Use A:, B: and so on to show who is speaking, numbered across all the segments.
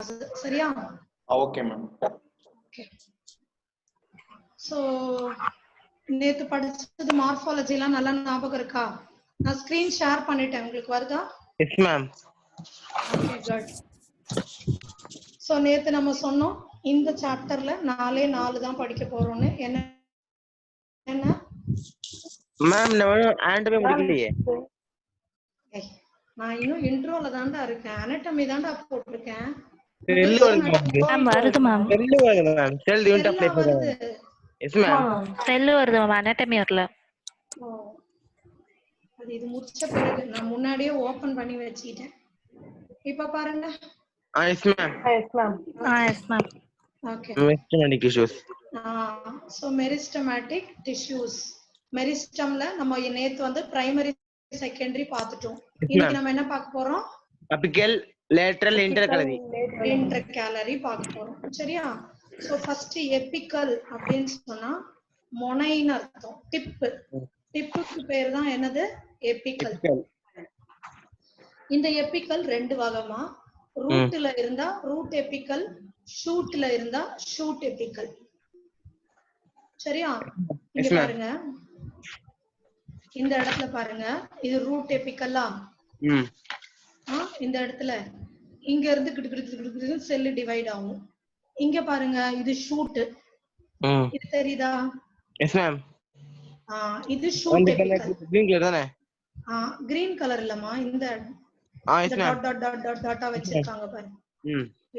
A: சரியா?
B: Okay ma'am.
A: So நேத்து படிச்சது மார்ஃபாலஜி எல்லாம் நல்லா ஞாபகம் இருக்கா? நான் ஸ்கிரீன் ஷேர் பண்ணிட்டேன், உங்களுக்கு வருதா?
C: S ma'am.
A: Okay good. So நேத்து நம்ம சொன்னோம் இந்த சாப்டர்ல 4 தான் படிக்க போறோம்னு. என்ன
C: மேம் நான் ஆண்டமே முடிக்கலையே.
A: நான் இன்னும் இன்ட்ரோல தான்டா இருக்கேன், அனாட்டமி தான்டா போட்டுருக்கேன்.
C: செல் வருது மேம்.
D: வருது மேம்.
C: செல் வருது மேம். செல் யூனிட் அப்ளை பண்ணுங்க. Yes ma'am.
D: செல் வருது மேம், அனாட்டமி வரல.
A: அது இது முடிச்ச பிறகு நான் முன்னாடியே ஓபன் பண்ணி வச்சிட்டேன். இப்ப பாருங்க.
C: Yes ma'am.
D: Yes ma'am. Yes ma'am.
A: Okay.
C: Meristematic tissues.
A: So meristematic tissues. மெரிஸ்டம்ல நம்ம நேத்து வந்து பிரைமரி செகண்டரி பார்த்துட்டோம். இன்னைக்கு நம்ம என்ன பார்க்க போறோம்?
C: Apical lateral இன்டர்கலரி.
A: இன்டர்கலரி பார்க்க போறோம். சரியா? சோ ஃபர்ஸ்ட் எபிக்கல் அப்படினு சொன்னா முனைன்னு அர்த்தம். டிப்புக்கு பேர் தான் என்னது? எபிக்கல். இந்த எபிக்கல் ரெண்டு வகைமா. ரூட்ல இருந்தா ரூட் எபிக்கல், ஷூட்ல இருந்தா ஷூட் எபிக்கல். சரியா? இங்க பாருங்க, இந்த இடத்துல பாருங்க, இது ரூட் எபிக்கல்லா. இந்த இடத்துல இங்க இருந்து கிட்டு செல் டிவைட் ஆகும். இங்க பாருங்க, இது ஷூட். இது தெரியுதா?
C: S ma'am.
A: இது ஷூட் எபிக்கல்.
C: கிரீன் கலர் தானே?
A: கிரீன் கலர் இல்லம்மா, இந்த
C: yes ma'am.
A: Dot dot dot tata வச்சிருக்காங்க பாருங்க.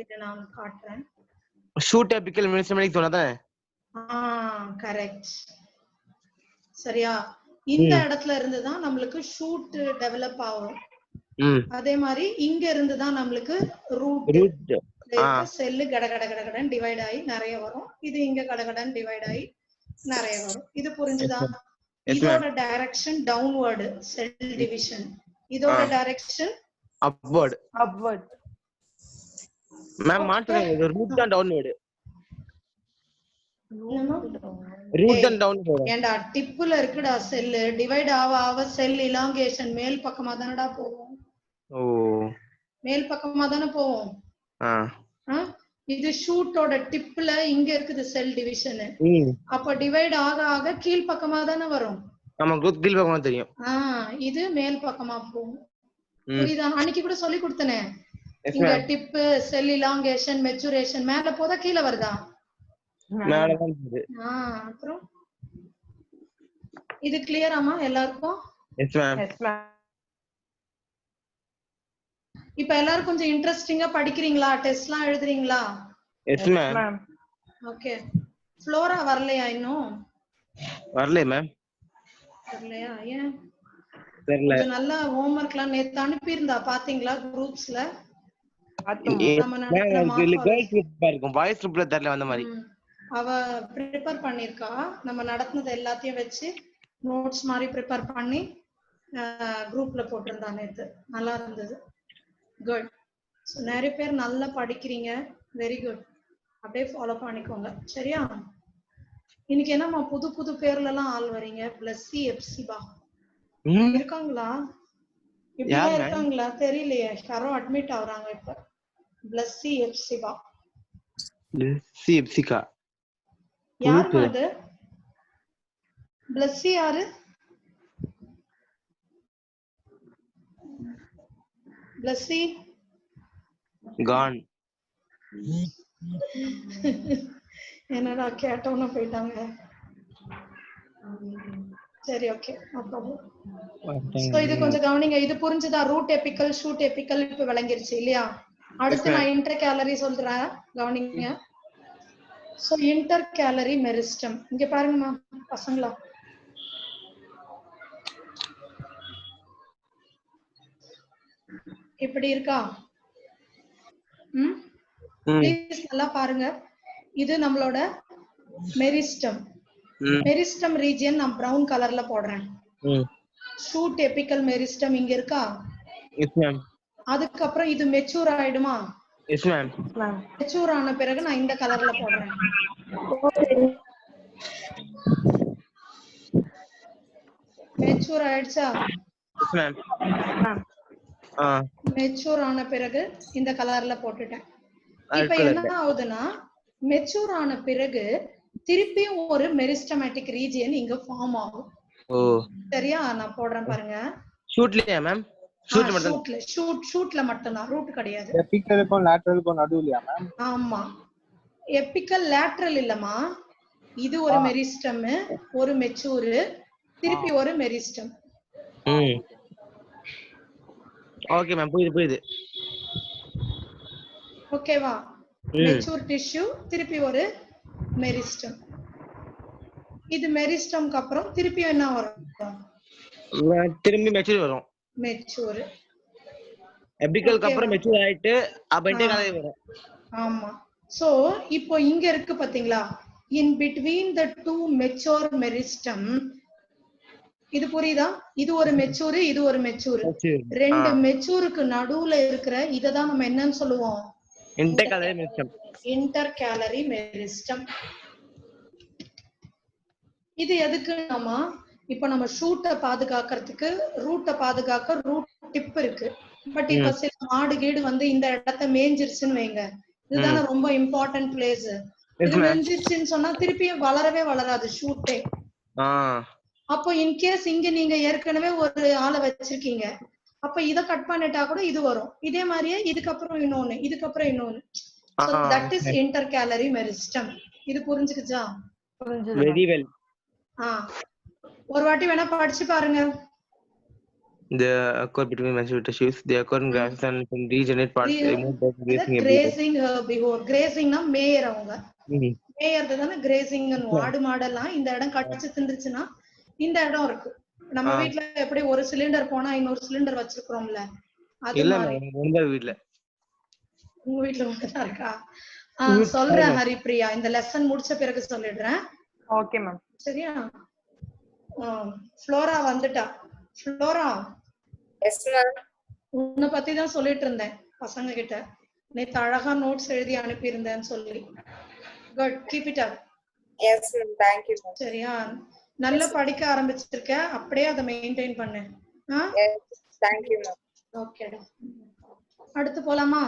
A: இத நான் காட்றேன்.
C: ஷூட் எபிக்கல் மெரிஸ்டமேட்டிக் சொன்னதா?
A: கரெக்ட். சரியா? இந்த இடத்துல இருந்து தான் நமக்கு ஷூட் டெவலப் ஆகும். அதே மாதிரி இங்க இருந்து தான் நமக்கு ரூட் செல் கடகடன்னு டிவைட் ஆகி நிறைய வரும். இது இங்க கடகடன்னு டிவைட் ஆகி நிறைய வரும். இது புரிஞ்சுதா? இதோட டைரக்ஷன் டவுன்வர்ட் செல் டிவிஷன், இதோட டைரக்ஷன் அப்வர்ட்.
C: மேம் மாத்துறேன், இது root and downward. Root and downward.
A: ஏண்டா டிப்ல இருக்குடா செல், டிவைட் ஆவ செல் இலாங்கேஷன் மேல் பக்கமா தானடா போகும். மேல் பக்கமா தானே போகும். இது ஷூட்டோட டிப்ல இங்க இருக்குது செல் டிவிஷன். அப்ப டிவைட் ஆக ஆக கீழ் பக்கமா தானே வரும்.
C: ஆமா, கீழ் பக்கமா தெரியும்.
A: இது மேல் பக்கமா போகும். புரியுதா? அன்னைக்கு கூட சொல்லி கொடுத்தனே, இங்க டிப் செல் இலாங்கேஷன் மெச்சுரேஷன் மேல போதா கீழ வருதா?
C: மேல தான் வருது.
A: அப்புறம் இது கிளியராமா எல்லாருக்கும்?
C: Yes ma'am.
A: இப்ப எல்லாரும் கொஞ்சம் இன்ட்ரெஸ்டிங்கா படிக்கிறீங்களா? டெஸ்ட்லாம் எழுதுறீங்களா?
C: Yes ma'am.
A: ஓகே. ஃப்ளோரா வரலையா இன்னும்?
C: வரல மேம்.
A: வரலையா? ஏன்
C: தெரியல.
A: நல்ல ஹோம்வொர்க்லாம் நேத்து அனுப்பி இருந்தா பாத்தீங்களா குரூப்ஸ்ல?
C: வாய்ஸ் குரூப்ல தெரியல வந்த மாதிரி.
A: அவ ப்ரிப்பேர் பண்ணிருக்கா. நம்ம நடத்துனது எல்லாத்தையும் வச்சு நோட்ஸ் மாதிரி ப்ரிப்பேர் பண்ணி குரூப்ல போட்டிருந்தா நேத்து. நல்லா இருந்தது. குட். ஸோ நிறைய பேர் நல்லா படிக்கிறீங்க. Very good. அப்படியே ஃபாலோ பண்ணிக்கோங்க. சரியா? இன்னைக்கு என்னம்மா புது புது பேர்ல எல்லாம் ஆள் வரீங்க? பிளஸ்ஸி எப்சிபா இருக்காங்களா? இப்படிதான் இருக்காங்களா தெரியலையே. யாரோ அட்மிட் ஆகுறாங்க இப்ப. பிளஸ்ஸி எப்சிபா.
C: பிளஸ்ஸி எப்சிகா
A: யாருமா அது? பிளஸ்ஸி யாரு? பிளஸ்ஸி
C: கான்.
A: என்னடா கேட்டவன போயிட்டாங்க. சரி, ஓகே, நோ ப்ராப்ளம். சோ இது கொஞ்சம் கவனிங்க. இது புரிஞ்சுதா? ரூட் எபிக்கல் ஷூட் எபிக்கல் இப்ப விளங்கிருச்சு இல்லையா? அடுத்து நான் இன்டர் கேலரி சொல்றேன், கவனிங்க. So intercalary meristem. இங்க பாருங்கம்மா பசங்களா, இப்படி இருக்கா? ப்ளீஸ் நல்லா பாருங்க. இது நம்மளோட மெரிஸ்டம். மெரிஸ்டம் ரீஜியன் நான் பிரவுன் கலர்ல போடுறேன். ஷூட் எபிக்கல் மெரிஸ்டம் இங்க இருக்கா?
C: Yes ma'am.
A: அதுக்கப்புறம் இது மெச்சூர் ஆயிடுமா?
C: Yes ma'am.
A: மெச்சூர் ஆன பிறகு நான் இந்த கலர்ல போடுறேன். மெச்சூர் ஆயிடுச்சா?
C: Yes ma'am.
A: மெச்சூர் ஆன பிறகு இந்த கலர்ல போட்டுட்டேன். இப்ப என்ன ஆகுதுன்னா மெச்சூர் ஆன பிறகு திருப்பியும் ஒரு மெரிஸ்டமேட்டிக் ரீஜியன் இங்க ஃபார்ம் ஆகும். சரியா? நான் போடுறேன் பாருங்க.
C: ஷூட்லயா மேம்?
A: ஷூட்ல மட்டும்தான், ரூட் கிடையாது.
B: எபிக்கலுக்கும் லேட்டரலுக்கும் நடுவுலயா மேம்?
A: ஆமா, எபிக்கல் லேட்டரல் இல்லமா, இது ஒரு மெரிஸ்டம், ஒரு மெச்சூர், திருப்பி ஒரு மெரிஸ்டம்.
C: ஓகே மேம், புரியுது.
A: ஓகேவா? மெச்சூர் டிஷ்யூ, திருப்பி ஒரு மெரிஸ்டம். இது மெரிஸ்டம்க்கு அப்புறம் திருப்பி என்ன வரும்?
C: திரும்பி மெச்சூர் வரும்.
A: மெச்சூர்
C: எபிக்கலுக்கு அப்புறம் மெச்சூர் ஆயிட்டு அப்படியே கலவை வரும்.
A: ஆமா. சோ இப்போ இங்க இருக்கு பாத்தீங்களா, in between the two mature meristem, இது புரியுதா? இது ஒரு மெச்சூர், இது ஒரு மெச்சூர். ரெண்டு மெச்சூருக்கு நடுவுல இருக்கிற இததான் நம்ம என்னன்னு சொல்லுவோம்?
C: Intercalary meristem.
A: Intercalary meristem. இது எதுக்குன்னா, இப்ப நம்ம ஷூட்டை பாதுகாக்கிறதுக்கு, ரூட்டை பாதுகாக்க ரூட் டிப் இருக்கு. பட் இப்ப சில மாடு கீடு வந்து இந்த இடத்த மேஞ்சிருச்சுன்னு வைங்க, இதுதானே ரொம்ப இம்பார்ட்டன்ட் பிளேஸ். இது மேஞ்சிருச்சுன்னு சொன்னா திருப்பியும் வளரவே வளராது ஷூட்டே. அப்போ இன்கேஸ் இங்க நீங்க ஏற்கனவே ஒரு ஆளை வச்சிருக்கீங்க, அப்ப இத கட் பண்ணிட்டா கூட இது வரும். இதே மாதிரியே இதுக்கப்புறம் இன்னொன்னு, இதுக்கப்புறம் இன்னொன்னு. So that is intercalary meristem. இது புரிஞ்சுக்குச்சா?
C: Very well.
A: ஒரு வாட்டி வேணா படிச்சு பாருங்க.
C: The occur between mature tissues, they occur in grasses and can regenerate parts removed by
A: grazing herbivore. grazing னா மேயர், அவங்க மேயர்து தானே grazing. ஆடு மாடெல்லாம் இந்த இடம் கடிச்சு தின்றுச்சுன்னா இந்த இடம் இருக்கு. நம்ம வீட்ல எப்படி ஒரு சிலிண்டர் போனா இன்னொரு சிலிண்டர் வச்சிருக்கோம்ல, அது மாதிரி.
C: உங்க வீட்ல
A: ஒண்ணுதான் இருக்கா? சொல்றேன் ஹரிப்ரியா, இந்த லெசன் முடிச்ச பிறகு சொல்லிடுறேன்.
E: Okay ma'am.
A: சரியா? ஃப்ளோரா வந்துட்டா. ஃப்ளோரா.
F: Yes ma'am.
A: உன்னை பத்தி தான் சொல்லிட்டு இருந்தேன் பசங்க கிட்ட. நேத்து அழகா நோட்ஸ் எழுதி அனுப்பி இருந்தேன்னு சொல்லி. Good, keep it up.
F: Yes ma'am, thank you ma'am.
A: சரியா? நல்லா படிக்க ஆரம்பிச்சிருக்க, அப்படியே அதை மெயின்டைன் பண்ணு.
F: Yes, thank you ma'am.
A: ஓகேடா, அடுத்து போலாமா?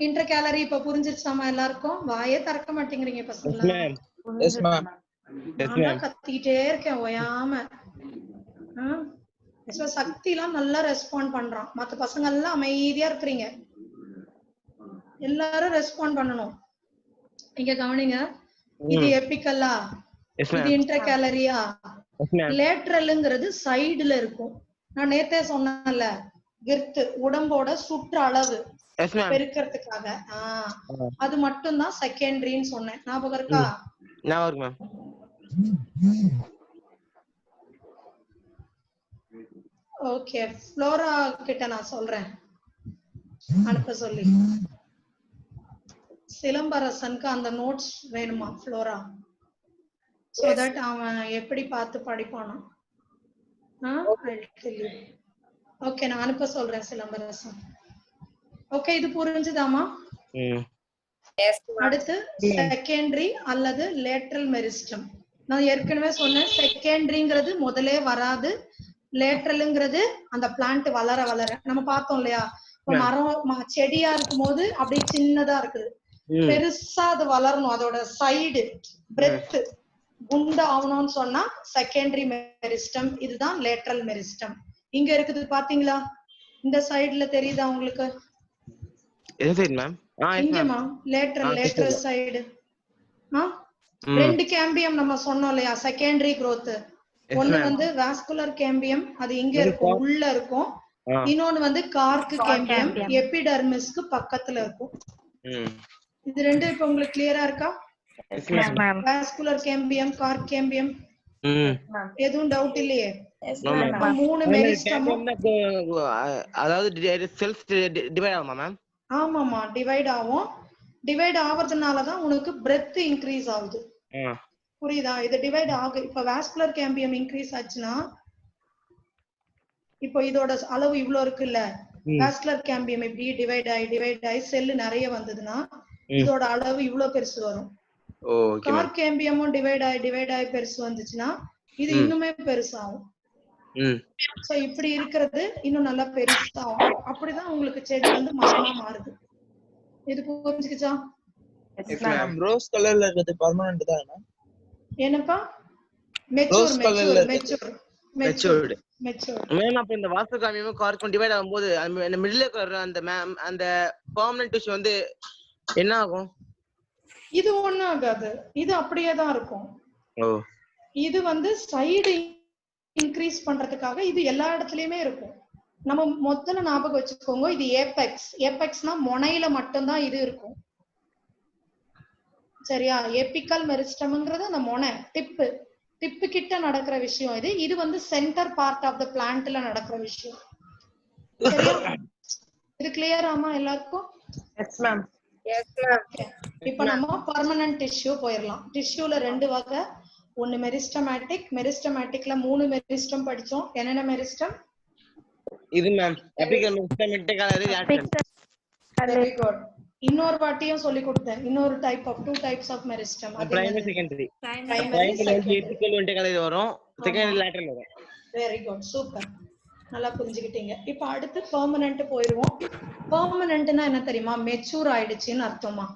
A: இன்டர்கேலரி இப்ப புரிஞ்சிருச்சாமா எல்லாருக்கும்? வாயே திறக்க மாட்டேங்கிறீங்க பசங்களா?
B: Yes ma'am.
A: நான் கத்திட்டே இருக்கேன் ஓயாம. சக்தி எல்லாம் நல்லா ரெஸ்பாண்ட் பண்றான், மத்த பசங்க எல்லாம் அமைதியா இருக்கிறீங்க. எல்லாரும் ரெஸ்பாண்ட் பண்ணணும். இங்க கவனிங்க, இது எபிக்கலா, இது இன்டர்கேலரியா? லேட்டரல்ங்கிறது சைடுல இருக்கும். நான் நேத்தே சொன்னேன்ல, கிர்த் உடம்போட சுற்று அளவு பெருக்கிறதுக்காக, அது மட்டும் தான் செகண்டரின்னு சொன்னேன். ஞாபகம் இருக்கா? ஓகே, ஃப்ளோரா கிட்ட நான் சொல்றேன் அனுப்ப சொல்லி. சிலம்பரசனுக்கு அந்த நோட்ஸ் வேணுமா ஃப்ளோரா? சோ தட் அவன் எப்படி பார்த்து படிப்பானா? ஓகே, நான் அனுப்ப சொல்றேன் சிலம்பரசன். ஓகே, இது புரிஞ்சுதாமா? அடுத்து செகண்டரி அல்லது லேட்டரல் மெரிஸ்டம். நான் ஏற்கனவே சொன்னேன், செகண்டரிங்கிறது முதலே வராது, லேட்டரல்ங்கிறது அந்த பிளான்ட் வளர வளர. நம்ம பார்த்தோம் இல்லையா, மரம் செடியா இருக்கும் போது அப்படியே சின்னதா இருக்குது, பெருசா அது வளரணும், அதோட சைடு பிரெத் குண்டா ஆகணும்னு சொன்னா செகண்டரி மெரிஸ்டம். இதுதான் லேட்டரல் மெரிஸ்டம். இங்க இருக்குது பாத்தீங்களா, இந்த சைடுல தெரியுதா உங்களுக்கு? இங்கமா லேட்டரல் சைடு. ரெண்டு கேம்பியம் நம்ம சொன்னோம் இல்லையா, செகண்டரி growth. ஒன்னு வந்து வாஸ்குலர் கேம்பியம், அது இங்க இருக்கும், உள்ள இருக்கும். இன்னொன்னு வந்து கார்க் கேம்பியம், எபிடர்மிஸ்க்கு பக்கத்துல இருக்கும். இது ரெண்டு இப்ப உங்களுக்கு கிளியரா இருக்கா? வாஸ்குலர் கேம்பியம், கார்க் கேம்பியம், எதுவும் டவுட் இல்லையே? மூணு மெரிஸ்டமும்
C: அதாவது செல்ஸ் டிவைட் ஆகுமா மேம்?
A: ஆமாமா, டிவைட் ஆகும். டிவைட் ஆவறதுனாலதான் உனக்கு பிரெத் இன்க்ரீஸ் ஆகுது. புரியுதா? இது டிவைட் ஆகு. இப்ப வாஸ்குலர் கேம்பியம் இன்க்ரீஸ் ஆச்சுன்னா, இப்போ இதோட அளவு இவ்வளவு இருக்குல்ல, வாஸ்குலர் கேம்பியம் இப்படி டிவைட் ஆகி செல் நிறைய வந்ததுன்னா இதோட அளவு இவ்வளவு பெருசு வரும். கார்க் கேம்பியமும் டிவைட் ஆகி பெருசு வந்துச்சுன்னா இது இன்னுமே பெருசாகும். சோ இப்படி இருக்கிறது இன்னும் நல்லா பெருசாகும். அப்படிதான் உங்களுக்கு செடி வந்து மரமா மாறுது. இது புரிஞ்சுக்கிச்சா?
B: ரோஸ் கலர்ல இருக்குது பெர்மனன்ட் தானா?
A: என்னப்பா? மெச்சூர்
C: மேம் அப்ப இந்த வாஸ்துகாமியமும் கார்க்கும் டிவைட் ஆகும்போது அந்த மிடில் இருக்கிற அந்த பெர்மனன்ட் டிஷ்யூ வந்து என்ன ஆகும்?
A: இது ஒண்ணும் ஆகாது, இது அப்படியே தான் இருக்கும். இது வந்து சைடு இன்க்ரீஸ் பண்றதுக்காக இது எல்லா இடத்துலயுமே இருக்கும். நம்ம மொத்தம் ஞாபகம் வச்சுக்கோங்க, இது ஏபெக்ஸ். ஏபெக்ஸ்னா முனையில மட்டும்தான் இது இருக்கும். சரியா? எபிக்கல் மெரிஸ்டம்ங்கிறது அந்த முனை டிப்பு கிட்ட நடக்கிற விஷயம். இது வந்து சென்டர் பார்ட் ஆஃப் த பிளான்ட்ல நடக்கிற விஷயம். சரியா? இது கிளியர் ஆமா எல்லாருக்கும்?
F: Yes ma'am. Yes ma'am.
A: இப்போ நம்ம பெர்மனன்ட் டிஷ்யூ போயிரலாம். டிஷ்யூல ரெண்டு வகை. ஒன்னு மெரிஸ்டமேட்டிக். மெரிஸ்டமேட்டிக்ல 3 மெரிஸ்டம் படிச்சோம். என்னென்ன மெரிஸ்டம்?
C: இது ma'am apical meristematic
A: very good. இன்னொரு வாட்டியும் சொல்லி கொடுத்தேன். இன்னொரு type of 2 types of meristem.
C: Primary secondary. Primary apical ventricle வரும், செகண்டரி லேட்டரல் வரும்.
A: வெரி குட், சூப்பர், நல்லா புரிஞ்சுக்கிட்டீங்க. இப்போ அடுத்து பெர்மனன்ட் போயிடுவோம். பெர்மனன்ட்னா என்ன தெரியுமா? மெச்சூர் ஆயிடுச்சுன்னு அர்த்தமா?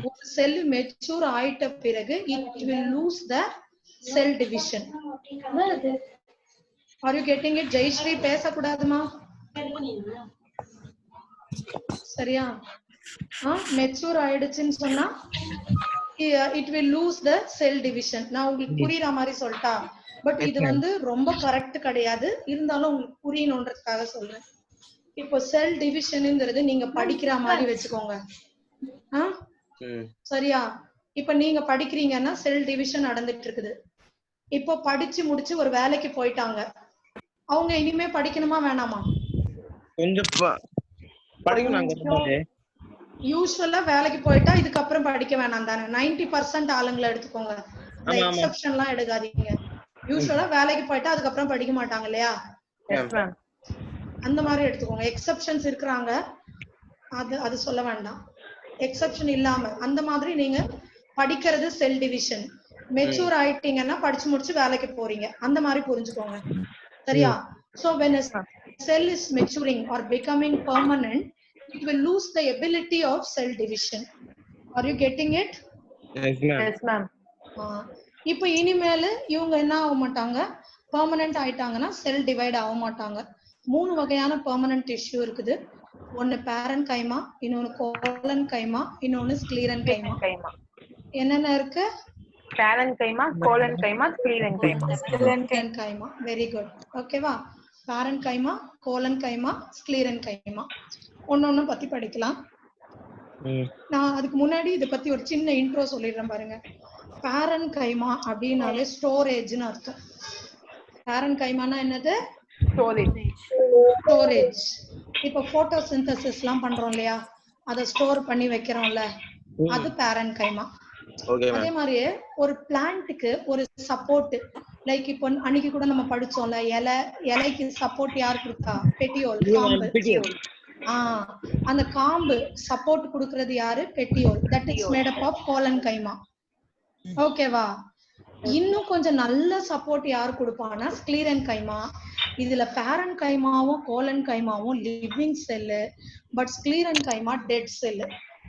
A: ஒரு செல் மெச்சூர் ஆயிட்ட பிறகு it will lose the cell division. Are you getting it? Jayashree பேசக்கூடாதுமா, சரியா? மெச்சூர் ஆயிடுச்சுன்னு சொன்னா it will lose the cell division. நான் உங்களுக்கு புரியுற மாதிரி சொல்லிட்டா? பட் இது வந்து ரொம்ப கரெக்ட் கிடையாது, இருந்தாலும் உங்களுக்கு புரியணுன்றதுக்காக சொல்றேன். இப்போ செல் டிவிஷன்ங்கிறது நீங்க படிக்கிற மாதிரி வச்சுக்கோங்க. சரியா? இப்ப நீங்க படிக்கிறீங்கன்னா செல் டிவிஷன் நடந்துட்டு இருக்குது. இப்போ படிச்சு முடிச்சு ஒரு வேலைக்கு போயிட்டாங்க. அவங்க இனிமே படிக்கணுமா வேணாமா? யூசுவலா வேலைக்கு போயிட்டா இதுக்கப்புறம் படிக்க வேணாம் தானே? 90% ஆளுங்களை எடுத்துக்கோங்க, எக்ஸெப்ஷன்லாம் எடுக்காதீங்க. யூசுவலா வேலைக்கு போயிட்டா அதுக்கப்புறம் படிக்க மாட்டாங்க இல்லையா? அந்த மாதிரி எடுத்துக்கோங்க. எக்ஸெப்ஷன்ஸ் இருக்கிறாங்க, அது சொல்ல வேண்டாம். எக்ஸெப்ஷன் இல்லாம அந்த மாதிரி நீங்க படிக்கிறது செல் டிவிஷன். மெச்சூர் ஆயிட்டீங்கன்னா படிச்சு முடிச்சு வேலைக்கு போறீங்க, அந்த மாதிரி புரிஞ்சுக்கோங்க. சரியா? So when a cell is maturing or becoming permanent, it will lose the ability of cell division. Are you getting it?
F: Yes ma'am.
A: இப்போ இனிமேல இவங்க என்ன ஆக மாட்டாங்க, பெர்மனன்ட் ஆயிட்டாங்கன்னா செல் டிவைட் ஆக மாட்டாங்க. 3 வகையான பெர்மனன்ட் டிஷ்யூ இருக்குது. ஒன்னு பேரன் கைமா, இன்னொன்னு கோலன் கைமா, இன்னொன்னு ஸ்க்ளீரன் கைமா. என்னென்ன இருக்கு?
F: Parenchyma, collenchyma, sclerenchyma.
A: Sclerenchyma. Very good. ஓகேவா? பேரன் கைமா, கோலன் கைமா, ஸ்க்ளீரன் கைமா. ஒன்னொன்னு பத்தி படிக்கலாம். நான் அதுக்கு முன்னாடி இத பத்தி ஒரு சின்ன இன்ட்ரோ சொல்லிடுறேன் பாருங்க. பேரன் கைமா அப்படின்னாலே ஸ்டோரேஜ்னு அர்த்தம். பேரன் கைமானா என்னது? ஸ்டோரேஜ். இப்ப போட்டோசிந்தசிஸ் எல்லாம் பண்றோம் இல்லையா, அத ஸ்டோர் பண்ணி வைக்கிறோம்ல, அது பேரன் கைமா. அதே மாதிரியே ஒரு பிளான்ட்டுக்கு ஒரு சப்போர்ட், லைக் இப்போ அன்னைக்கு கூட நம்ம படிச்சோம்ல, இலைக்கு சப்போர்ட் யார் கொடுத்தா? பெட்டியோல், காம்பு. அந்த காம்பு சப்போர்ட் கொடுக்கிறது யாரு? Petiole. That is made up of collenchyma. ஓகேவா? இன்னும் கொஞ்சம் நல்ல சப்போர்ட் யார் கொடுப்பான்னா ஸ்க்ளீரன் கைமா. இதுல பேரன் கைமாவும் கோலன் கைமாவும் living cell, but sclerenchyma dead cell.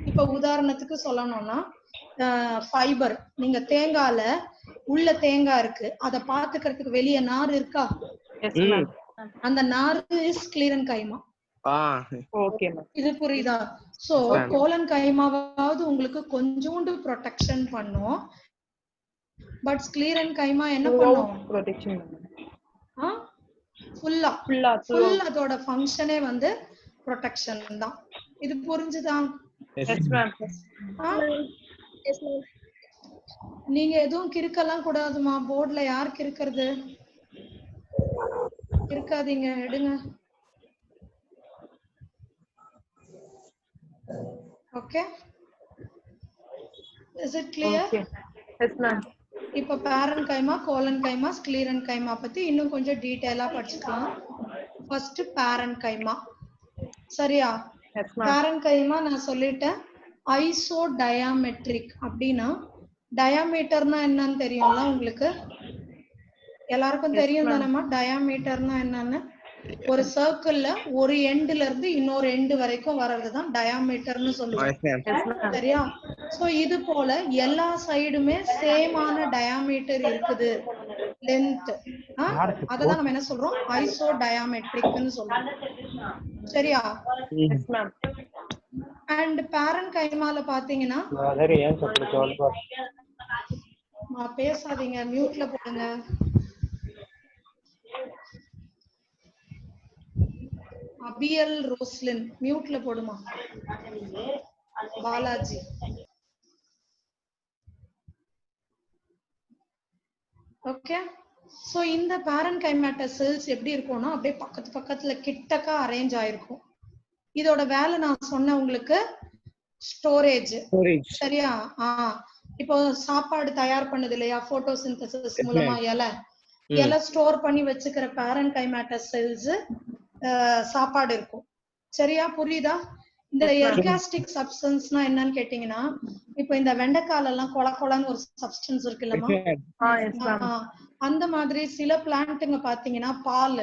A: இப்ப உதாரணத்துக்கு சொல்லணும்னா ஃபைபர், நீங்க தேங்கால உள்ள தேங்காய் இருக்கு, அத பாத்துக்கிறதுக்கு வெளியே நார் இருக்கா? அந்த நார் இஸ் ஸ்க்ளீரன் கைமா. இது புரியுதா? சோ கோலன் கைமாவது உங்களுக்கு கொஞ்சோண்டு ப்ரொடெக்ஷன் பண்ணும், பட் ஸ்க்ளீரன் கைமா என்ன பண்ணும்? ப்ரொடெக்ஷன் ஃபுல்லா அதோட ஃபங்க்ஷனே வந்து ப்ரொடெக்ஷன் தான். இது புரிஞ்சுதா?
F: Yes ma'am.
A: நீங்க எதுவும் கிறுக்கலாம் கூடாதுமா. போர்ட்ல யார் கிறுக்கிறது? இருக்காதீங்க, எடுங்க. Okay, is it clear?
F: S ma'am.
A: இப்ப பேரன் கைமா, கோலன் கைமா, ஸ்க்ளீரன் கைமா பத்தி இன்னும் கொஞ்சம் டீடைலா படிச்சுக்கலாம். ஃபர்ஸ்ட் பேரன் கைமா. சரியா? பேரன் கைமா நான் சொல்லிட்டேன். ஐசோ டயாமெட்ரிக் அப்படின்னா, டயாமீட்டர்னா என்னன்னு தெரியும்ல உங்களுக்கு? எல்லாருக்கும் தெரியும் தானேம்மா டயாமீட்டர்னா என்னன்னு? ஒரு சர்க்கிள்ல ஒரு எண்ட்ல இருந்து இன்னொரு எண்ட் வரைக்கும் வர்றதுதான் டயாமீட்டர்னு சொல்லுவோம். சரியா? சோ இது போல எல்லா சைடுமே சேமான டயாமீட்டர் இருக்குது, லென்த். அததான் நம்ம என்ன சொல்றோம், ஐசோ டயாமெட்ரிக்னு சொல்றோம். சரியா? அண்ட் பேரன் கைமால பாத்தீங்கன்னா பேசாதீங்க, மியூட்ல போடுங்க. அபியல் ரோஸ்லின் மியூட்ல போடுமா. பாலாஜி ஓகே. சோ இந்த பேரன் கைமேட்டா செல்ஸ் எப்படி இருக்கும்னா அப்படியே பக்கத்து பக்கத்துல கிட்டக்க அரேஞ்ச் ஆயிருக்கும். இதோட வேலை நான் சொன்ன உங்களுக்கு ஸ்டோரேஜ். சரியா? இப்போ சாப்பாடு தயார் பண்ணுது இல்லையா, போட்டோசிந்தசிஸ் மூலமா இலை ஸ்டோர் பண்ணி வச்சுக்கிற பேரன் கைமேட்டா செல்ஸ் சாப்பாடு இருக்கும். சரியா? புரியுதா? இந்த எர்காஸ்டிக் சப்ஸ்டன்ஸ்னா என்னன்னு கேட்டீங்கன்னா, இப்போ இந்த வெண்டைக்கால எல்லாம் கொலன்னு ஒரு சப்ஸ்டன்ஸ் இருக்குல்லமா, அந்த மாதிரி சில பிளான்ட்டுங்க பாத்தீங்கன்னா பால்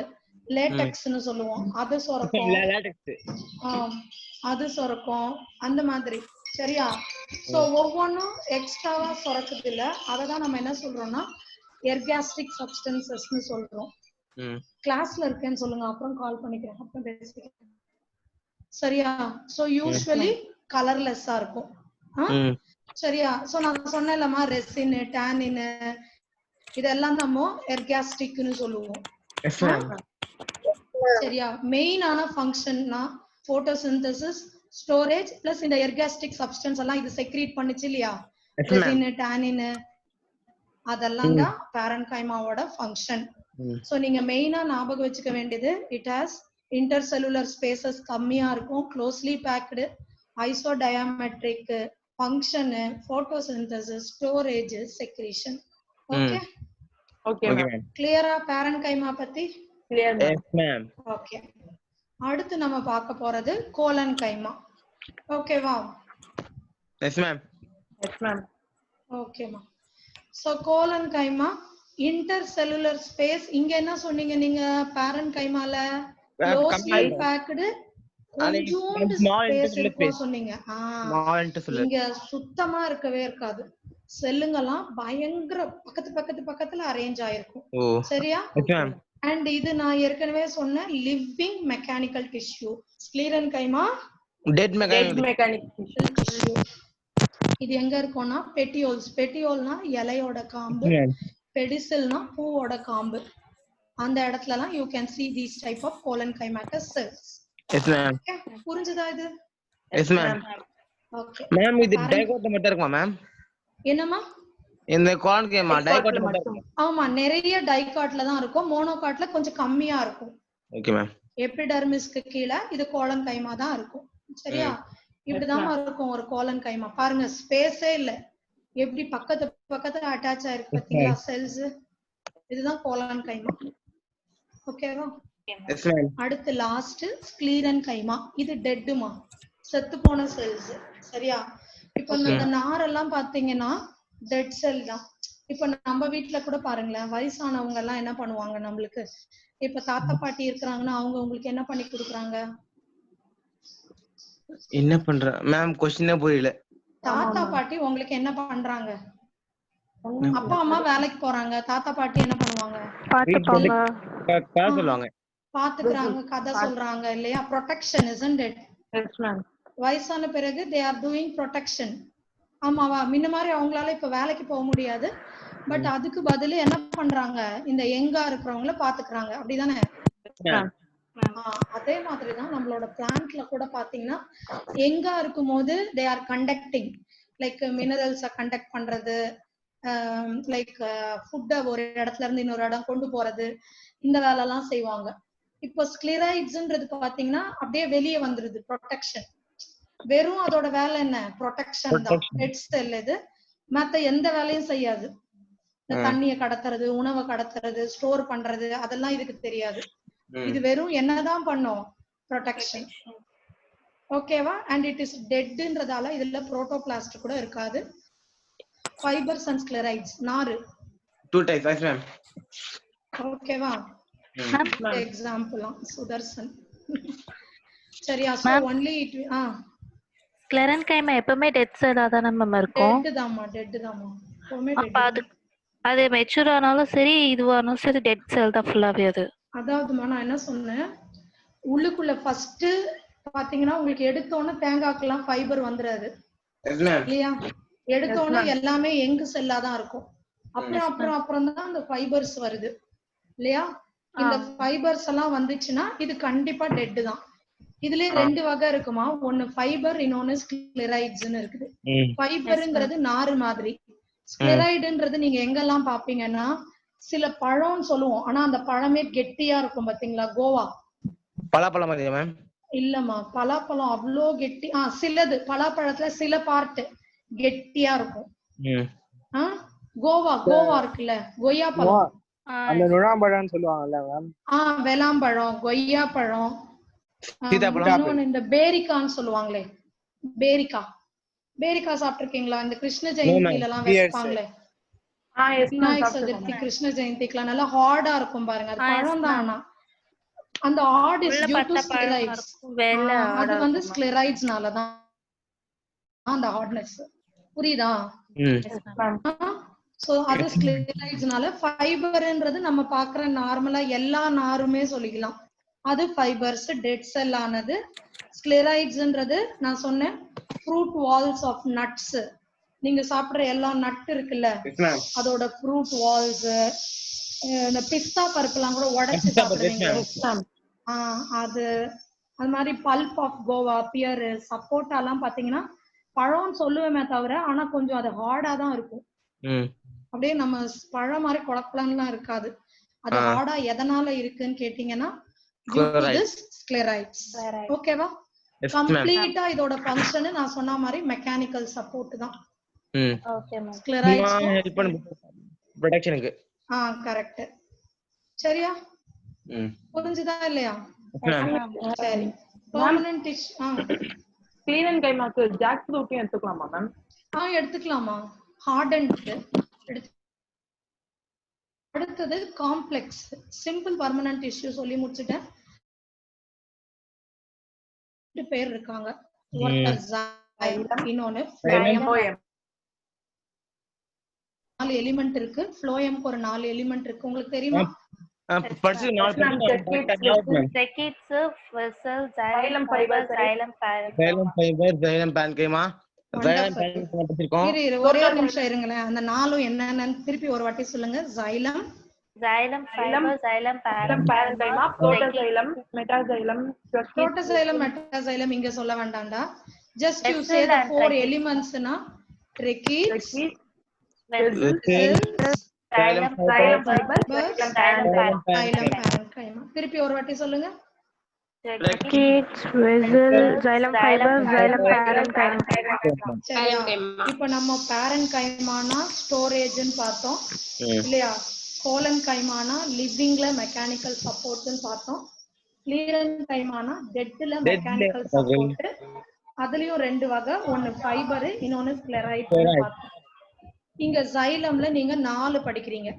A: லேட்டெக்ஸ்னு சொல்லுவோம், அது சுரக்கும். அது சுரக்கும் அந்த மாதிரி. சரியா? சோ ஒவ்வொன்றும் எக்ஸ்ட்ராவா சுரக்குது இல்ல, அததான் நம்ம என்ன சொல்றோம்னா எர்காஸ்டிக் சப்ஸ்டன்சஸ்னு சொல்றோம். கிளாஸ்ல இருக்கேன்னு சொல்லுங்க, அப்புறம் கால் பண்ணிக்கிறேன், அப்புறம் பேசிக்கிறேன். சரியா? சோ யூசுவலி கலர்லெஸ்ஸா இருக்கும். சரியா? சோ நான் சொன்னேன்லமா ரெசின், டானின் இதெல்லாம் நம்ம எர்காஸ்டிக்னு சொல்லுவோம். சரியா? மெயினான ஃபங்க்ஷன்னா போட்டோசிந்தசிஸ், ஸ்டோரேஜ் பிளஸ் இந்த எர்காஸ்டிக் சப்ஸ்டன்ஸ் எல்லாம் இது செக்ரீட் பண்ணுச்சு இல்லையா, ரெசின், டானின், அதெல்லாம் தான் பேரன்கைமாவோட ஃபங்க்ஷன். சோ நீங்க மெயினா ஞாபகம் வச்சுக்க வேண்டியது, இட் ஹாஸ் இன்டர்செல்லுலர் ஸ்பேசஸ் கம்மியா இருக்கும், closely packed, isodiametric, function, photosynthesis, storage, secretion. Okay
F: okay ma'am.
A: கிளியரா பேரன்கைமா பத்தி?
F: Clear ma'am.
A: ஓகே. அடுத்து நம்ம பார்க்க போறது கோலன் கைமா. ஓகேவா?
C: Yes ma'am.
F: Yes ma'am.
A: ஓகேமா. So collenchyma intercellular space. இங்க என்ன சொன்னீங்க நீங்க பேரன் கைமால? க்ளோஸ்லி பேக்டு, கொஞ்சோண்டு ஸ்பேஸ் இருக்கும் சொன்னீங்க. இங்க சுத்தமா இருக்கவே இருக்காது, செல்லுங்கெல்லாம் பயங்கர பக்கத்துல அரேஞ்ச் ஆயிருக்கும். சரியா? அண்ட் இது நான் ஏற்கனவே சொன்ன லிவிங் மெக்கானிக்கல் டிஷ்யூ. ஸ்க்லீரன் கைமா
C: டெட் மெக்கானிக்
A: டிஷ்யூ. இது எங்க இருக்கும்னா பெட்டியோல்ஸ். பெட்டியோல்னா இலையோட காம்பு, பெடிசில்னா பூவோட காம்பு. அந்த இடத்துல எல்லாம் you can see these type of colonchimatous cells.
C: Yes ma'am.
A: புரிஞ்சுதா இது?
C: S ma'am.
A: ஓகே
C: மேம் இது டைகோட்ல மட்டும் இருக்குமா மேம்?
A: என்னமா?
C: இந்த கோலன்கைமா டைகோட்ல மட்டும் இருக்குமா?
A: ஆமா, நிறைய டைகாட்ல தான் இருக்கும், மோனோகாட்ல கொஞ்சம் கம்மியா இருக்கும்.
C: Okay ma'am.
A: எபிடெர்மிஸ்க்கு கீழ இது கோலன்கைமா தான் இருக்கும். சரியா? இப்படிதான் இருக்கும் ஒரு கோலன்கைமா. பாருங்க ஸ்பேஸே இல்ல, எப்படி பக்கத்துல அட்டாச் ஆயிருக்கு பாத்தீங்களா செல்ஸ். இதுதான் கோலன்கைமா. ஓகேவா?
C: Yes ma'am.
A: அடுத்து லாஸ்ட் ஸ்க்லீரன் கைமா. இது டெட்டுமா, செத்து போன செல்ஸ். சரியா? இப்ப இந்த நாரெல்லாம் பாத்தீங்கன்னா டெட் செல் தான். இப்ப நம்ம வீட்டுல கூட பாருங்களேன், வயசானவங்க எல்லாம் என்ன பண்ணுவாங்க, நம்மளுக்கு இப்ப தாத்தா பாட்டி இருக்கிறாங்கன்னா அவங்க உங்களுக்கு என்ன பண்ணி கொடுக்குறாங்க?
C: என்ன பண்ற மேம்? क्वेश्चनே புரியல.
A: தாத்தா பாட்டி உங்களுக்கு என்ன பண்றாங்க? அப்பா அம்மா வேலைக்கு போறாங்க, தாத்தா பாட்டி என்ன பண்ணுவாங்க?
C: சொல்லுவாங்க,
A: பாத்துக்கிறாங்க, கதை சொல்றாங்க இல்லையா? Protection isn't it?
F: Yes ma'am.
A: வயசான பிறகு they are doing protection. ஆமாவா? முன்ன மாதிரி அவங்களால இப்ப வேலைக்கு போக முடியாது, பட் அதுக்கு பதிலு என்ன பண்றாங்க, இந்த யங்கா இருக்கிறவங்கள பாத்துக்கிறாங்க. அப்படிதானே? அதே மாதிரிதான் நம்மளோட பிளான்ட்ல கூட பாத்தீங்கன்னா யங்கா இருக்கும் போது they are conducting, like minerals conduct பண்றது, லைக் ஃபுட்ட ஒரு இடத்துல இருந்து இன்னொரு இடம் கொண்டு போறது, இந்த வேலை எல்லாம் செய்வாங்க. இப்போ ஸ்க்ளிரைட்ஸ்ன்றது பாத்தீங்கன்னா அப்படியே வெளியே வந்துருது, ப்ரொடெக்ஷன். வெறும் அதோட வேலை என்ன? ப்ரொடெக்ஷன் தான். டெட் செல் இது, மத்த எந்த வேலையும் செய்யாது. இந்த தண்ணியை கடத்துறது, உணவை கடத்துறது, ஸ்டோர் பண்றது, அதெல்லாம் இதுக்கு தெரியாது. இது வெறும் என்னதான் பண்ணும்? ப்ரொடெக்ஷன். ஓகேவா? அண்ட் இட் இஸ் டெட்ன்றதால இதுல புரோட்டோபிளாஸ்ட் கூட இருக்காது. ஃபைபர்ஸ் அண்ட் ஸ்க்ளரைட்ஸ், நாறு.
C: 2 types. Yes ma'am.
A: ஓகேவா?
D: மேம்
A: எக்ஸாம்பிளாம் சுதர்சன். சரியா? சோ
D: மேம்
A: ஒன்லி
D: ஸ்க்லெரன் கைமா எப்பவுமே டெட் செல்லா தானே மேம் இருக்கும்.
A: டெட் தாம்மா. எப்பவுமே
D: அப்ப
A: டெட்
D: அது
A: தான்.
D: அது மெச்சூர் ஆனாலும் சரி இதுவானாலும் சரி டெட் செல் தான் ஃபுல்லாவே அது.
A: அதாவதுமா நான் என்ன சொன்னேன், உள்ளுக்குள்ள ஃபர்ஸ்ட் பாத்தீங்கன்னா உங்களுக்கு எடுத்தோன்னே தேங்காய்க்கெல்லாம் ஃபைபர் வந்துடாது இல்லையா? எடுத்தோன்னே எல்லாமே எங்கு செல்லா தான் இருக்கும். அப்புறம் தான் அந்த ஃபைபர்ஸ் வருது இல்லையா? இந்த ஃபைபர்ஸ் எல்லாம் வந்துச்சுன்னா இது கண்டிப்பா டெட் தான். இதுலயே 2 வகை இருக்குமா, ஒன்னு ஃபைபர், இன்னொன்னு ஸ்க்லெரைட்ஸ்னு இருக்குது. ஃபைபர்ங்கிறது நாறு மாதிரி, ஸ்க்லெரைடுன்றது நீங்க எங்கெல்லாம் பாப்பீங்கன்னா சில பழம்னு சொல்லுவோம், ஆனா அந்த பழமே கெட்டியா இருக்கும் பாத்தீங்களா? கோவா
C: பலாப்பழம் மாதிரியா மேம்?
A: இல்லம்மா, பலாப்பழம் அவ்வளோ கெட்டி. சிலது பலாப்பழத்துல சில பார்ட் கெட்டியா இருக்கும். கோவா இருக்குல்ல, கொய்யா பழம்,
B: அந்த நுழாம்பழம்னு சொல்லுவாங்கல்ல மேம்.
A: வெளாம்பழம், கொய்யா பழம், இன்னொன்னு இந்த பேரிக்கான்னு சொல்லுவாங்களே, பேரிக்கா சாப்பிட்டிருக்கீங்களா? இந்த கிருஷ்ண ஜெயந்தில எல்லாம் வைப்பாங்களே, விநாயகர் சதுர்த்தி, கிருஷ்ண ஜெயந்திக்குலாம் நல்லா ஹார்டா இருக்கும் பாருங்க, அது பழம் தான். ஆனா அந்த ஹார்ட் இஸ் டியூ டு ஸ்க்லெரைட்ஸ். அது வந்து ஸ்க்லெரைட்ஸ்னால தான் அந்த ஹார்ட்னஸ். புரியுதா? சோ அது ஸ்க்லெரைட்ஸ்னால. ஃபைபர்ன்றது நம்ம பாக்குற நார்மலா எல்லா நாருமே சொல்லிக்கலாம், அது ஃபைபர்ஸ். டெட் செல் ஆனது ஸ்க்லெரைட்ஸ்ன்றது நான் சொன்னேன் ஃப்ரூட் வால்ஸ் ஆஃப் நட்ஸ். நீங்க சாப்பிடுற எல்லா நட் இருக்குல்ல, அதோட ஃப்ரூட் வால்ஸ், இந்த பிஸ்தா பருப்புலாம் கூட உடைச்சு சாப்பிடுவீங்க, அது மாதிரி பல்ப் ஆஃப் கோவா, பியர், சப்போட்டா எல்லாம் பாத்தீங்கன்னா பழம்னு சொல்லுவேமே தவிர ஆனா கொஞ்சம் அது ஹார்டா தான் இருக்கும். அப்படியே நம்ம பழம் மாதிரி குழப்பலாம் இருக்காது. அது ஹார்டா எதனால இருக்குன்னு கேட்டீங்கன்னா ஸ்க்லெரைட்ஸ். ஓகேவா? கம்ப்ளீட்டா இதோட ஃபங்க்ஷன் நான் சொன்ன மாதிரி மெக்கானிக்கல் சப்போர்ட் தான். ஸ்க்லெரைட்ஸ்
C: ப்ரொடக்ஷனுக்கு.
A: கரெக்ட். சரியா? புரிஞ்சுதா இல்லையா? சரி. பெர்மனன்ட்
F: ஸ்க்லெரன் கைமாக்கு ஜாக் ஃப்ரூட்டையும் எடுத்துக்கலாமா மேம்?
A: எடுத்துக்கலாமா. ஹார்டன்ட் அடுத்தது காம்ப்ளெக்ஸ். சிம்பிள் பர்மனன்ட் டிஷ்யூ சொல்லி முடிச்சிட்டேன். 2 பேர் இருக்காங்க, ஒருத்தர் ஜைலம், இன்னொன்னு ஃப்ளோயம். 4 எலிமெண்ட் இருக்கு. ஃப்ளோயம்க்கு ஒரு 4 எலிமெண்ட் இருக்கு. உங்களுக்கு தெரியுமா? ஒரே ஒரு நிமிஷம் இருங்களேன், அந்த 4 என்னன்னு திருப்பி ஒரு வாட்டி சொல்லுங்க. ஜைலம், மெட்டாசைலம் இங்க சொல்ல வேண்டாம்டா. Just you say the 4 elements னா ட்ரெக்கீட்ஸ், திருப்பி ஒரு வாட்டி சொல்லுங்க. இப்ப நம்ம பேரண்ட் கைமானா ஸ்டோரேஜ்னு பார்த்தோம் இல்லையா? கோலன் கைமானா லிவிங்ல மெக்கானிக்கல் சப்போர்ட்னு பார்த்தோம். ஸ்க்லெரன் கைமானா டெட்ல மெக்கானிக்கல் சப்போர்ட். அதுலயும் 2 வகை, ஒன்னு ஃபைபர், இன்னொன்னு ஸ்க்லெரைட்ஸ் பார்த்தோம். இங்க ஜைலம்ல நீங்க 4 படிக்கிறீங்க.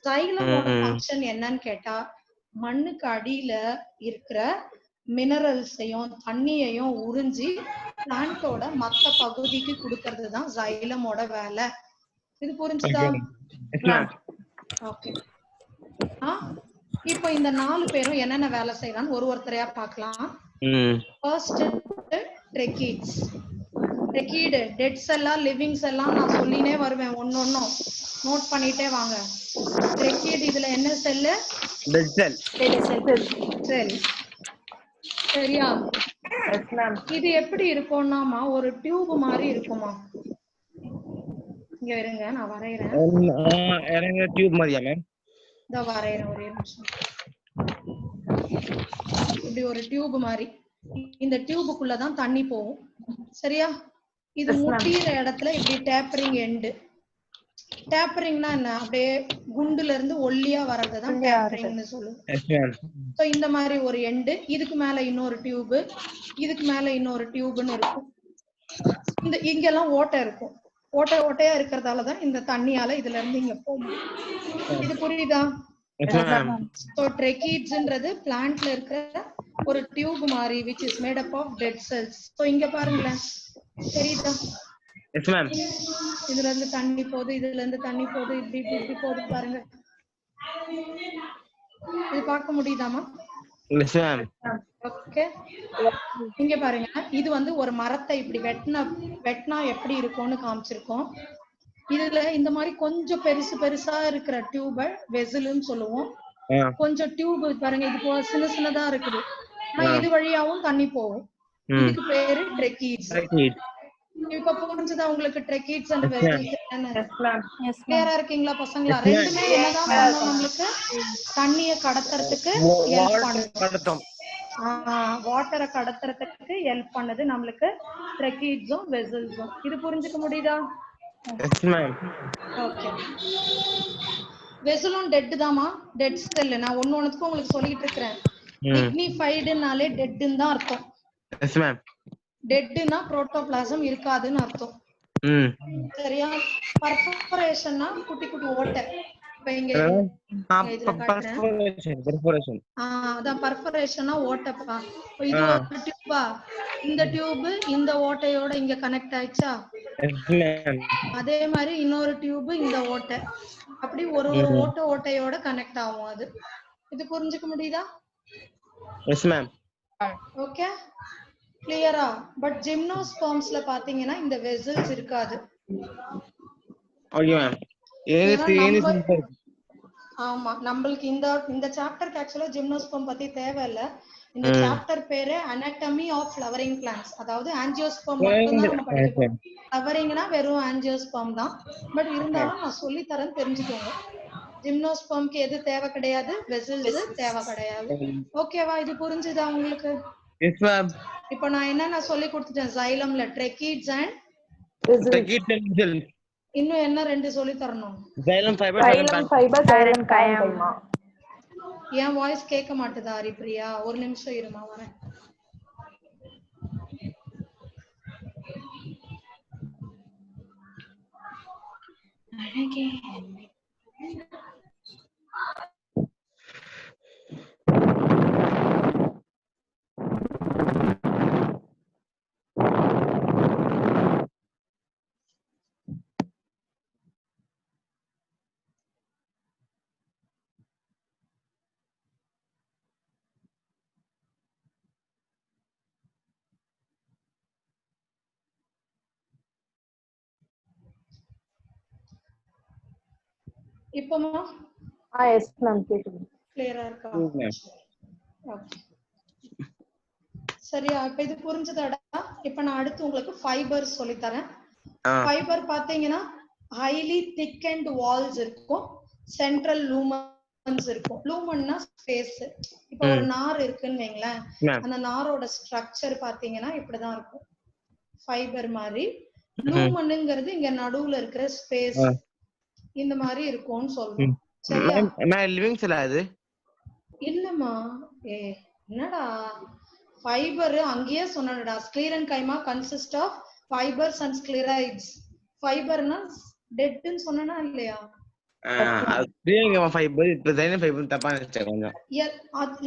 A: ஜைலமோட ஃபங்க்ஷன் என்னன்னு கேட்டா, மண்ணுக்கு அடியில இருக்கிற மினரல்ஸையும் தண்ணியையும் உறிஞ்சி பிளான்ட்டோட மத்த பகுதிக்கு கொடுக்கறது தான் ஜைலமோட வேலை. இது புரிஞ்சுதா? ஓகே. இப்போ இந்த 4 பேரும் என்னென்ன வேலை செய்யறான்னு ஒருத்தரையா பார்க்கலாம். ஃபர்ஸ்ட் ட்ரெக்கீட்ஸ். ட்ரெக்கீடு டெட் செல்லா லிவிங் செல்லா நான் சொல்லினே வருவேன், ஒன்னொன்னும் நோட் பண்ணிட்டே வாங்க. ட்ரெக்கீட் இதுல என்ன செல்லு?
C: டெட் செல்.
A: சரி, சரியா? இது எப்படி இருக்கும்னாமா ஒரு டியூப் மாதிரி இருக்குமா. இங்க இருங்க, நான் வரையறேன்.
C: டியூப் மாதிரியா மேம்?
A: இதோ வரையறேன், ஒரே நிமிஷம். இப்படி ஒரு டியூப் மாதிரி, இந்த டியூபுக்குள்ளதான் தண்ணி போகும். சரியா? இது முட்டிற இடத்துல இப்படி டேப்பரிங் எண்டு. டேப்பரிங்னா என்ன? அப்படியே குண்டுல இருந்து ஒல்லியா வர்றதுதான் டேப்பரிங்னு சொல்லுவோம். சோ இந்த மாதிரி ஒரு எண்டு, இதுக்கு மேல இன்னொரு டியூப், இதுக்கு மேல இன்னொரு டியூப்னு இருக்கும். இந்த இங்கெல்லாம் ஓட்டை இருக்கும். ஓட்டையா இருக்கிறதாலதான் இந்த தண்ணியால இதுல இருந்து இங்க போகும். இது புரியுதா?
C: Yes, ma'am.
A: So tracheidsன்றது பிளான்ட்ல இருக்கிற ஒரு டியூப் மாதிரி which is made up of dead cells. So இங்க பாருங்களேன், தெரியுதா?
C: Yes, ma'am.
A: இதுல இருந்து தண்ணி போகுது, இதுல இருந்து தண்ணி போகுது, இப்படி இப்படி இப்படி போகுது பாருங்க. இது பார்க்க முடியுதாமா?
C: Yes, ma'am.
A: ஓகே, இங்க பாருங்க, இது வந்து ஒரு மரத்தை இப்படி வெட்டினா எப்படி இருக்கும்னு காமிச்சிருக்கோம். இதுல இந்த மாதிரி கொஞ்சம் பெருசு பெருசா இருக்கிற டியூப வெசல்னு சொல்லுவோம். கொஞ்சம் டியூப் பாருங்க, இது போல சின்ன சின்னதா இருக்குது, ஆனா இது வழியாவும் தண்ணி போகும். இதுக்கு பேரு ட்ரெக்கீட்ஸ். இப்ப புரிஞ்சுதா உங்களுக்கு ட்ரெக்கீட்ஸ் அண்ட் வெசல்ஸ் என்னன்னு? கிளியரா இருக்கீங்களா பசங்களா? ரெண்டுமே என்னதான் பண்ணும், நம்மளுக்கு தண்ணிய கடத்துறதுக்கு ஹெல்ப் பண்ணும். வாட்டரை கடத்துறதுக்கு ஹெல்ப் பண்ணுது நம்மளுக்கு ட்ரெக்கீட்ஸும் வெசல்ஸும். இது புரிஞ்சுக்க முடியுதா?
C: Yes, ma'am.
A: ஓகே. வெசலும் டெட் தாமா, டெட் செல். நான் ஒண்ணுத்துக்கும் உங்களுக்கு சொல்லிட்டு இருக்கேன். டிக்னிஃபைடுனாலே டெட்னு தான் அர்த்தம்.
C: Yes, ma'am.
A: டெட்னா புரோட்டோபிளாசம் இருக்காதுன்னு அர்த்தம். சரியா? பர்ஃபரேஷன்னா குட்டி குட்டி ஓட்டை. இப்ப இங்க
C: perforation.
A: அதான் பர்ஃபரேஷன்னா ஓட்டைப்பா. இது ஒரு டியூபா, இந்த டியூப் இந்த ஓட்டையோட இங்க கனெக்ட் ஆயிடுச்சா? அதே மாதிரி இன்னொரு டியூப் இந்த ஓட்டை, அப்படி ஒரு ஒரு ஓட்டையோட கனெக்ட் ஆகும் அது. இது புரிஞ்சுக்க முடியுதா?
C: Yes, ma'am.
A: ஓகே, கிளியரா? பட் ஜிம்னோஸ்பர்ம்ஸ்ல பாத்தீங்கன்னா இந்த வெசல்ஸ் இருக்காது.
C: Okay, ma'am.
A: ஆமா, நம்மளுக்கு இந்த சாப்டருக்கு ஆக்சுவலா ஜிம்னோஸ்பர்ம் பத்தி தேவையில்லை. இந்த சாப்டர் பேரு anatomy of flowering plants. அதாவது ஆஞ்சியோஸ்பர்ம் மட்டும் தான் நம்ம படிக்க போறோம். ஃப்ளவரிங்னா வெறும் ஆஞ்சியோஸ்பர்ம் தான். பட் இருந்தாலும் நான் சொல்லி தரேன், தெரிஞ்சுக்கோங்க. ஜிம்னோஸ்பர்ம்க்கு எது தேவை கிடையாது, வெசல்ஸ் தேவை கிடையாது. ஓகேவா? இது புரிஞ்சுதா உங்களுக்கு?
C: Yes, ma'am.
A: இப்போ நான் என்னென்ன சொல்லி கொடுத்துட்டேன்? xylem-ல ட்ரெக்கீட்ஸ் அண்ட்
C: Tracheids.
A: இன்னும் என்ன ரெண்டு சொல்லி தரணும்?
C: Xylem fiber,
F: xylem parenchyma.
A: என் வாய்ஸ் கேட்க மாட்டுதா ஹரிப்ரியா? ஒரு நிமிஷம் இருமா, வரேன். இப்போமா
F: எஸ் மேம் கேக்குது.
A: கிளியரா இருக்கா? ஓகே, சரியா? இப்ப இது புரிஞ்சதாடா? இப்ப நான் அடுத்து உங்களுக்கு ஃபைபர் சொல்லி தரேன். ஃபைபர் பாத்தீங்கன்னா ஹைலி திக் அண்ட் வால்ஸ் இருக்கும், சென்ட்ரல் லூமன்ஸ் இருக்கும். லூமன்னா ஸ்பேஸ். இப்ப ஒரு நார் இருக்குன்னு வைங்களேன், அந்த நாரோட ஸ்ட்ரக்சர் பாத்தீங்கன்னா இப்படிதான் இருக்கும், ஃபைபர் மாதிரி. லூமன்ங்கிறது இங்க நடுவுல இருக்கிற ஸ்பேஸ், இந்த மாதிரி இருக்கும்னு சொல்றோம். சரியா?
C: லிவிங் செல் அது
A: இல்லம்மா, என்னடா ஃபைபர் அங்கேயே சொன்னடா. ஸ்க்ளீரன்கைமா கன்சிஸ்ட் ஆஃப் ஃபைபர்ஸ் அண்ட் ஸ்க்ளீரைட்ஸ். ஃபைபர்னா டெட்னு சொன்னனா இல்லையா?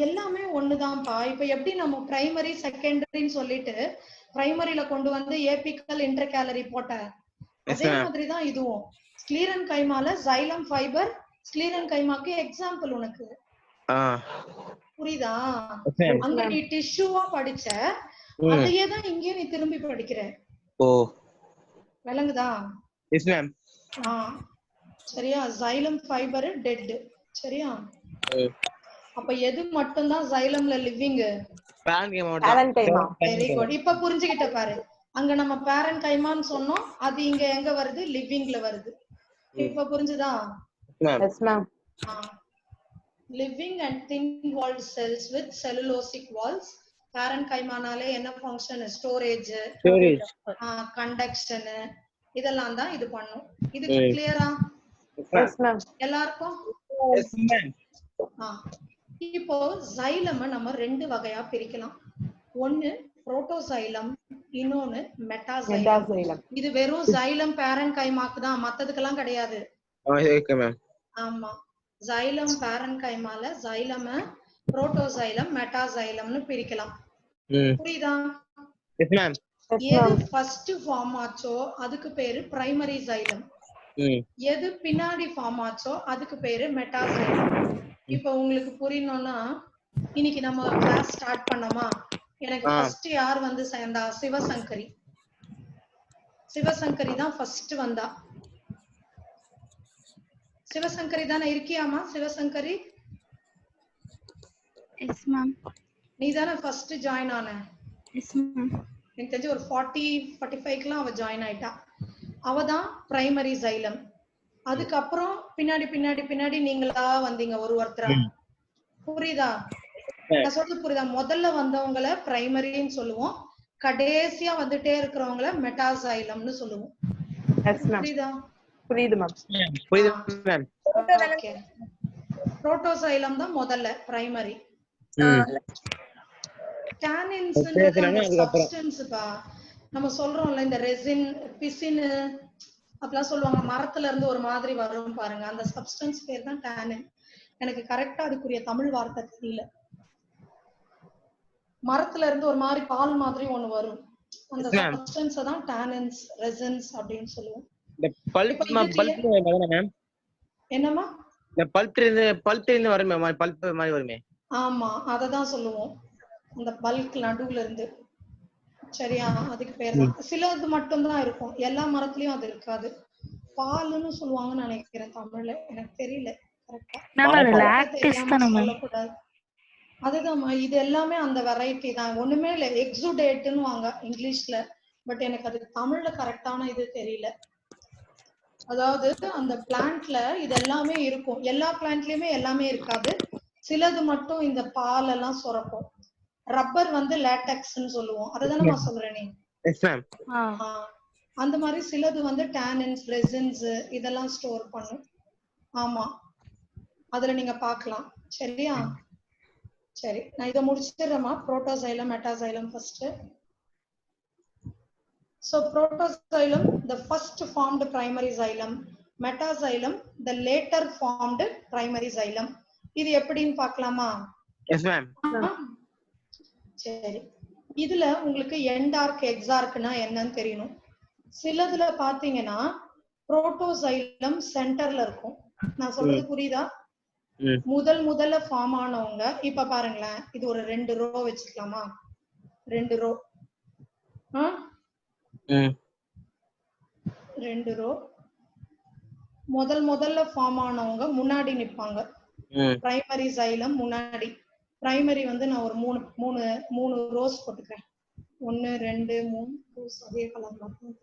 A: எல்லாமே ஒண்ணுதான்ப்பா. இப்ப எப்படி நம்ம பிரைமரி செகண்டரின்னு சொல்லிட்டு பிரைமரியில கொண்டு வந்து ஏபிக்கல் இன்டர்கேலரி போட்ட அதே மாதிரிதான் இதுவும். ஸ்க்ளீரன்கைமால சைலம் ஃபைபர், ஸ்க்ளீரன்கைமாக்கு எக்ஸாம்பிள் உனக்கு புரியுதா? அங்க நீ டிஷ்யூவா படிச்ச அதையே தான் இங்கே நீ திரும்பி படிக்கிற. விளங்குதா?
C: Yes ma'am.
A: சரியா? Xylem fiber dead. சரியா? அப்ப எது மட்டும் தான் சைலம்ல லிவிங்?
F: பேரன்கைமா.
A: Very good. இப்ப புரிஞ்சுக்கிட்ட பாரு. அங்க நம்ம பேரன்கைமான்னு சொன்னோம், அது இங்க எங்க வருது? லிவிங்ல வருது. இப்ப புரிஞ்சுதா?
F: Yes ma'am.
A: living and thin walled cells with cellulosic walls. parenchyma-நாலே என்ன ஃபங்க்ஷன்? ஸ்டோரேஜ், கண்டக்ஷன், இதெல்லாம் தான் இது பண்ணும். இது கிளியரா?
F: Yes ma'am.
A: எல்லாருக்கும்?
C: Yes ma'am.
A: இப்போ xylem நம்ம ரெண்டு வகையா பிரிக்கலாம். ஒன்னு புரோட்டோசைலம், இன்னொன்னு மெட்டாசைலம். இது வெறும் xylem parenchyma-க்கு தான், மத்ததுக்கெல்லாம் கிடையாது.
C: Okay ma'am.
A: ஆமா, xylem parenchymaல xylem புரோட்டோசைலம் மெட்டாசைலம்னு பிரிக்கலாம். புரியுதா?
C: Yes ma'am.
A: எது ஃபர்ஸ்ட் ஃபார்ம் ஆச்சோ அதுக்கு பேரு பிரைமரி சைலம். எது பின்னாடி ஃபார்ம் ஆச்சோ அதுக்கு பேரு மெட்டாசைலம். இப்போ உங்களுக்கு புரியணும்னா இன்னைக்கு நம்ம கிளாஸ் ஸ்டார்ட் பண்ணோமா, எனக்கு ஃபர்ஸ்ட் யார் வந்து சேர்ந்தா? சிவசங்கரி. சிவசங்கரி தான் ஃபர்ஸ்ட் வந்தா. சிவசங்கரி தானே இருக்கியாமா? Sivasankari
E: yes ma'am.
A: நீ தானே ஃபர்ஸ்ட் ஜாயின் ஆன?
E: Yes ma'am.
A: எனக்கு தெரிஞ்சு ஒரு 40-45க்குலாம் அவ ஜாயின் ஆயிட்டா. அவ தான் பிரைமரி சைலம். அதுக்கப்புறம் பின்னாடி பின்னாடி பின்னாடி நீங்களா வந்தீங்க ஒருத்தரா. புரியுதா? நான் சொல்றது புரியுதா? முதல்ல வந்தவங்கள பிரைமரின்னு சொல்லுவோம், கடைசியா வந்துட்டே இருக்கிறவங்கள மெட்டாசைலம்னு சொல்லுவோம். புரியுதா?
F: புரியுது மேம்.
C: புரியுது மேம்.
A: ஓகே. புரோட்டோசைலம் தான் முதல்ல பிரைமரி. டேனின்ஸ்ன்றது சப்ஸ்டன்ஸ்பா. நம்ம சொல்றோம்ல இந்த ரெசின், பிசின் அப்படிலாம் சொல்லுவாங்க, மரத்துல இருந்து ஒரு மாதிரி வரும் பாருங்க, அந்த சப்ஸ்டன்ஸ் பேர் தான் டேனின். எனக்கு கரெக்டா அதுக்குரிய தமிழ் வார்த்தை தெரியல. மரத்துல இருந்து ஒரு மாதிரி பால் மாதிரி ஒண்ணு வரும், அந்த சப்ஸ்டன்ஸ் தான் டானின்ஸ், ரெசின்ஸ் அப்படின்னு சொல்லுவோம்.
C: இந்த பல்ப் மேம்.
A: என்னமா?
C: இந்த பல்ப் இருந்து வருமே, பல்ப் மாதிரி வருமே.
A: ஆமா, அத தான் சொல்லுவோம், அந்த பல்க் நடுவுல இருந்து. சரியா? அதுக்கு பேர் தான். சிலது மட்டும் தான் இருக்கும், எல்லா மரத்துலயும் அது இருக்காது. பாலுன்னு சொல்லுவாங்கன்னு நினைக்கிறேன் தமிழ்ல, எனக்கு தெரியல கரெக்டா. சொல்லக்கூடாது. அதுதான்மா, இது எல்லாமே அந்த வெரைட்டி தான், ஒண்ணுமே இல்ல. எக்ஸுடேட்னு வாங்க இங்கிலீஷ்ல, பட் எனக்கு அது தமிழ்ல கரெக்டான இது தெரியல. அதாவது அந்த பிளான்ட்ல இது எல்லாமே இருக்கும், எல்லா பிளான்ட்லயுமே எல்லாமே இருக்காது, சிலது மட்டும் இந்த பால் எல்லாம் சுரக்கும். ரப்பர் வந்து லேட்டெக்ஸ்னு சொல்லுவோம், அதுதானே நான் சொல்றேன். நீ அந்த மாதிரி சிலது வந்து டானின்ஸ், ரெசின்ஸ் இதெல்லாம் ஸ்டோர் பண்ணும். ஆமா, அதுல நீங்க பார்க்கலாம். சரியா? சரி, நான் இதை முடிச்சிடுறேமா. Protoxylem, metaxylem first. So protoxylem, the first formed primary xylem. Metaxylem, the later formed primary xylem. இது எப்படின்னு பார்க்கலாமா?
C: S ma'am.
A: சரி, இதுல உங்களுக்கு எண்டார்க், எக்ஸார்க்னா என்னன்னு தெரியணும். சிலதுல பாத்தீங்கன்னா புரோட்டோசைலம் சென்டர்ல இருக்கும். நான் சொல்றது புரியுதா? முதல்ல ஃபார்ம் ஆனவங்க இப்ப பாருங்களேன், இது ஒரு 2 ரோ வச்சுக்கலாமா? 2 ரோ, 2 ரோ. முதல்ல ஃபார்ம் ஆனவங்க முன்னாடி நிப்பாங்க, பிரைமரி சைலம் முன்னாடி. பிரைமரி வந்து நான் ஒரு 3 ரோஸ் போட்டுக்கிறேன். 1 2 3 ரோஸ் அதே கலர் மட்டும்.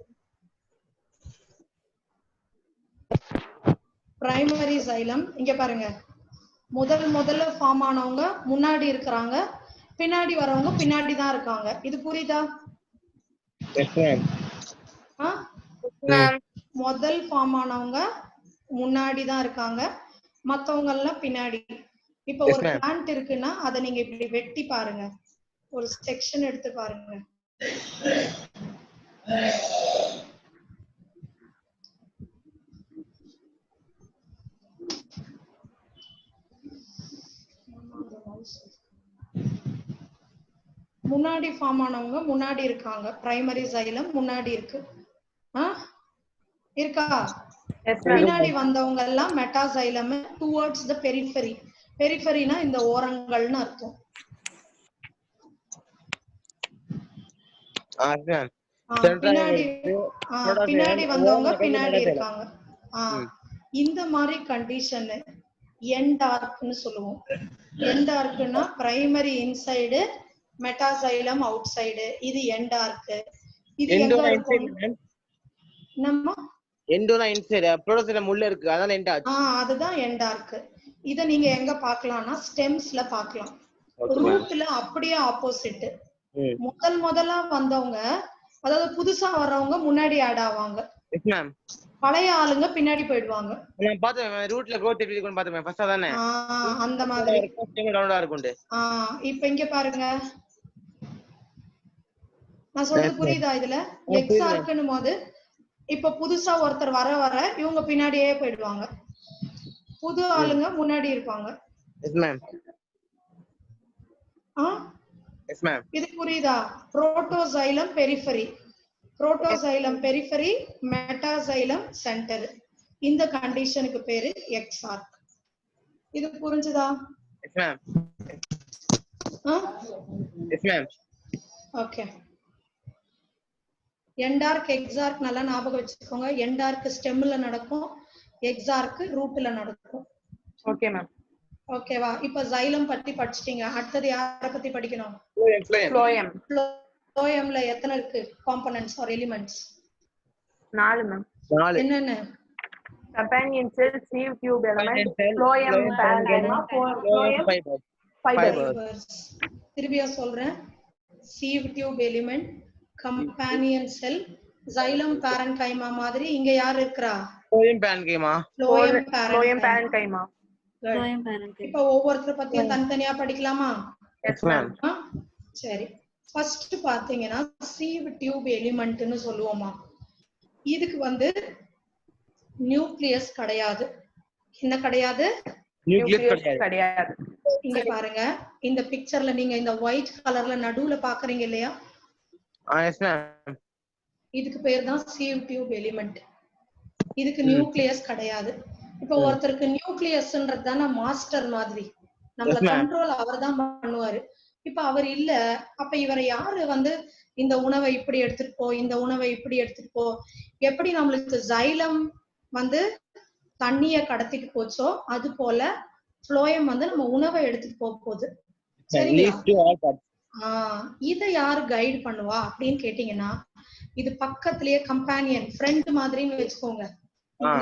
A: பிரைமரி சைலம் இங்க பாருங்க, முதல்ல ஃபார்ம் ஆனவங்க முன்னாடி இருக்கிறாங்க, பின்னாடி வரவங்க பின்னாடி தான் இருக்காங்க. இது புரியுதா? முதல் ஃபார்ம் ஆனவங்க முன்னாடி தான் இருக்காங்க, மத்தவங்க எல்லாம் பின்னாடி. இப்ப ஒரு பிளான்ட் இருக்குன்னா அதை நீங்க இப்படி வெட்டி பாருங்க, ஒரு செக்ஷன் எடுத்து பாருங்க. முன்னாடி ஃபார்ம் ஆனவங்க முன்னாடி இருக்காங்க, பிரைமரி சைலம் முன்னாடி இருக்கு, இருக்கா? பின்னாடி வந்தவங்க எல்லாம் மெட்டாசைலம் டுவர்ட்ஸ் தி பெரிஃபெரி. பெரிஃபெரினா இந்த ஓரங்கள்னு அர்த்தம். பின்னாடி வந்தவங்க பின்னாடி இருக்காங்க. இந்த மாதிரி கண்டிஷன் எண்டார்க்னு சொல்லுவோம். எண்டார்க்னா primary inside, metaxylem outside. இது எண்டார்க். இது எங்க இருக்கும்? நம்ம
C: எண்டோனா இன்சைடு, புரோட்டோசைலம் உள்ள இருக்கு, அதான் எண்டார்க்.
A: அதுதான் எண்டார்க். இத நீங்க எங்க பார்க்கலாம்னா ஸ்டெம்ஸ்ல பார்க்கலாம். ரூட்ல அப்படியே ஆப்போசிட். முதல்லா வந்தவங்க, அதாவது புதுசா வர்றவங்க முன்னாடி ஆட் ஆவாங்க, பழைய ஆளுங்க பின்னாடி போயிடுவாங்க.
C: நான் பார்த்தேன் ரூட்ல growth எப்படி இருக்குன்னு பார்த்தேன். ஃபர்ஸ்ட் அதானே
A: அந்த மாதிரி
C: டவுன்லோட் இருக்குண்டு.
A: இப்போ இங்க பாருங்க, நான் சொல்றது புரியுதா? இதுல எக்ஸார்க்னும் போது இப்ப புதுசா ஒருத்தர் வர இவங்க பின்னாடியே போயிடுவாங்க. புது ஆளுங்க முன்னாடி இருப்பாங்க.
C: Yes ma'am. Yes ma'am.
A: இது புரியுதா? Protoxylem periphery, protoxylem periphery, metaxylem centre. இந்த கண்டிஷனுக்கு பேரு எக்ஸார்க். இது புரிஞ்சுதா?
C: Yes ma'am. Yes ma'am.
A: Okay. Endarch exarch நல்லா ஞாபகம் வச்சுக்கோங்க. எண்டார்க் ஸ்டெம்ல நடக்கும், எக்ஸார்க் ரூட்ல நடக்கும்.
F: Okay ma'am.
A: ஓகேவா? இப்ப சைலம் பத்தி படிச்சிட்டீங்க. அடுத்தது யார பத்தி படிக்கணும்?
F: ஃப்ளோயம்.
A: ஃப்ளோயம்ல எத்தனை இருக்கு காம்போனன்ட்ஸ் ஆர் எலிமெண்ட்ஸ்?
F: 4 மேம்.
A: என்னென்ன?
F: Companion cell, sieve tube element, phloem parenchyma, phloem fibers.
A: திரும்பியா சொல்றேன். Sieve tube element, companion cell, xylem parenchyma மாதிரி இங்க யார் இருக்கறா?
C: Phloem parenchyma.
F: Phloem parenchyma.
A: இப்ப ஒவ்வொருத்தர பத்தியும் தனித்தனியா படிக்கலாமா?
F: Yes ma'am.
A: சரி. ஃபர்ஸ்ட் பாத்தீங்கன்னா சீவ் டியூப் எலிமெண்ட்னு சொல்லுவோமா. இதுக்கு வந்து நியூக்ளியஸ் கிடையாது. என்ன கிடையாது?
F: நியூக்ளியஸ் கிடையாது.
A: இங்க பாருங்க, இந்த பிக்சர்ல நீங்க இந்த ஒயிட் கலர்ல நடுவுல பாக்குறீங்க இல்லையா?
C: Yes ma'am.
A: இதுக்கு பேர் தான் சீவ் டியூப் எலிமெண்ட். இதுக்கு நியூக்ளியஸ் கிடையாது. இப்ப ஒருத்தருக்கு நியூக்ளியஸ்ன்றது தான மாஸ்டர் மாதிரி, நம்மள கண்ட்ரோல் அவர்தான் பண்ணுவாரு. இப்ப அவர் இல்ல, அப்ப இவரை யாரு வந்து இந்த உணவை இப்படி எடுத்துட்டு போ, இந்த உணவை இப்படி எடுத்துட்டு போ, எப்படி நம்மளுக்கு சைலம் வந்து தண்ணிய கடத்திட்டு போச்சோ அது போல ஃப்ளோயம் வந்து நம்ம உணவை எடுத்துட்டு போக போகுது. சரிங்களா? இத யாரு கைட் பண்ணுவா அப்படின்னு கேட்டீங்கன்னா, இது பக்கத்திலேயே கம்பேனியன் ஃப்ரெண்ட் மாதிரின்னு வச்சுக்கோங்க.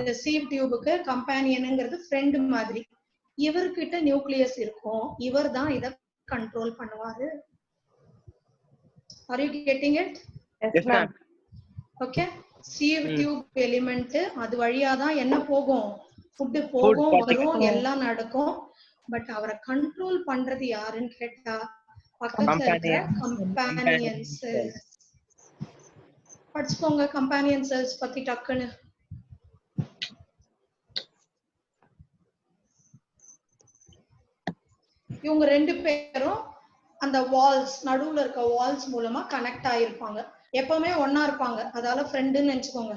A: இந்த சீவ் டியூபுக்கு கம்பேனியன்ங்கிறது ஃப்ரெண்ட் மாதிரி. இவர்கிட்ட நியூக்ளியஸ் இருக்கும், இவர் தான் இத கண்ட்ரோல் பண்ணுவாரு. Are you getting it?
F: Yes ma'am.
A: Okay. Sieve tube element அது வழியா தான் என்ன போகும்? ஃபுட் போகும், வரும், எல்லாம் நடக்கும். பட் அவரை கண்ட்ரோல் பண்றது யாருன்னு கேட்டா பக்கத்துல இருக்கிற கம்பேனியன் செல்ஸ். படிச்சுக்கோங்க கம்பேனியன் செல்ஸ் பத்தி டக்குன்னு. இவங்க ரெண்டு பேரும் அந்த வால்ஸ், நடுவுல இருக்க வால்ஸ் மூலமா கனெக்ட் ஆயிருப்பாங்க. எப்பவுமே ஒன்னா இருப்பாங்க, அதால ஃப்ரெண்டுன்னு நினைச்சுக்கோங்க.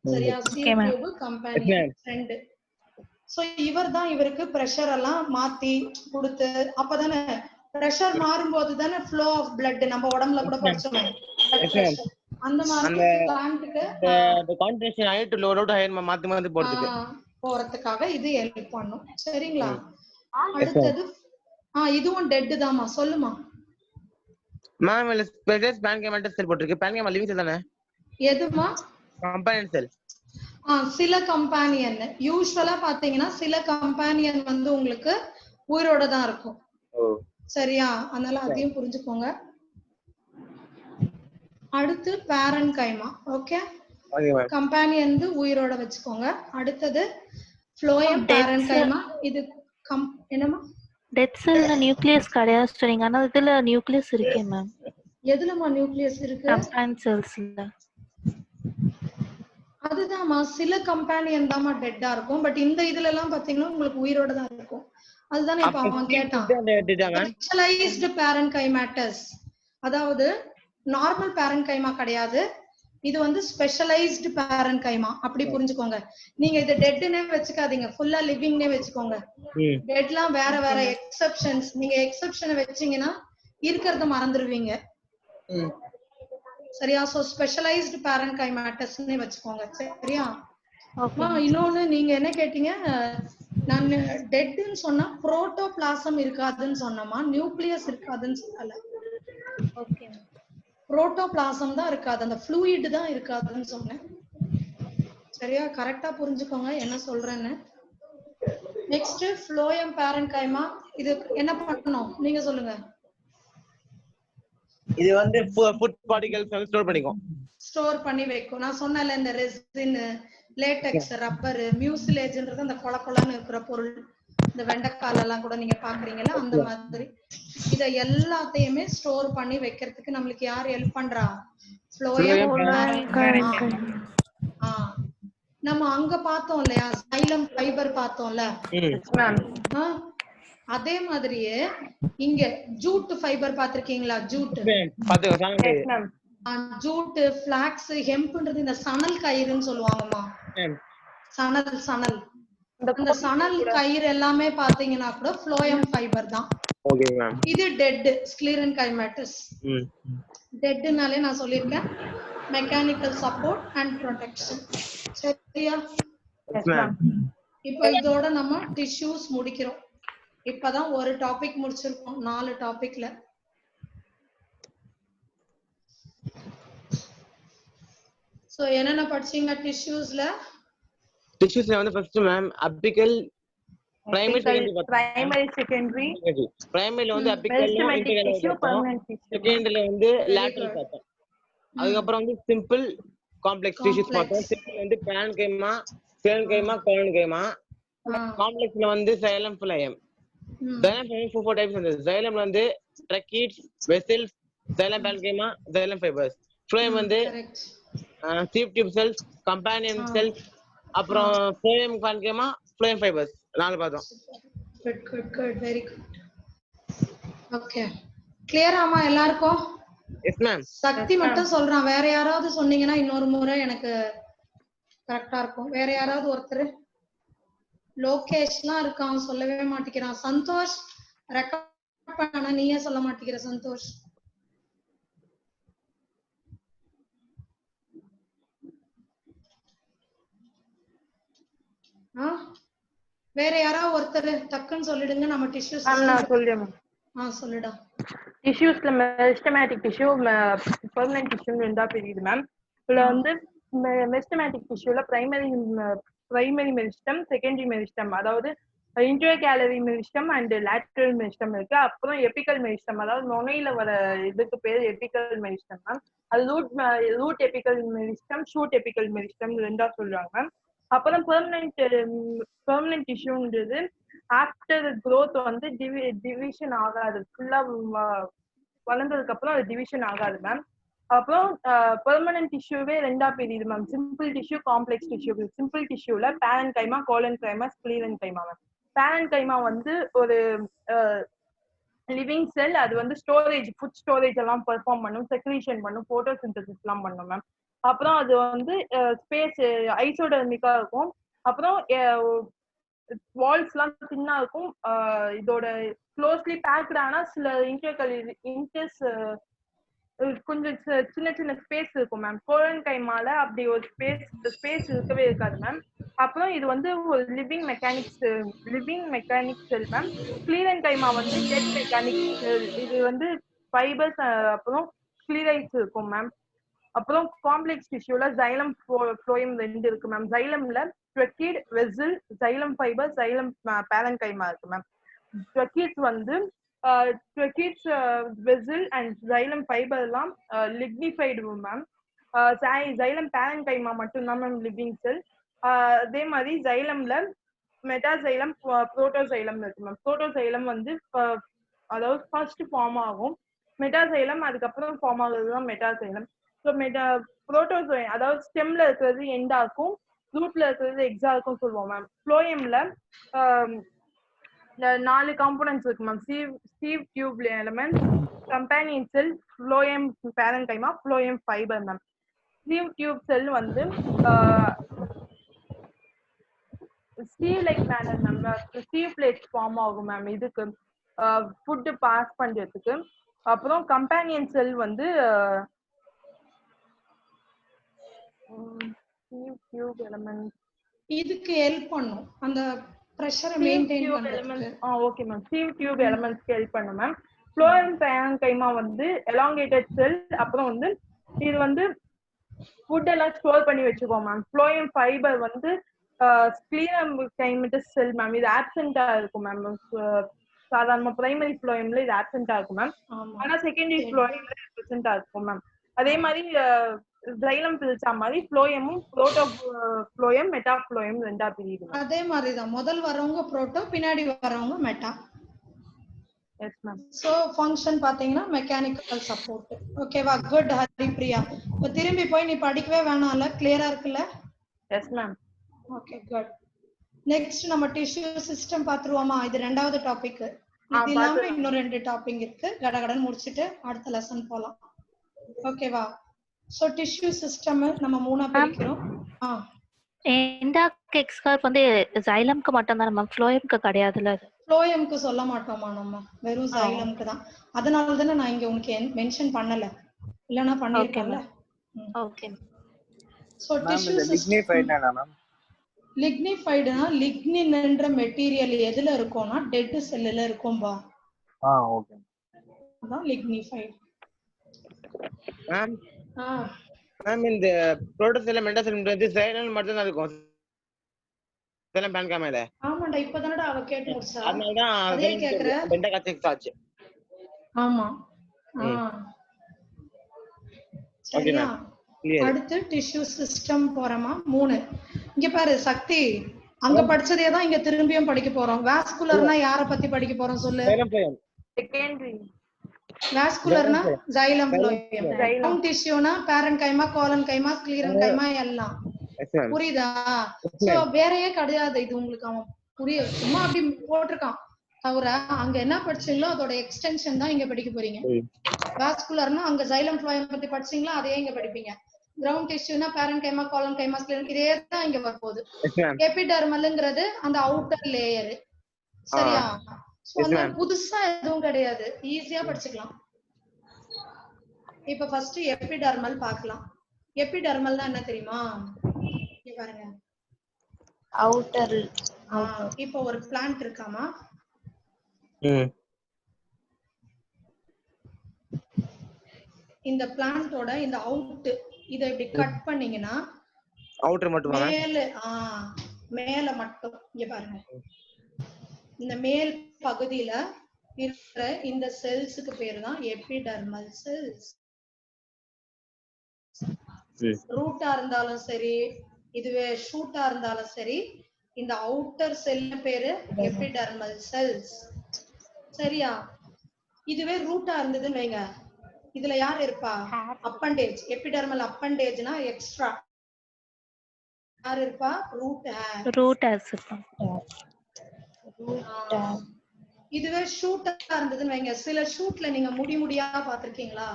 A: சரியா? Sieve tube companion friend. So இவர் தான் இவருக்கு பிரஷர் எல்லாம் மாத்தி கொடுத்து, அப்பதானே பிரஷர் மாறும்போது தானே ஃப்ளோ ஆஃப் பிளட் நம்ம உடம்புல கூட படிச்சோம். அந்த மாதிரி பிளான்ட்க்கு
C: the concentration high to low to high மாத்தி மாத்தி
A: போறதுக்காக இது ஹெல்ப் பண்ணும். சரிங்களா? அடுத்தது இதுவும் டெட் தான்மா. சொல்லுமா
C: மேம். இல்ல ஸ்பெஷல் பேன்கைமா செல் போட்டுருக்கு. பேன்கைமா லிவிங் செல் தானே?
A: எதுமா?
C: கம்பேனியன் செல்.
A: சில கம்பேனியன் யூசுவலா பாத்தீங்கன்னா சில கம்பேனியன் வந்து உங்களுக்கு உயிரோட தான் இருக்கும். சரியா? அதனால அதையும் புரிஞ்சுக்கோங்க. அடுத்து பேரன்கைமா. ஓகே, கம்பேனியன் உயிரோட வச்சுக்கோங்க. அடுத்தது ஃப்ளோயம் பேரன்கைமா. இது என்னமா?
D: டெட் செல்ல நியூக்ளியஸ் கிடையாது சொல்றீங்க, ஆனா இதுல நியூக்ளியஸ் இருக்கே மேம்.
A: எதுலமா நியூக்ளியஸ் இருக்கு?
D: கம்பேனியன் செல்ஸ்ல.
A: அதுதான்மா, சில கம்பேனியன் தான்மா டெட்டா இருக்கும். பட் இந்த இதுல எல்லாம் பாத்தீங்கன்னா உங்களுக்கு உயிரோட தான் இருக்கும். அதுதானே இப்ப அவன் கேட்டான். ஸ்பெஷலைஸ்டு பேரன்கைமாட்டஸ், அதாவது நார்மல் பேரன்கைமா கிடையாது, இது வந்து ஸ்பெஷலைஸ்டு பேரன்கைமா. அப்படி புரிஞ்சுக்கோங்க. நீங்க இது டெட்னே வச்சுக்காதீங்க, ஃபுல்லா லிவிங்னே வச்சுக்கோங்க. டெட்லாம் வேற வேற எக்ஸெப்ஷன்ஸ். நீங்க எக்ஸெப்ஷனை வச்சீங்கன்னா இருக்கிறத மறந்துடுவீங்க. சரியா? சோ ஸ்பெஷலைஸ்டு பேரன்கைமாட்டஸ்னே வச்சுக்கோங்க. சரியா? இன்னொன்னு நீங்க என்ன கேட்டீங்க? நான் டெட்னு சொன்னா புரோட்டோபிளாசம் இருக்காதுன்னு சொன்னமா, நியூக்ளியஸ் இருக்காதுன்னு சொல்லல.
D: ஓகே,
A: புரோட்டோபிளாசம் தான் இருக்காது, அந்த ஃப்ளூயிட் தான் இருக்காதுன்னு சொன்னேன். சரியா? கரெக்டா புரிஞ்சுக்கோங்க என்ன சொல்றேன்னு. Next phloem parenchyma. இது என்ன பண்ணணும் நீங்க சொல்லுங்க.
C: இது வந்து ஃபுட் பார்ட்டிகல்ஸ் ஸ்டோர் பண்ணிக்கும்,
A: ஸ்டோர் பண்ணி வைக்கும். நான் சொன்னல இந்த ரெசின், லேட்டெக்ஸ், ரப்பர், மியூசிலேஜ்ன்றது அந்த கொலன்னு இருக்கிற பொருள். இந்த வெண்டைக்கால் எல்லாம் கூட நீங்க பாக்குறீங்கல்ல, அந்த மாதிரி இத எல்லாத்தையுமே ஸ்டோர் பண்ணி வைக்கிறதுக்கு நம்மளுக்கு யார் ஹெல்ப் பண்றா? ஃப்ளோயம். நம்ம அங்க பார்த்தோம் இல்லையா சைலம் ஃபைபர் பார்த்தோம்ல
F: மேம்
A: அதே மாதிரியே இங்க ஜூட் ஃபைபர் பாத்திருக்கீங்களா jute
F: yes ma'am
A: jute flax ஹெம்ப்ன்றது இந்த சணல் கயிறுன்னு சொல்லுவாங்கம்மா சணல் இந்த சணல் கயிறு எல்லாமே பாத்தீங்கன்னா கூட ஃப்ளோயம் ஃபைபர் தான்.
C: Okay ma'am.
A: இது டெட் ஸ்க்லீரன்கைமேட்டிஸ். டெட்னாலே நான் சொல்லிருக்கேன் மெக்கானிக்கல் சப்போர்ட் அண்ட் ப்ரொடெக்ஷன். சரியா?
C: Yes ma'am.
A: இப்போ இதோட நம்ம டிஷ்யூஸ் முடிக்கிறோம். இப்பதான் ஒரு டாபிக் முடிச்சிருக்கோம் 4 டாபிக்ல. சோ என்னென்ன படிச்சீங்க டிஷ்யூஸ்ல?
C: டிஷ்யூஸ்ல வந்து first ma'am apical primary
F: secondary
C: பிரைமரில வந்து அபிக்கல் செகண்டரில வந்து லேட்டரல் பார்த்தோம். அதுக்கு அப்புறம் வந்து சிம்பிள் காம்ப்ளெக்ஸ் டிஷ்யூஸ் பார்த்தோம். சிம்பிள் வந்து பேரன்கைமா சேரன்கைமா கோலன்கைமா. காம்ப்ளெக்ஸ்ல வந்து xylem phloem. Xylem phloem 4 types வந்து சைலம்ல வந்து tracheids vessels xylem parenchyma xylem fibers. Phloem வந்து sieve tube cells companion cells அப்புறம் ஃப்ளையம் கான்கைமா ஃப்ளையம் ஃபைபர்ஸ் 4 பார்த்தோம்.
A: good very good. Okay clear ஆமா எல்லாருக்கும்?
C: Yes ma'am.
A: சக்தி மட்டும் சொல்றான். வேற யாராவது சொன்னீங்கன்னா இன்னொரு முறை எனக்கு கரெக்டா இருக்கும். வேற யாராவது ஒருத்தர் லோகேஷ்லாம் இருக்கான் சொல்லவே மாட்டேங்கிறான். சந்தோஷ் ரெக்கார்ட் பண்ணா நீயே சொல்ல மாட்டேங்கிற சந்தோஷ். வேற யாராவது ஒருத்தர் டக்குன்னு சொல்லிடுங்க. நம்ம டிஷ்யூஸ்
F: நான் சொல்றேன்.
A: சொல்லுடா.
F: டிஷ்யூஸ்ல மெரிஸ்டமேட்டிக் டிஷ்யூ பெர்மனன்ட் டிஷ்யூ ரெண்டா பிரியுது மேம். இதுல வந்து மெரிஸ்டமேட்டிக் டிஷ்யூல பிரைமரி மெரிஸ்டம் செகண்டரி மெரிஸ்டம் அதாவது intercalary meristem and lateral meristem இருக்கு. அப்புறம் எபிக்கல் மெரிஸ்டம் அதாவது நுனையில வர இதுக்கு பேர் எபிக்கல் மெரிஸ்டம் மேம். அது root apical meristem shoot apical meristem ரெண்டா சொல்றாங்க மேம். அப்புறம் பெர்மனன்ட் டிஷ்யூன்றது ஆஃப்டர் க்ரோத் வந்து டிவிஷன் ஆகாது. ஃபுல்லா வளர்ந்ததுக்கு அப்புறம் அது டிவிஷன் ஆகாது மேம். அப்புறம் பெர்மனன்ட் டிஷ்யூவே ரெண்டா பிரியுது ma'am. Simple tissue complex tissue. Simple டிஷ்யூல parenchyma collenchyma sclerenchyma ma'am. Parenchyma வந்து ஒரு லிவிங் செல். அது வந்து ஸ்டோரேஜ் ஃபுட் ஸ்டோரேஜ் எல்லாம் பெர்ஃபார்ம் பண்ணும், செக்ரீஷன் பண்ணும், போட்டோசிந்தசிஸ் எல்லாம் பண்ணும் மேம். அப்புறம் அது வந்து ஸ்பேஸ் ஐசோடெர்மிக்கா இருக்கும். அப்புறம் வால்ஸ் எல்லாம் தின்னா இருக்கும். இதோட க்ளோஸ்லி பேக்ட் ஆனா சில இன்டர்ஸ் கொஞ்சம் சின்ன சின்ன ஸ்பேஸ் இருக்கும் மேம். கோலன்கைமால அப்படி ஒரு ஸ்பேஸ் இருக்கவே இருக்காது மேம். அப்புறம் இது வந்து ஒரு லிவிங் மெக்கானிக் செல் மேம். ஸ்க்லீரன்கைமா வந்து டெட் மெக்கானிக் செல். இது வந்து ஃபைபர்ஸ் அப்புறம் ஸ்க்லீரைட்ஸ் இருக்கும் மேம். அப்புறம் காம்ப்ளெக்ஸ் டிஷ்யூல ஜைலம் ஃப்ளோயம் 2 இருக்கு மேம். ஜைலம்ல tracheid vessel xylem fiber xylem parenchyma இருக்கு மேம். ட்ரக்கீட்ஸ் வந்து tracheids vessel and xylem fiber எல்லாம் லிக்னிஃபைடு மேம். ஜைலம் பேரன்கைமா மட்டும்தான் மேம் லிவிங் செல். அதே மாதிரி ஜைலம்ல மெட்டாசைலம் புரோட்டோசைலம் இருக்கு மேம். புரோட்டோசைலம் வந்து அதாவது ஃபர்ஸ்ட் ஃபார்ம் ஆகும். மெட்டாசைலம் அதுக்கப்புறம் ஃபார்ம் ஆகுறது தான் மெட்டாசைலம். ஸோ புரோட்டோசைலம் அதாவது ஸ்டெம்ல இருக்கிறது எண்டாக்கும், ரூட்ல இருக்கிறது எக்ஸாக்கும் சொல்லுவோம் மேம். ஃப்ளோயம்ல 4 காம்போனன்ட்ஸ் இருக்கு ma'am. Sieve tube element, companion cell, phloem parenchyma, phloem fiber ma'am. Sieve tube cell வந்து sieve like manner ma'am. Sieve plates form ஆகும் மேம் இதுக்கு ஃபுட்டு பாஸ் பண்றதுக்கு. அப்புறம் கம்பேனியன் செல் வந்து டியூப் எலிமெண்ட்
A: இதுக்கு ஹெல்ப் பண்ணும். அந்த பிரஷரை மெயின்டெய்ன் பண்றதுக்கு.
F: Okay ma'am. சீவ் டியூப் எலிமெண்ட்ஸ்க்கு ஹெல்ப் பண்ணும் மேம். ஃப்ளோயம் பேரன்கைமா வந்து எலாங்கேட்டட் செல். அப்புறம் வந்து இது வந்து ஃபுட் எல்லாம் ஸ்டோர் பண்ணி வச்சுக்கோம் மேம். ஃப்ளோயம் ஃபைபர் வந்து ஸ்க்லீரன்கைமேட்டிஸ் செல் மேம். இது ஆப்சென்ட்டா இருக்கும் மேம். சாதாரண பிரைமரி ஃப்ளோயம்ல இது ஆப்சென்ட்டா இருக்கும் மேம். ஆனா செகண்டரி ஃப்ளோயம்ல பிரசன்ட்டா இருக்கும் மேம். அதே மாதிரி ஜைலம் பிரிச்சா மாதிரி ஃப்ளோயமும் புரோட்டோ ஃப்ளோயம் மெட்டா ஃப்ளோயம் ரெண்டா பிரியுது.
A: அதே மாதிரி தான் முதல் வரவங்க புரோட்டோ, பின்னாடி வரவங்க meta.
F: Yes ma'am.
A: So function பாத்தீங்கன்னா மெக்கானிக்கல் சப்போர்ட். ஓகேவா? குட் ஹரிப்ரியா. இப்போ திரும்பி போய் நீ படிக்கவே வேணாம்ல, கிளியரா இருக்குல்ல?
F: S ma'am.
A: Okay good. Next நம்ம டிஷ்யூ சிஸ்டம் பாத்துருவோமா? இது ரெண்டாவது டாபிக். இது இல்லாம இன்னும் 2 டாபிக் இருக்கு. கடகடன் முடிச்சிட்டு அடுத்த லெசன் போலாம். ஓகேவா? சோ டிஷ்யூ சிஸ்டம் நம்ம மூணா பிரிக்கிறோம்.
D: எண்டாக் எக்ஸ்கார்ப் வந்து ஜைலம்க்கு மட்டும் தான் மேம், ஃப்ளோயம்க்கு கிடையாதுல.
A: ஃப்ளோயம்க்கு சொல்ல மாட்டோமா நம்ம, வெறும் ஜைலம்க்கு தான். அதனால தானே நான் இங்க உங்களுக்கு மென்ஷன் பண்ணல, இல்லனா பண்ணிருக்கேன்ல.
D: ஓகே.
A: சோ டிஷ்யூ
B: லிக்னிஃபைட்னா மேம்,
A: லிக்னிஃபைடுனா லிக்னின்ன்ற மெட்டீரியல் எதுல இருக்கும்னா டெட் செல்லுல இருக்கும்பா.
B: ஓகே.
A: அதான் லிக்னிஃபைட்.
C: மேம் இந்த புரோட்டோசெல்லம் மெண்டாசெல்லம் வந்து சைலன் மட்டும் தான் இருக்கும். செல்லம் பேன்காமல.
A: ஆமாடா, இப்பதானடா அவ கேட்டு முடிச்சா.
C: அதனால தான்
A: அதே கேக்குற.
C: பெண்டகாசிக்ஸ் ஆச்சு.
A: ஆமா. சரியா?
C: Clear.
A: அடுத்து டிஷ்யூ சிஸ்டம் போறோமா? 3. இங்க பாரு சக்தி, அங்க படிச்சதே தான் இங்க திரும்பியும் படிக்க போறோம். வாஸ்குலர்னா யார பத்தி படிக்க போறோம் சொல்லு?
F: செகண்டரி.
A: வாஸ்குலர்னா ஜைலம் ஃப்ளோயம். கிரவுண்ட் டிஷ்யூனா பேரன்கைமா, கோலன்கைமா, ஸ்க்ளீரன்கைமா எல்லாம். புரியுதா? சோ வேறயே கிடையாது இது உங்களுக்கு. அவன் புரிய சும்மா அப்படி போட்டிருக்கான் தவிர அங்க என்ன படிச்சீங்களோ அதோட எக்ஸ்டென்ஷன் தான் இங்க படிக்க போறீங்க. வாஸ்குலர்னா அங்க ஜைலம் ஃப்ளோயம் பத்தி படிச்சீங்களா அதே இங்க படிப்பீங்க. கிரவுண்ட் டிஷ்யூனா பேரன்கைமா, கோலன்கைமா, ஸ்க்ளீரன் இதே தான் இங்க வரப்போகுது. எபிடெர்மல்ங்கிறது அந்த அவுட்டர் லேயர். சரியா? சோ அந்த புதுசா எதுவும் கிடையாது, ஈஸியா படிச்சுக்கலாம். இப்ப ஃபர்ஸ்ட் எபிடெர்மல் பார்க்கலாம். எபிடெர்மல்னா என்ன தெரியுமா? இங்க பாருங்க,
E: அவுட்டர்.
A: இப்போ ஒரு பிளான்ட் இருக்காமா, இந்த பிளான்ட்டோட இந்த அவுட் இத இப்படி கட் பண்ணீங்கன்னா
C: அவுட்டர் மட்டும்
A: மேல மட்டும் இங்க பாருங்க, இந்த மேல் பகுதியில இருக்கிற இந்த செல்ஸுக்கு பேரு தான் எபிடெர்மல் செல்ஸ். ரூட்டா இருந்தாலும் சரி, இதுவே ஷூட்டா இருந்தாலும் சரி, இந்த அவுட்டர் செல் பேரு எபிடெர்மல் செல்ஸ். சரியா? இதுவே ரூட்டா இருந்ததுன்னு வைங்க, இதுல யார் இருப்பா? அப்பண்டேஜ். எபிடெர்மல் அப்பண்டேஜ்னா எக்ஸ்ட்ரா யார் இருப்பா? Root hair.
D: ரூட் ஹேர்ஸ் இருப்பாங்க.
A: இதுவே ஷூட்டா இருந்ததுன்னு வைங்க, சில ஷூட்ல நீங்க முடியா பாத்திருக்கீங்களா?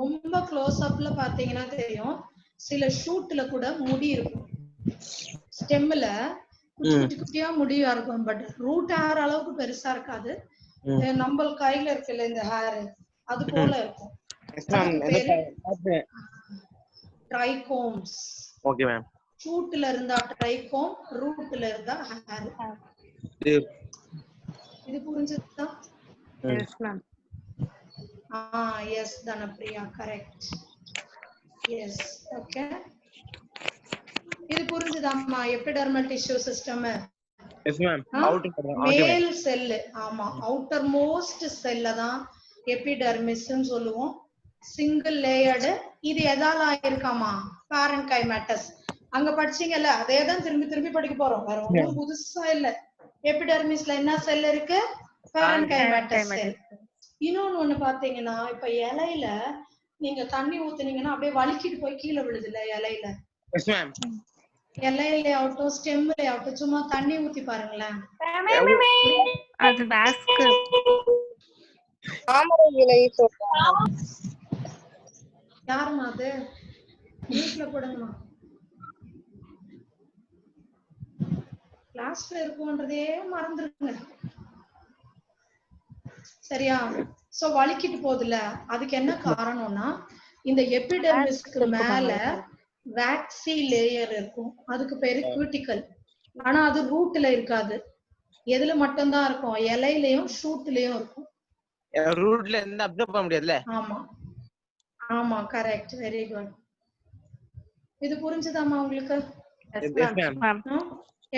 A: ரொம்ப க்ளோஸ் அப்ல பாத்தீங்கன்னா தெரியும், சில ஷூட்ல கூட முடி இருக்கும். ஸ்டெம்ல குட்டி குட்டியா முடியா இருக்கும், பட் ரூட் ஹேர் அளவுக்கு பெருசா இருக்காது. நம்ம கையில இருக்குல்ல இந்த ஹேர், அது போல இருக்கும். ட்ரைகோம்ஸ்.
C: Okay ma'am.
A: ஷூட்ல இருந்தா ட்ரைகோம், ரூட்ல இருந்தா ஹேர். இது புரிஞ்சுதா?
F: Yes ma'am.
A: Yes Dhanapriya, correct. Yes, okay. இது புரிஞ்சுதாம்மா epidermal tissue system?
C: Yes ma'am.
A: மேல் செல், ஆமா, அவுட்டர் மோஸ்ட் செல்ல தான் எபிடெர்மிஸ்னு சொல்லுவோம். Single layered. இது எதால ஆயிருக்காமா? பாரன்கைமேட்டஸ். அங்க படிச்சீங்கல்ல அதே தான் திரும்பி திரும்பி படிக்க போறோம், வேற ஒண்ணும் புதுசா இல்ல. எபிடெர்மிஸ்ல என்ன செல் இருக்கு? பாரன்கைமேட்டஸ் செல். இன்னொன்னு ஒண்ணு பாத்தீங்கன்னா, இப்ப இலையில நீங்க தண்ணி ஊத்துனீங்கன்னா அப்படியே வலிக்கிட்டு போய் கீழே விழுதுல இலையில.
C: Yes ma'am.
A: இலையில ஆகட்டும் ஸ்டெம்ல ஆகட்டும் சும்மா தண்ணி ஊத்தி பாருங்களேன்.
D: அது வாஸ்கு.
E: தாமரை இலை சொல்றாங்க.
A: யாருமா அது? வீட்ல போடுங்கம்மா. கிளாஸ்ல இருக்கும்ன்றதே மறந்துருங்க. சரியா? சோ வலிக்கிட்டு போகுதுல, அதுக்கு என்ன காரணம்னா இந்த எபிடெர்மிஸ்க்கு மேல வேக்சி லேயர் இருக்கும், அதுக்கு பேரு கியூட்டிக்கல். ஆனா அது ரூட்ல இருக்காது. எதுல மட்டும் தான் இருக்கும்? இலையிலயும் ஷூட்லயும் இருக்கும்.
C: ரூட்ல இருந்து அப்சர்வ் பண்ண முடியாதுல.
A: ஆமா ஆமா, கரெக்ட், வெரி குட். இது புரிஞ்சுதாமா உங்களுக்கு?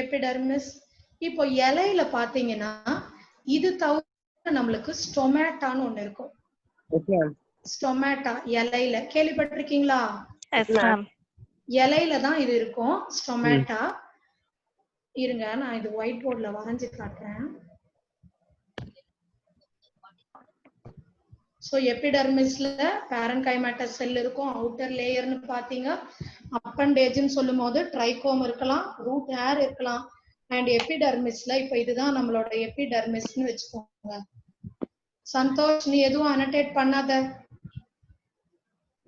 A: எபிடெர்மிஸ். இப்போ இலையில பாத்தீங்கன்னா இது தவிர நம்மளுக்கு ஸ்டொமேட்டான்னு ஒண்ணு இருக்கும். ஸ்டொமேட்டா இலையில கேள்விப்பட்டிருக்கீங்களா? இலையில தான் இது இருக்கும், ஸ்டொமேட்டா. இருங்க, நான் இது ஒயிட் போர்ட்ல வரைஞ்சு காட்டுறேன். சோ எபிடெர்மிஸ்ல பாரன்கைமேட்டஸ் செல் இருக்கும், அவுட்டர் லேயர்னு பாத்தீங்க. அப்பண்டேஜ்னு சொல்லும்போது ட்ரைகோம் இருக்கலாம், ரூட் ஹேர் இருக்கலாம், அண்ட் எபிடர்மிஸ்ல இப்ப இதுதான் நம்மளோட எபிடர்மிஸ்னு வச்சுக்கோங்க. சந்தோஷ், நீ எதுவும் அனடேட் பண்ணாத.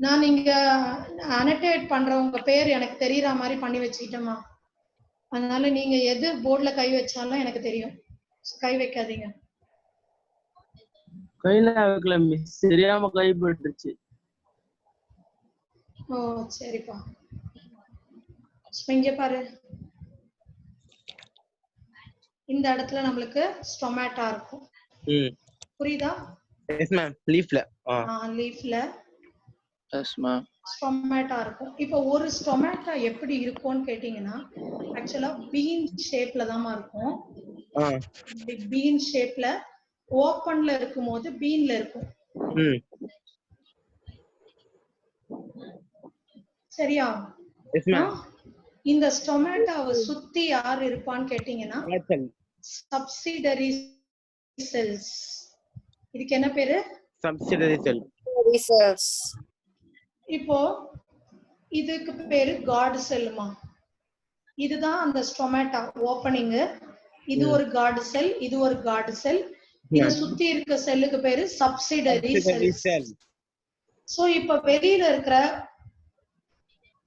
A: நான் இங்க அனடேட் பண்றவங்க பேர் எனக்கு தெரியற மாதிரி பண்ணி வச்சுக்கிட்டேமா. அதனால நீங்க எது போர்ட்ல கை வச்சாலும் எனக்கு தெரியும். கை வைக்காதீங்க.
B: கையில வைக்கல மிஸ், தெரியாம கை போட்டுருச்சு.
A: ஓ சரிப்பா. இங்க பாரு, இந்த இடத்துல நம்மளுக்கு ஸ்டொமேட்டா இருக்கும். புரியுதா?
C: Yes ma'am. லீஃப்ல
A: லீஃப்ல
B: எஸ் மேம்
A: ஸ்டொமேட்டா இருக்கும். இப்போ ஒரு ஸ்டொமேட்டா எப்படி இருக்கும்னு கேட்டீங்கன்னா ஆக்சுவலா பீன் ஷேப்ல தான் இருக்கும். பீன் ஷேப்ல ஓபன்ல இருக்கும்போது பீன்ல இருக்கும். சரியா?
C: Yes ma'am.
A: இந்த ஸ்டொமேட்டாவை சுத்தி யார் இருப்பான்னு கேட்டீங்கன்னா சப்சிடரி செல்ஸ். இதுக்கு என்ன பேரு? Subsidiary cells. இப்போ இதுக்கு பேரு கார்டு செல்மா. இதுதான் அந்த ஸ்டொமேட்டா ஓபனிங். இது ஒரு கார்டு செல், இது ஒரு கார்டு செல். இத சுத்தி இருக்க செல்லுக்கு பேரு சப்சிடரி செல். சோ இப்ப வெளியில இருக்கிற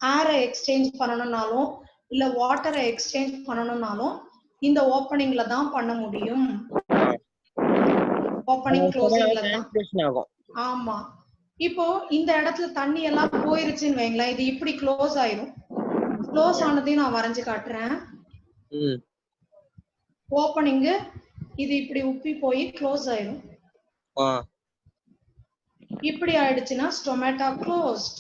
A: ஏரை எக்ஸ்சேஞ்ச் பண்ணணும்னாலும் இல்ல வாட்டரை எக்ஸ்சேஞ்ச் பண்ணணும்னாலும் இந்த ஓபனிங்ல தான் பண்ண முடியும். ஓபனிங் க்ளோசிங்ல தான். ஆமா. இப்போ இந்த இடத்துல தண்ணி எல்லாம் போயிருச்சுன்னு வைங்களேன், இது இப்படி க்ளோஸ் ஆயிரும். க்ளோஸ் ஆனதையும் நான் வரைஞ்சு காட்டுறேன். ஓபனிங் இது இப்படி உப்பி போய் க்ளோஸ் ஆயிரும். இப்படி ஆயிடுச்சுன்னா ஸ்டொமேட்டா க்ளோஸ்ட்.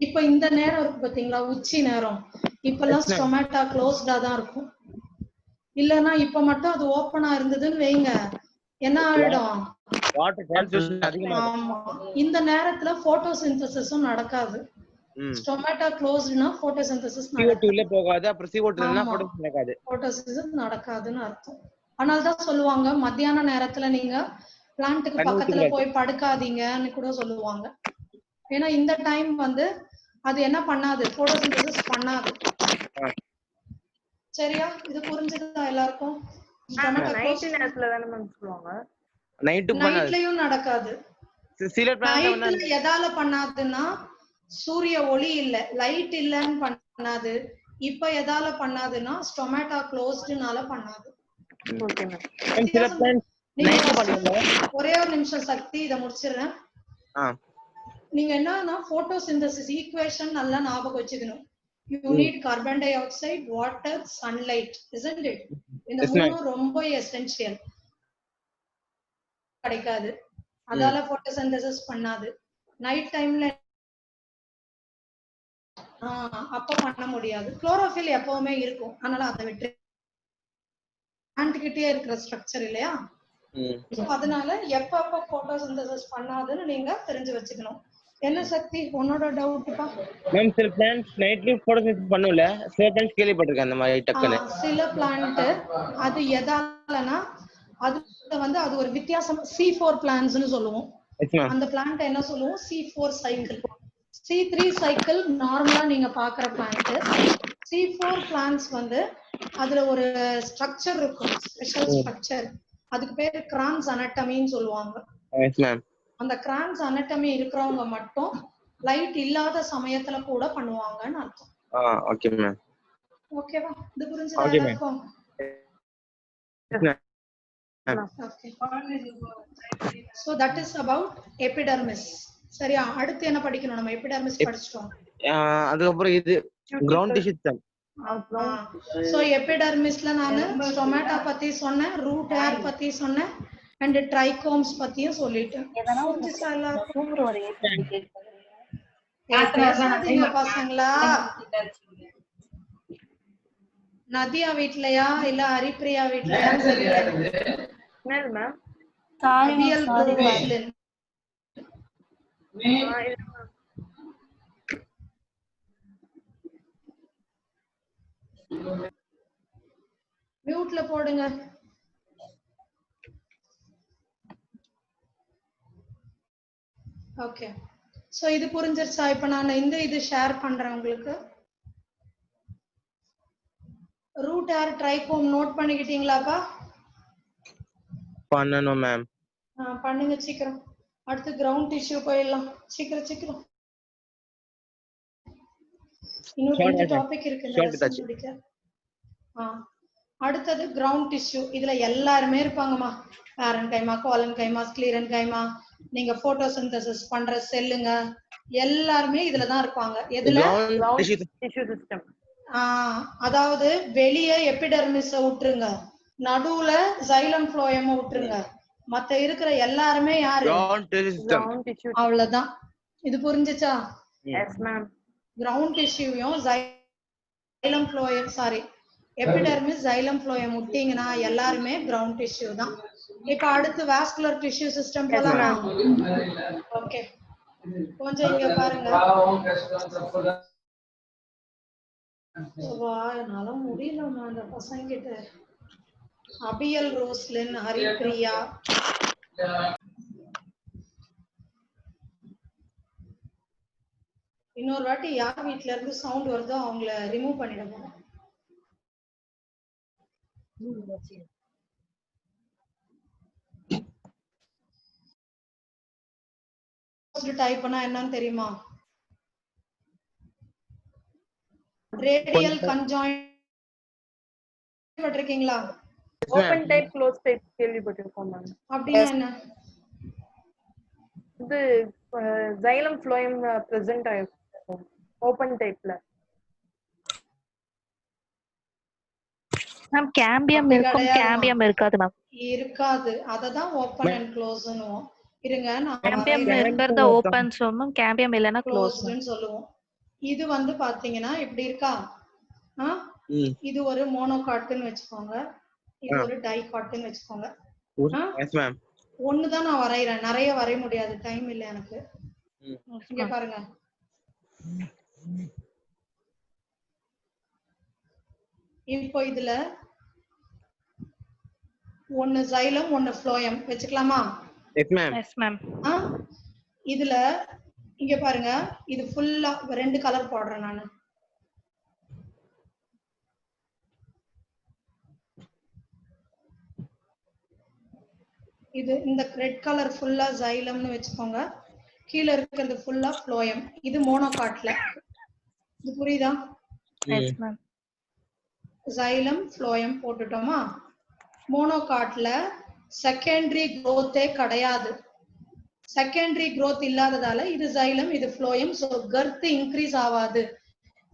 A: இப்ப இந்த நேரம் இருக்கு பாத்தீங்களா, உச்சி நேரம், இப்பெல்லாம் ஸ்டொமேட்டா க்ளோஸ்டா தான் இருக்கும். இல்லன்னா இப்ப மட்டும் அது ஓபனா இருந்ததுன்னு வைங்க, என்ன ஆயிடும்? ஆமா, இந்த நேரத்துல போட்டோசிந்தசிஸும் நடக்காது. ஸ்டொமேட்டா க்ளோஸ்ட்னா போட்டோசிந்தசிஸ்
C: போகாது. அப்புறம் CO2 இல்லனா போட்டோசிந்தசிஸ் நடக்காது.
A: போட்டோசிந்தசிஸ் நடக்காதுன்னு அர்த்தம். அதனால தான் சொல்லுவாங்க மத்தியான நேரத்துல நீங்க பிளான்ட்க்கு பக்கத்துல போய் படுக்காதீங்கன்னு கூட சொல்லுவாங்க. ஏன்னா இந்த டைம் வந்து அது என்ன பண்ணாது, போட்டோசிந்தசிஸ் பண்ணாது. சரியா? இது புரிஞ்சுதா எல்லாருக்கும்?
F: நைட் நேரத்துல தான மேம் சொல்லுவாங்க.
A: நைட்லயும் நடக்காது. நைட்ல எதால பண்ணாதுன்னா சூரிய ஒளி இல்ல, லைட் இல்லன்னு பண்ணாது. இப்ப எதால பண்ணாதுன்னா ஸ்டொமேட்டா க்ளோஸ்ட்னால பண்ணாது.
F: Okay ma'am.
A: ஒரே ஒரு நிமிஷம் சக்தி, இத முடிச்சிடுறேன். நீங்க என்னன்னா போட்டோசிந்தசிஸ் ஈக்குவேஷன் நல்லா ஞாபகம் வச்சுக்கணும். You need carbon dioxide, water, sunlight, isn't it? இந்த மூணும் ரொம்ப எசென்ஷியல். கிடைக்காது, அதால போட்டோசிந்தசிஸ் பண்ணாது. நைட் டைம்ல அப்ப பண்ண முடியாது. குளோரோஃபில் எப்பவுமே இருக்கும், அதனால அதை விட்டு பிளான்ட் இருக்கிற ஸ்ட்ரக்சர் இல்லையா, அதனால எப்பப்ப போட்டோசிந்தசிஸ் பண்ணாதுன்னு நீங்க தெரிஞ்சு வச்சுக்கணும். என்ன சக்தி உன்னோட டவுட்ப்பா?
C: மேம் சில பிளான்ட்ஸ் நைட்லயும் போட்டோசிந்தசிஸ் பண்ணல, சில பிளான்ட்ஸ் கேள்விப்பட்டிருக்கேன் அந்த மாதிரி டக்குன்னு.
A: சில பிளான்ட் அது எதாலனா அது வந்து அது ஒரு வித்தியாசம். C4 பிளான்ட்ஸ்னு சொல்லுவோம். அந்த பிளான்ட் என்ன சொல்லுவோம்? C4 cycle. C3 சைக்கிள் நார்மலா நீங்க பாக்குற பிளான்ட். C4 பிளான்ட்ஸ் வந்து அதுல ஒரு ஸ்ட்ரக்சர் இருக்கும், ஸ்பெஷல் ஸ்ட்ரக்சர். அதுக்கு பேரு கிரான்ஸ் அனட்டமின்னு சொல்லுவாங்க. அந்த கிரான்ஸ் அனட்டமி இருக்கிறவங்க மட்டும் லைட் இல்லாத சமயத்துல கூட பண்ணுவாங்கன்னு அர்த்தம்.
C: Okay ma'am.
A: ஓகேவா? இது புரிஞ்சுதா எல்லாருக்கும்? Okay. So that is about epidermis. சரியா? அடுத்து என்ன படிக்கணும் நம்ம? எபிடர்மிஸ் படிச்சிட்டோம்.
C: அதுக்கு அப்புறம் இது கிரவுண்ட் டிஷ்யூ செல்.
A: சோ எபிடர்மிஸ்ல நானு ஸ்டொமேட்டா பத்தி சொன்னேன், ரூட் ஹேர் பத்தி சொன்னேன், and trichomes பத்தியும் சொல்லிட்டேன். புரிஞ்சுச்சா எல்லாருக்கும்? பேசாதீங்க பசங்களா. நதியா வீட்லயா இல்ல ஹரிப்ரியா வீட்லயா?
F: என்னது மேம்?
A: அபியல் குரோஸ்லின். மியூட்ல போடுங்க. ஓகே. சோ இது புரிஞ்சிருச்சா? இப்ப நான் இது ஷேர் பண்றேன் உங்களுக்கு. ரூட் ஏர் ட்ரைகோம் நோட் பண்ணிக்கிட்டீங்களாப்பா?
C: பண்ணனும் மேம்.
A: பண்ணுங்க சீக்கிரம். அடுத்து கிரவுண்ட் டிஷ்யூ போயிடலாம். சீக்கிரம். இன்னும் 2 டாபிக் இருக்கு இந்த லெசன் முடிக்க. அடுத்தது கிரவுண்ட் டிஷ்யூ. இதுல எல்லாருமே இருப்பாங்கம்மா. பேரன்கைமா, கோலன்கைமா, ஸ்க்ளீரன்கைமா, நீங்க போட்டோசிந்தசிஸ் பண்ற செல்லுங்க எல்லாருமே இதுல தான் இருப்பாங்க. எதுல?
F: Tissue system.
A: அதாவது வெளியே எபிடெர்மிஸ விட்டுருங்க, நடுவுல சைலம் ஃப்ளோயம் விட்டுருங்க, மத்த இருக்கிற எல்லாருமே யாரு? அவ்வளவுதான். இது புரிஞ்சுச்சா?
F: Yes ma'am.
A: கிரவுண்ட் டிஷ்யூயும் xylem phloem epidermis xylem phloem விட்டீங்கன்னா எல்லாருமே கிரவுண்ட் டிஷ்யூ தான். இப்ப அடுத்து வாஸ்குலர் டிஷ்யூ சிஸ்டம் போலாமா? ஓகே, கொஞ்சம் இங்க பாருங்க. என்னால முடியலமா அந்த பசங்க கிட்ட. அபியல் ரோஸ்லின், ஹரிப்ரியா, இன்னொரு வாட்டி யார் வீட்ல இருந்து சவுண்ட் வருதோ அவங்கள ரிமூவ் பண்ணிட போறோம். டைப்னா என்னன்னு தெரியுமா? ரேடியல் கன்ஜாயின்ட் பட்டிருக்கீங்களா?
F: ஓபன் டைப் க்ளோஸ் டைப் கேள்விப்பட்டிருக்கோம் மேம்.
A: அப்படின்னா என்ன?
F: இது சைலம் ஃப்ளோயம் பிரசன்ட் ஆயிருக்கும் ஓபன் டைப்ல.
D: மேம் கேம்பியம் இருக்கும், கேம்பியம் இருக்காது மேம்.
A: இருக்காது. அததான் ஓபன் அண்ட் க்ளோஸ்னுவோம். இருங்க, நான்
D: கேம்பியம் இருக்கிறத ஓபன் சொல்லுவோம், கேம்பியம் இல்லனா க்ளோஸ்னு
A: சொல்லுவோம். இது வந்து பாத்தீங்கன்னா இப்படி இருக்கா? இது ஒரு மோனோகாட்னு வெச்சுக்கோங்க, இது ஒரு டைகாட்னு வெச்சுக்கோங்க.
C: Yes ma'am.
A: ஒண்ணுதான் நான் வரையறேன், நிறைய வரைய முடியாது, டைம் இல்ல எனக்கு. இங்க பாருங்க, இப்போ இதுல ஒன்னு சைலம் ஒன்னு ஃப்ளோயம் வெச்சுக்கலாமா?
C: Yes ma'am.
D: Yes ma'am.
A: இதுல இங்க பாருங்க, இது ஃபுல்லா 2 கலர் போடுறேன் நானு. இது இந்த ரெட் கலர் ஃபுல்லா சைலம்னு வெச்சுக்கோங்க, கீழ இருக்கிறது ஃபுல்லா ஃப்ளோயம். இது மோனோகாட்ல. இது புரியுதா?
D: Yes ma'am.
A: சைலம் ஃப்ளோயம் போட்டுட்டோமா? மோனோகாட்ல செகண்டரி growth-ஏ கிடையாது. செகண்டரி growth இல்லாததால இது சைலம், இது ஃப்ளோயம். சோ கர்த் இன்க்ரீஸ் ஆகாது.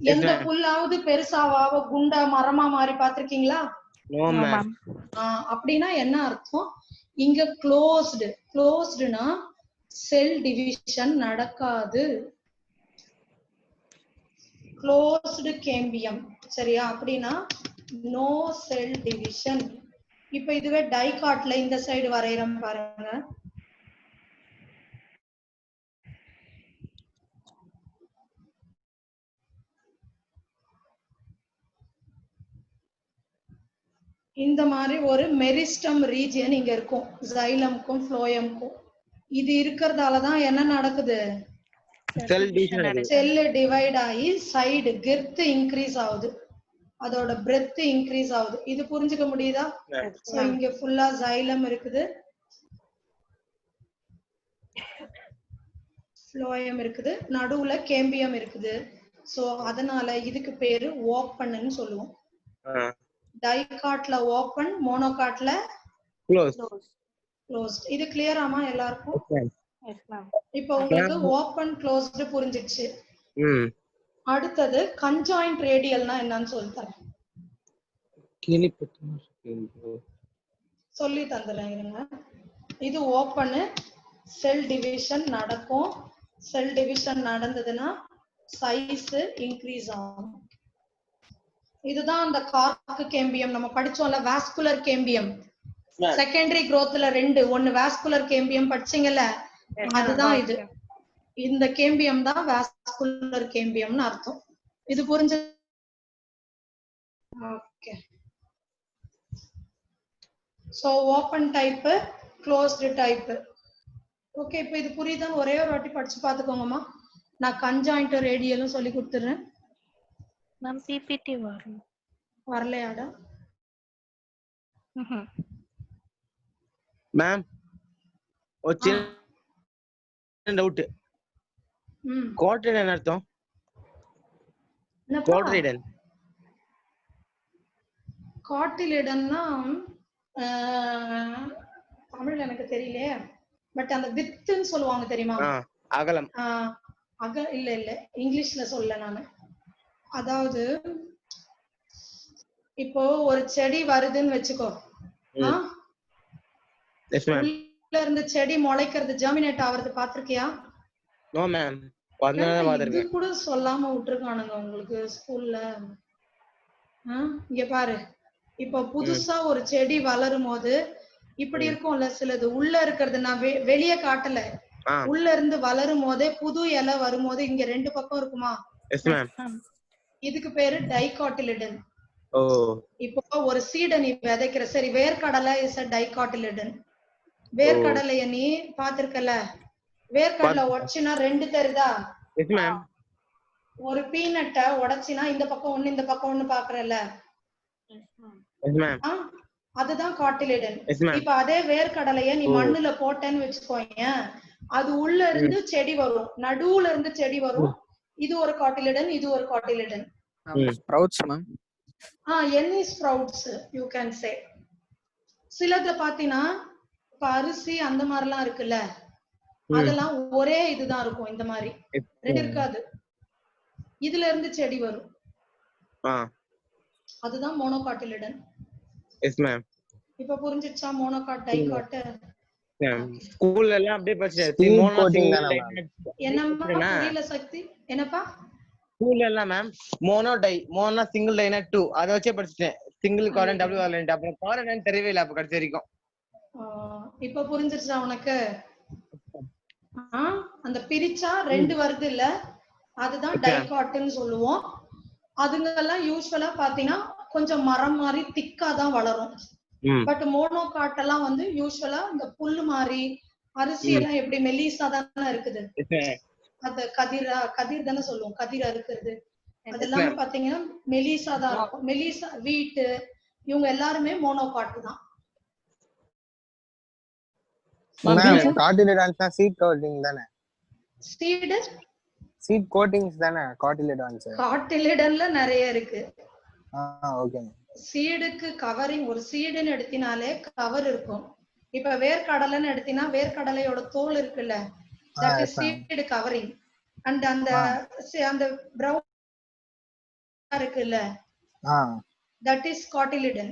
A: எந்த புல்லாவது பெருசாவாவ குண்டா மரமா மாறி பாத்திருக்கீங்களா?
C: No ma'am.
A: அப்படின்னா என்ன அர்த்தம்? இங்க க்ளோஸ்டுனா செல் டிவிஷன் நடக்காது. க்ளோஸ்டு கேம்பியம், சரியா? அப்படின்னா நோ செல் டிவிஷன். இப்ப இதுவே டைகாட்ல இந்த சைடு வரையறோம் பாருங்க. இந்த மாதிரி ஒரு மெரிஸ்டம் ரீஜியன் இங்க இருக்கும் சைலம்க்கும் ஃப்ளோயம்க்கும். இது இருக்கிறதாலதான் என்ன நடக்குது? செல் டிவைட் ஆகி சைடு கெர்த் இன்க்ரீஸ் ஆகுது, அதோட பிரெத் இன்க்ரீஸ் ஆகுது. இது புரிஞ்சுக்க முடியுதா? சோ இங்க ஃபுல்லா சைலம் இருக்குது, ஃப்ளோயம் இருக்குது, நடுவுல கேம்பியம் இருக்குது. சோ அதனால இதுக்கு பேரு ஓப்பன்னு சொல்லுவோம். டைகாட்ல ஓப்பன், மோனோகாட்ல க்ளோஸ்ட். இது கிளியராமா எல்லாருக்கும்? இப்போ உங்களுக்கு ஓப்பன் க்ளோஸ்டு புரிஞ்சிடுச்சு. அடுத்தது கன்ஜாயின்ட் ரேடியல்னா என்னன்னு சொல்லித்தரேன், சொல்லி தந்துடுறேன் இருங்க. இது ஓப்பனு, செல் டிவிஷன் நடக்கும். செல் டிவிஷன் நடந்ததுன்னா சைஸ் இன்க்ரீஸ் ஆகும். இதுதான் அந்த கார்க் கேம்பியம் நம்ம படிச்சோம்ல, வாஸ்குலர் கேம்பியம். செகண்டரி growthல 2, ஒன்னு வாஸ்குலர் கேம்பியம் படிச்சீங்கல்ல, அதுதான் இது. இந்த கேம்பியம் தான் வாஸ்குலர் கேம்பியம்னு அர்த்தம். இது புரிஞ்சு? Okay. So open type, closed type. Okay, இப்போ இது புரியுதான்னு ஒரே ஒரு வாட்டி படிச்சு பாத்துக்கோங்கம்மா. நான் கன்ஜாயிண்ட் ரேடியலும் சொல்லி கொடுத்துறேன்.
D: மேம் பிபிடி வரும்.
A: வரலையாடா?
C: மேம் ஒரு சின்ன டவுட். குவாட்ரேட் என்ன அர்த்தம்? குவாட்ரேடன்
A: காட்டிலிடன்னா தமிழ்ல எனக்கு தெரியலையே, பட் அந்த வித்துன்னு சொல்லுவாங்க தெரியுமா?
C: அகலம்.
A: இல்ல இல்ல, இங்கிலீஷ்ல சொல்ல நானு. அதாவது இப்போ ஒரு செடி வருதுன்னு வச்சுக்கோ, உள்ள இருந்து செடி முளைக்கிறது, ஜெர்மினேட் ஆவறது பாத்திருக்கியா?
C: No ma'am.
A: இது கூட சொல்லாம விட்டுருக்கானுங்க உங்களுக்கு ஸ்கூல்ல. இங்க பாரு, இப்போ புதுசா ஒரு செடி வளரும் போது இப்படி இருக்கும்ல, சிலது உள்ள இருக்கிறது நான் வெளியே காட்டல, உள்ள இருந்து வளரும் போதே புது இலை வரும்போது இங்க ரெண்டு பக்கம் இருக்குமா? இதுக்கு பேரு டைகாட்டிலிடன். இப்போ ஒரு சீடை நீ விதைக்கிற, சரி வேர்க்கடலை இஸ் a டைகாட்டிலிடன். வேர்க்கடலைய நீ பாத்திருக்கல, வேர்க்கடலை உடைச்சினா ரெண்டு தருதா? ஒரு பீனட்டை உடைச்சினா இந்த பக்கம் ஒண்ணு இந்த பக்கம் ஒண்ணு பாக்குறல, அதுதான் காட்டிலிடன். இப்ப அதே வேர்க்கடலைய நீ மண்ணுல போட்டேன்னு வச்சுக்கோங்க, அது உள்ள இருந்து செடி வரும், நடுவுல இருந்து செடி வரும். இது ஒரு காட்டிலிடன், இது ஒரு cotyledon.
B: Sprouts ma'am.
A: any sprouts you can say. சிலத பாத்தீனா இப்ப அரிசி அந்த மாதிரிலாம் இருக்குல்ல, அதெல்லாம் ஒரே இதுதான் இருக்கும், இந்த மாதிரி ரெண்டு இருக்காது, இதுல இருந்து செடி வரும், அதுதான் மோனோகாட்டிலிடன். S ma'am. இப்ப புரிஞ்சிச்சா மோனோகாட் டைகாட்?
C: ஸ்கூல்ல எல்லாம் அப்படியே படிச்சேன்.
A: என்னம்மா புரியல சக்தி? என்னப்பா
C: ஸ்கூல்ல எல்லாம் ma'am mono di, mono single டைனா 2 அத வச்சே படிச்சிட்டேன். சிங்கிள் கார்டன் டபுள் கார்டன், அப்புறம் கார்டன் தெரியவே இல்ல அப்ப கடைசி வரைக்கும்.
A: இப்ப புரிஞ்சிருச்சா உனக்கு? அந்த பிரிச்சா ரெண்டு வருது இல்ல, அதுதான் டைகாட்னு சொல்லுவோம். அதுங்க எல்லாம் யூசுவலா பாத்தீங்கன்னா கொஞ்சம் மரம் மாதிரி திக்கா தான் வளரும். பட் மோனோகாட் எல்லாம் வந்து யூசுவலா இந்த புல்லு மாதிரி, அரிசி எல்லாம் எப்படி மெலிசா தானே இருக்குது, அந்த கதிர் தானே சொல்லுவோம், கதிர் அறுக்கிறது, அதெல்லாம் பாத்தீங்கன்னா மெலிசா தான் இருக்கும். மெலிசா வீட்டு இவங்க எல்லாருமே மோனோகாட் தான்.
G: காட்டிலிடான்ஸ்னா சீட் கோட்டிங் தானே?
A: சீட்
G: கோட்டிங்ஸ் தானே காட்டிலிடான்ஸ்?
A: காட்டிலிடன்ல நிறைய இருக்கு.
G: ஓகே.
A: சீடுக்கு கவரிங், ஒரு சீடுன்னு எடுத்தினாலே கவர் இருக்கும். இப்ப வேர்க்கடலைன்னு எடுத்தினா வேர்க்கடலையோட தோல் இருக்குல்ல, that is seed covering. and அந்த brown இருக்குல்ல, that is cotyledon.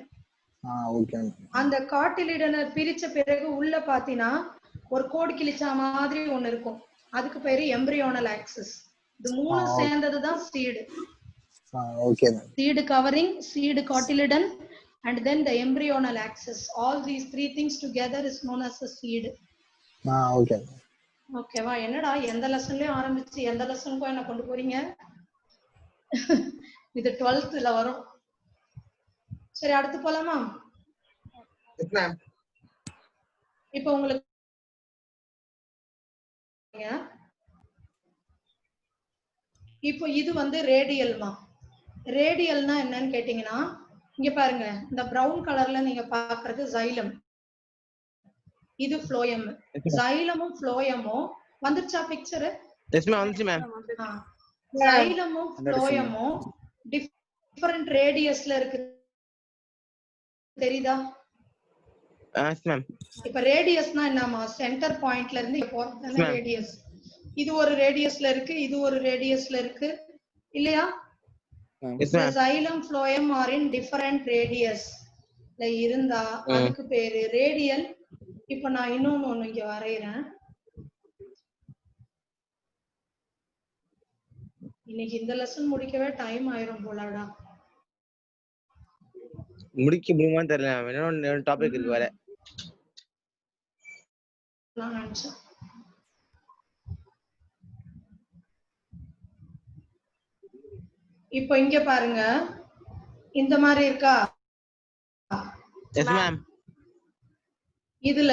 G: ஓகே.
A: அந்த காட்டிலிடனை பிரிச்ச பிறகு உள்ள பாத்தீனா ஒரு கோடு கிழிச்ச மாதிரி ஒண்ணு இருக்கும், அதுக்கு பேரு எம்பிரியோனல் ஆக்சிஸ். இது மூணு சேர்ந்ததுதான் seed.
G: Okay.
A: Seed covering, seed cotyledon, and then the embryonal axis. All these three things together is known as a seed.
G: Okay.
A: Okay வா? என்னடா எந்த லெசன்லயும் ஆரம்பிச்சு எந்த லெசனுக்கும் என்ன கொண்டு போறீங்க? இது 12th வரும். சரி, அடுத்து போலாமா? இப்போ உங்களுக்கு இப்போ இது வந்து ரேடியல்மா. ரேடியல்னா என்னன்னு கேட்டீங்கன்னா, இங்க பாருங்க, இந்த பிரவுன் கலர்ல நீங்க பாக்குறது ஜைலம், இது ஃப்ளோயம். ஜைலமும் ஃப்ளோயமும் வந்துச்சா பிக்சர்?
C: எஸ் மேம், வந்துச்சு மேம்.
A: ஜைலமும் ஃப்ளோயமும் டிஃபரண்ட் ரேடியஸ்ல இருக்கு, தெரியுதா?
C: S ma'am.
A: இப்ப ரேடியஸ்னா என்னமா? சென்டர் பாயிண்ட்ல இருந்து இங்க போறது ரேடியஸ். இது ஒரு ரேடியஸ்ல இருக்கு, இது ஒரு ரேடியஸ்ல இருக்கு, இல்லையா? Xylem phloem are in different radius ல இருந்தா அதுக்கு பேரு ரேடியல். இப்ப நான் இன்னொன்னு இங்க வரையறேன். இன்னைக்கு இந்த லெசன் முடிக்கவே டைம் ஆயிரும் போலடா.
C: முடிக்க முடியுமான்னு தெரியல, இன்னொரு டாபிக் இருக்கு வேற.
A: நான் நினைச்சேன் இப்போ இங்க பாருங்க, இந்த மாதிரி இருக்கா?
C: S ma'am.
A: இதுல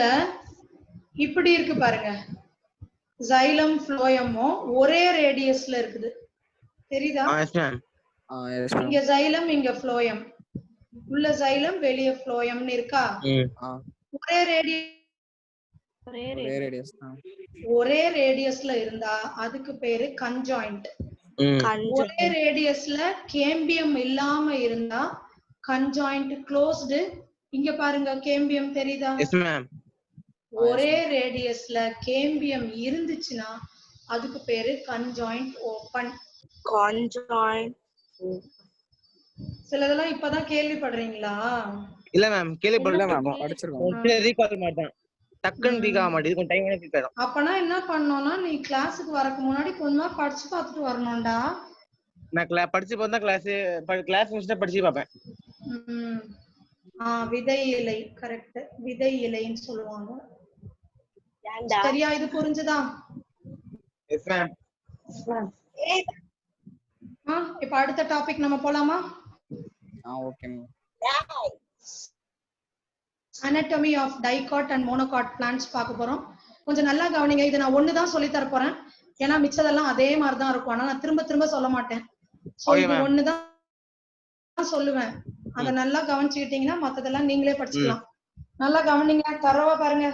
A: இப்படி இருக்கு பாருங்க, xylem phloemம் ஒரே ரேடியஸ்ல இருக்குது. தெரியுதா?
C: S ma'am.
A: இங்க xylem இங்க phloem. உள்ள xylem வெளிய phloemன்னு இருக்கா? ஒரே ரேடியஸ்ல இருந்தா அதுக்கு பேரு கன்ஜாயிண்ட். ஒரே ரேடியஸ்ல கேம்பியம் இல்லாம இருந்தா கன்ஜாயிண்ட் க்ளோஸ்டு. இங்க பாருங்க கேம்பியம் தெரியுதா?
C: Yes ma'am.
A: ஒரே ரேடியஸ்ல கேம்பியம் இருந்துச்சுன்னா அதுக்கு பேரு கன்ஜாயிண்ட் ஓபன்.
E: கான்ஜாயிண்ட்.
A: சிலதெல்லாம் இப்பதான் கேள்விப்படுறீங்களா?
C: இல்ல மேம் கேள்விப்படல மேம். படிச்சிருக்கோம். ரீகால் மாட்டேன். டக்குன்னு ரீகால் மாட்டேன். கொஞ்சம் டைம் எடுத்து கேட்கும்.
A: அப்பனா என்ன பண்ணனும்னா நீ கிளாஸுக்கு வரக்கு முன்னாடி கொஞ்சமா படிச்சு பார்த்துட்டு வரணும்டா.
C: நான் படிச்சு பார்த்தா கிளாஸ் முடிச்சிட்டு படிச்சு பார்ப்பேன்.
A: விதை இலை கரெக்ட். விதை இலைன்னு சொல்லுவாங்க. சரியா? இது புரிஞ்சுதா?
C: Yes ma'am.
A: இப்ப அடுத்த டாபிக் நம்ம போலாமா?
B: Okay ma'am.
A: anatomy of dicot and monocot plants பார்க்க போறோம். கொஞ்சம் நல்லா கவனிங்க. இதை நான் ஒண்ணுதான் சொல்லி தர போறேன். ஏன்னா மிச்சதெல்லாம் அதே மாதிரி தான் இருக்கும். ஆனா நான் திரும்ப திரும்ப சொல்ல மாட்டேன். ஒண்ணுதான் சொல்லுவேன். அத நல்லா கவனிச்சுக்கிட்டீங்கன்னா மத்ததெல்லாம் நீங்களே படிச்சுக்கலாம். நல்லா கவனிங்க, தரவா பாருங்க.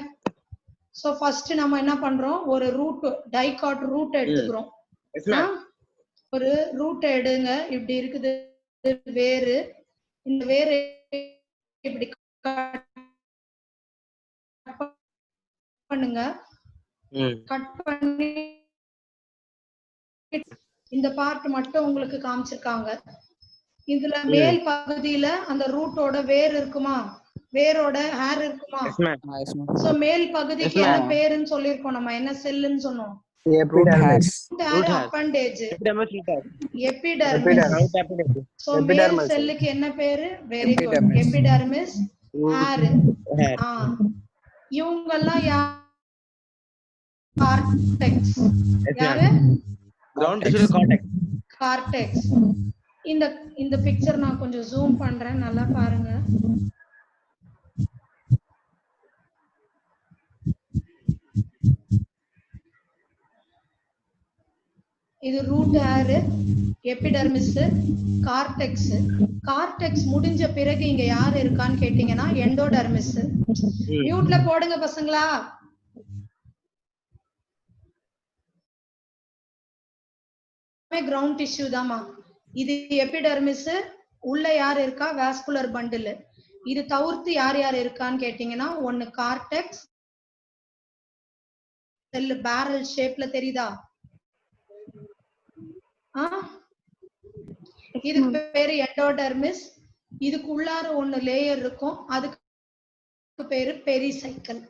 A: சோ ஃபர்ஸ்ட் நம்ம என்ன பண்றோம், ஒரு ரூட் டைகாட் ரூட் எடுத்துக்கிறோம். ஒரு ரூட் எடுங்க. இப்படி இருக்குது வேறு. இந்த வேறு இப்படி பண்ணுங்க. கட் பண்ணி இந்த பார்ட் மட்டும் உங்களுக்கு காமிச்சிருக்காங்க. இதுல மேல் பகுதியில அந்த ரூட்டோட வேர் இருக்குமா, வேரோட ஹேர் இருக்குமா? சோ மேல் பகுதிக்கு என்ன பேருன்னு சொல்லிருக்கோம் நம்ம, என்ன செல்லுன்னு சொன்னோம்? எபிடர்மிஸ். சோ மேல் செல்லுக்கு என்ன பேரு? Very good, epidermis. ஹேர். இவங்க எல்லாம் கார்டெக்ஸ். யாரு?
C: Ground tissue cortex.
A: கார்டெக்ஸ். இந்த பிக்சர் நான் கொஞ்சம் ஜூம் பண்றேன், நல்லா பாருங்க. இது root hair, epidermis, cortex. Cortex முடிஞ்ச பிறகு இங்க யாரு இருக்கான்னு கேட்டீங்கன்னா எண்டோடர்மிஸ். மியூட்ல போடுங்க பசங்களா. கிரவுண்ட் டிஷ்யூ தாமா. இது எபிடர்மிஸ். உள்ள யார் இருக்கா? Vascular bundle. இது தவிர்த்து யார் யார் இருக்கான்னு கேட்டீங்கன்னா ஒன்னு கார்டெக்ஸ். செல் பேரல் ஷேப்ல தெரியுதா? இதுக்கு பேரு எண்டோடர்மிஸ். இதுக்கு உள்ளார ஒன்னு லேயர் இருக்கும், அதுக்கு பேரு பெரிசைக்கிள்.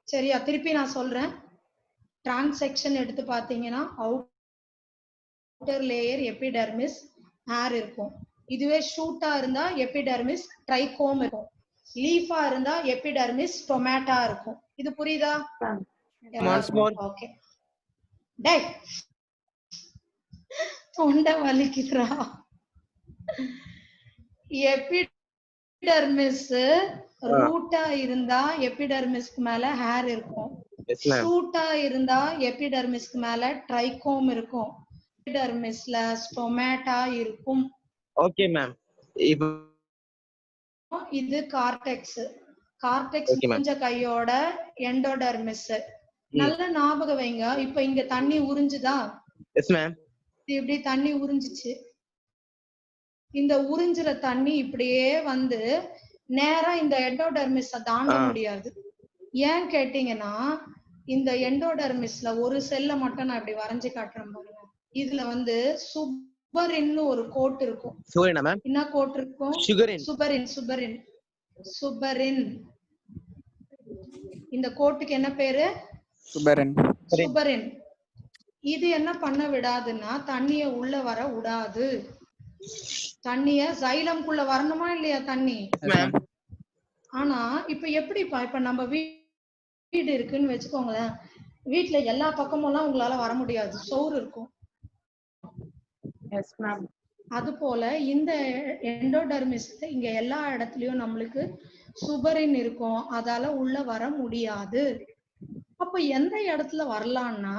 A: சரியா? திருப்பி நான் சொல்றேன். டிரான்செக்ஷன் எடுத்து பாத்தீங்கன்னா அவுட்டர் லேயர் எபிடர்மிஸ், ஹேர் இருக்கும். இதுவே ஷூட்டா இருந்தா எபிடர்மிஸ் ட்ரைகோம் இருக்கும். லீஃபா இருந்தா எபிடர்மிஸ் ஸ்டொமேட்டா இருக்கும். இது புரியுதா? ஓகே. டேய் தொண்டை வலிக்குதுடா. எபிடர்மிஸ் ரூட்டா இருந்தா எபிடர்மிஸ்க்கு மேல ஹேர் இருக்கும். ஷூட்டா இருந்தா எபிடர்மிஸ்க்கு மேல ட்ரைகோம் இருக்கும். எபிடர்மிஸ்ல ஸ்டொமேட்டா இருக்கும்.
C: Okay ma'am.
A: இது கார்டெக்ஸ். கார்டெக்ஸ் முடிஞ்ச கையோட எண்டோடர்மிஸ். நல்ல ஞாபகம் வைங்க. இப்ப இங்க தண்ணி உறிஞ்சுதா?
C: Yes ma'am.
A: இப்படி தண்ணி உறிஞ்சிச்சு. இந்த உறிஞ்சுற தண்ணி இப்படியே வந்து நேரா இந்த எண்டோடர்மிஸ தாண்ட முடியாது. ஏன் கேட்டீங்கன்னா இந்த எண்டோடர்மிஸ்ல ஒரு செல்ல மட்டும் நான் இப்படி வரைஞ்சு காட்டுறேன் பாருங்க. இதுல வந்து சுபரின் ஒரு கோட் இருக்கும். என்ன கோட் இருக்கும்? சுபரின். சுபரின். சுபரின். இந்த கோட்டுக்கு என்ன பேரு? சுபரின். சுபரின். இது என்ன பண்ண விடாதுன்னா தண்ணிய உள்ள வர விடாது. தண்ணிய சைலம்குள்ள வரணுமா இல்லையா தண்ணி? ஆனா இப்ப எப்படிப்பா, இப்ப நம்ம வீடு இருக்குன்னு வச்சுக்கோங்களேன். வீட்டுல எல்லா பக்கமும் எல்லாம் உங்களால வர முடியாது, சோறு இருக்கும். அது போல இந்த எண்டோடர்மிஸ்ல இங்க எல்லா இடத்துலயும் நம்மளுக்கு சுபரின் இருக்கும், அதால உள்ள வர முடியாது. அப்ப அப்ப எந்த இடத்துல வரலாம்னா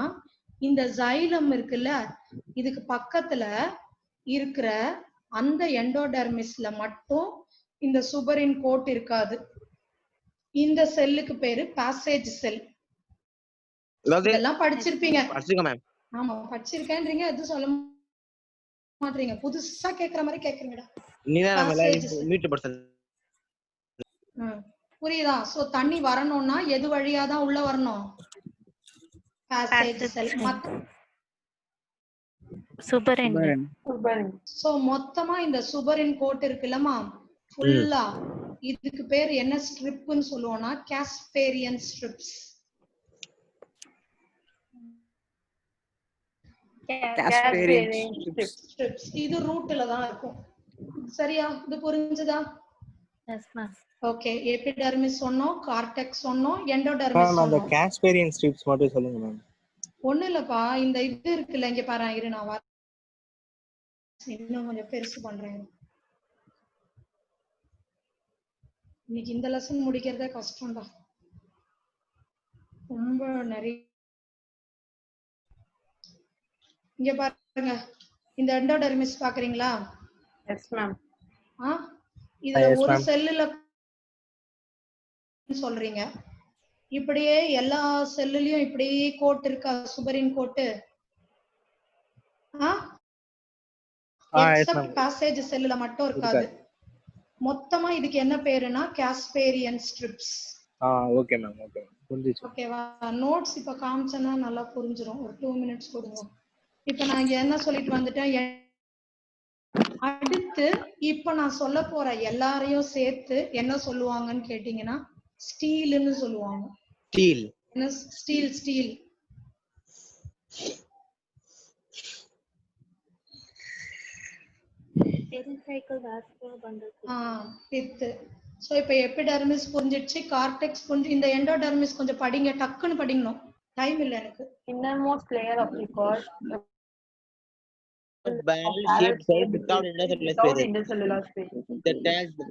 A: இந்த ஜைலம் இருக்குல்ல இதுக்கு பக்கத்துல இருக்கிற அந்த எண்டோடெர்மிஸ்ல மட்டும் இந்த சுபரின் கோட் இருக்காது. இந்த செல்லுக்கு பேரு பாசேஜ் செல். இதெல்லாம் படிச்சிருப்பீங்க. ஆமா படிச்சிருக்கேன்றீங்க, எதுவும் சொல்ல மாட்டீங்க, புதுசா கேக்குற மாதிரி கேக்குறீங்கடா. புரியுதா? சோ தண்ணி வரணும்னா எது வழியாதான் உள்ள வரணும்? பாசேஜ் செல்.
D: சுபரின்.
A: சோ மொத்தமா இந்த சுபரின் கோட் இருக்குல்லமா ஃபுல்லா, இதுக்கு பேர் என்ன ஸ்ட்ரிப்னு சொல்லுவோம்னா காஸ்பேரியன் ஸ்ட்ரிப்ஸ். இது ரூட்ல தான் இருக்கும். சரியா? இது புரிஞ்சுதா?
D: Yes ma'am.
A: ஓகே, எபிடெர்மிஸ் சொன்னோம், கார்டெக்ஸ் சொன்னோம், எண்டோடெர்மிஸ் சொன்னோம்.
B: அந்த காஸ்பேரியன் ஸ்ட்ரிப்ஸ் மட்டும் சொல்லுங்க மேம்.
A: ஒண்ணு இல்லப்பா, இந்த இது இருக்குல்ல இங்க பாரு, இரு நான் இன்னும் கொஞ்சம் பெருசு பண்றேன். இன்னைக்கு இந்த லெசன் முடிக்கிறதே கஷ்டம்டா, ரொம்ப நிறைய. இங்க பாருங்க, இந்த எண்டோடெர்மிஸ் பாக்குறீங்களா?
F: S ma'am.
A: இதுல ஒரு செல்லுல சொல்றீங்க, இப்படியே எல்லா செல்லுலயும் இப்படி கோட் இருக்கா? சுபரின் கோட்டு. எக்ஸெப்ட் பாசேஜ் செல்லுல மட்டும் இருக்காது. மொத்தமா இதுக்கு என்ன பேருனா Casparian strips.
B: Okay ma'am. Okay புரிஞ்சுச்சு.
A: ஓகேவா? நோட்ஸ் இப்ப காமிச்சனா நல்லா புரிஞ்சிரும். ஒரு 2 minutes கொடுங்க. இப்ப நான் இங்க என்ன சொல்லிட்டு வந்துட்டேன், அடுத்து இப்ப நான் சொல்ல போற எல்லாரையும் சேர்த்து என்ன சொல்லுவாங்கன்னு கேட்டீங்கன்னா ஸ்டீல்னு சொல்லுவாங்க.
C: ஸ்டீல்.
A: என்ன? Steel. Steel
D: pericycle vascular bundle.
A: பித்து. சோ இப்ப எபிடெர்மிஸ் புரிஞ்சிடுச்சு, கார்டெக்ஸ் புரிஞ்சு. இந்த எண்டோடெர்மிஸ் கொஞ்சம் படிங்க, டக்குன்னு படிக்கணும், டைம் இல்ல எனக்கு.
F: Innermost layer of the cord,
C: barrel-shaped cell without
F: intercellular space.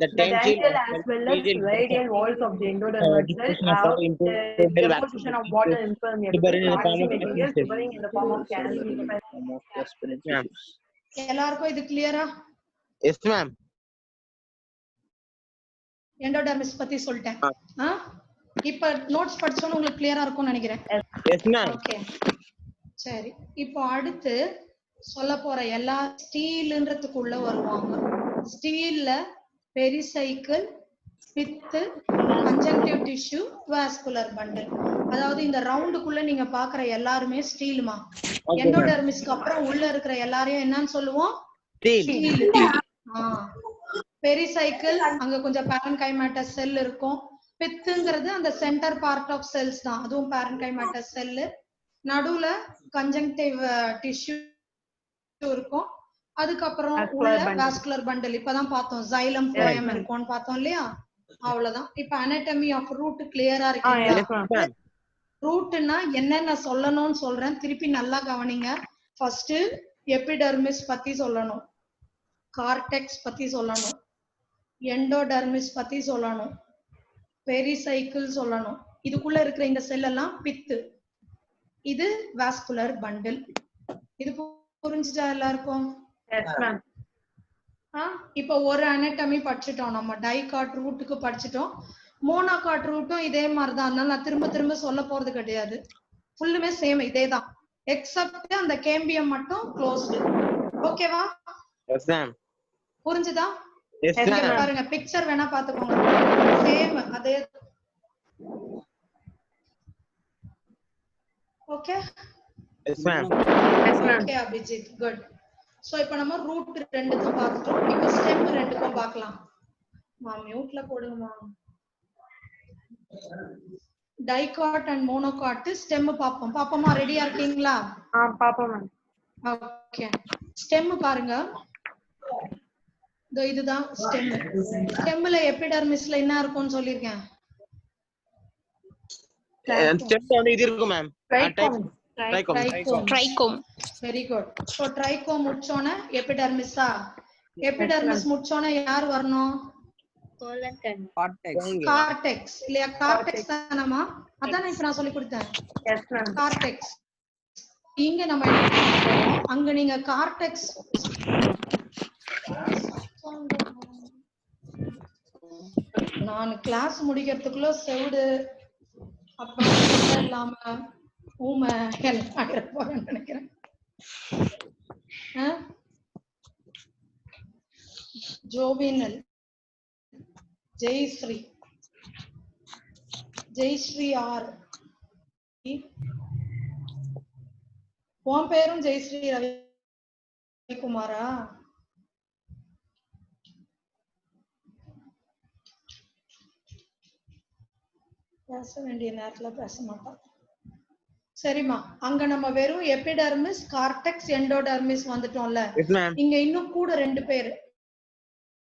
C: The tangential
F: as well as radial walls of the endodermal cell have the deposition of water impermeable material suffering in the form of cantilever.
A: எல்லாருக்கும் இது கிளியரா?
C: Yes ma'am.
A: Endodermis பத்தி சொல்லிட்டேன். இப்ப notes படிச்சோன்னு உங்களுக்கு கிளியரா இருக்கும்னு நினைக்கிறேன்.
C: S ma'am.
A: ஓகே சரி, இப்போ அடுத்து சொல்ல போற எல்லா ஸ்டீல்ன்றதுக்குள்ள வருவாங்க. ஸ்டீல்ல பெரிசைக்கிள், பித்து, கன்ஜங்டிவ் டிஷ்யூ, வாஸ்குலர் பண்டல். அதாவது இந்த ரவுண்டுக்குள்ள நீங்க பாக்குற எல்லாருமே ஸ்டீல்மா. எண்டோடெர்மிஸ்க்கு அப்புறம் உள்ள இருக்கிற எல்லாரையும் என்னன்னு சொல்லுவோம்? ஸ்டீல். பெரிசைக்கிள் அங்க கொஞ்சம் பேரன்கைமேட்டஸ் செல் இருக்கும். பித்துங்கிறது அந்த சென்டர் பார்ட் ஆஃப் செல்ஸ் தான், அதுவும் பேரன்கைமேட்டஸ் செல். நடுவுல கன்ஜங்டிவ் டிஷ்யூ இருக்கும். அதுக்கப்புறம் உள்ள வாஸ்குலர் பண்டல் இப்பதான் பார்த்தோம், ஜைலம் போயம் இருக்கும்னு பார்த்தோம் இல்லையா? அவ்வளவுதான். இப்ப அனாட்டமி ஆஃப் ரூட் கிளியரா இருக்கு. ரூட்னா என்னென்ன சொல்லணும்னு சொல்றேன், திருப்பி நல்லா கவனிங்க. ஃபர்ஸ்ட் எபிடெர்மிஸ் பத்தி சொல்லணும், கார்டெக்ஸ் பத்தி சொல்லணும், எண்டோடெர்மிஸ் பத்தி சொல்லணும், பெரிசைக்கிள் சொல்லணும். இதுக்குள்ள இருக்கிற இந்த செல் எல்லாம் பித்து, இது வாஸ்குலர் பண்டில். இது புரிஞ்சுட்டா எல்லாருக்கும்? இப்ப ஒரு அனாட்டமி படிச்சுட்டோம் நம்ம, டைகாட் ரூட்டுக்கு படிச்சுட்டோம். மோனோகாட் ரூட்டும் இதே மாதிரிதான், அதனால நான் திரும்ப திரும்ப சொல்ல போறது கிடையாது, ஃபுல்லுமே சேம் இதேதான், எக்ஸப்ட் அந்த கேம்பியம் மட்டும் க்ளோஸ்டு. ஓகேவா? புரிஞ்சுதா? பாருங்க பிக்சர் வேணா பாத்துக்கோங்க, சேம் அதே. Okay okay Abhijit, good. So இப்போ நம்ம ரூட் ரெண்டுக்கும் பார்த்துட்டோம். இப்போ ஸ்டெம் ரெண்டுக்கும் பார்க்கலாம். மியூட்ல போடுங்கமா. டைகாட் அண்ட் மோனோகாட் ஸ்டெம் பாப்போமா? ரெடியா இருக்கீங்களா?
F: பாப்போம் மேம்.
A: ஓகே, ஸ்டெம் பாருங்க, இதுதான் ஸ்டெம். ஸ்டெம்ல எபிடெர்மிஸ்ல என்ன இருக்கும்னு சொல்லிருக்கேன்.
C: ஸ்டெம் இது இருக்கும் ma'am,
A: trichome. Very good. So trichome முடிச்சோனே எபிடெர்மிஸா? எபிடெர்மிஸ் முடிச்சோனே யார் வரணும்? கார்டெக்ஸ் இல்லையா? கார்டெக்ஸ் தானமா? அதான் இப்ப நான் சொல்லி கொடுத்தேன்.
F: Yes ma'am.
A: கார்டெக்ஸ். இங்க நம்ம என்ன பண்றோம், அங்க நீங்க கார்டெக்ஸ் நான் கிளாஸ் முடிக்கிறதுக்குள்ள செவுடு அப்புறம் இல்லாம ஊமை எல்லாம் போறேன்னு நினைக்கிறேன். ஜோவினல், ஜெயஸ்ரீ, ஜெயஸ்ரீ ஆர். உன் பேரும் ஜெயஸ்ரீ ரவிக்குமாரா? பேச வேண்டிய நேரத்துல பேச மாட்டான். சரிம்மா, அங்க நம்ம வெறும் எபிடெர்மிஸ், கார்டெக்ஸ், எண்டோடெர்மிஸ் வந்துட்டோம்ல. இங்க இன்னும் கூட 2 பேர்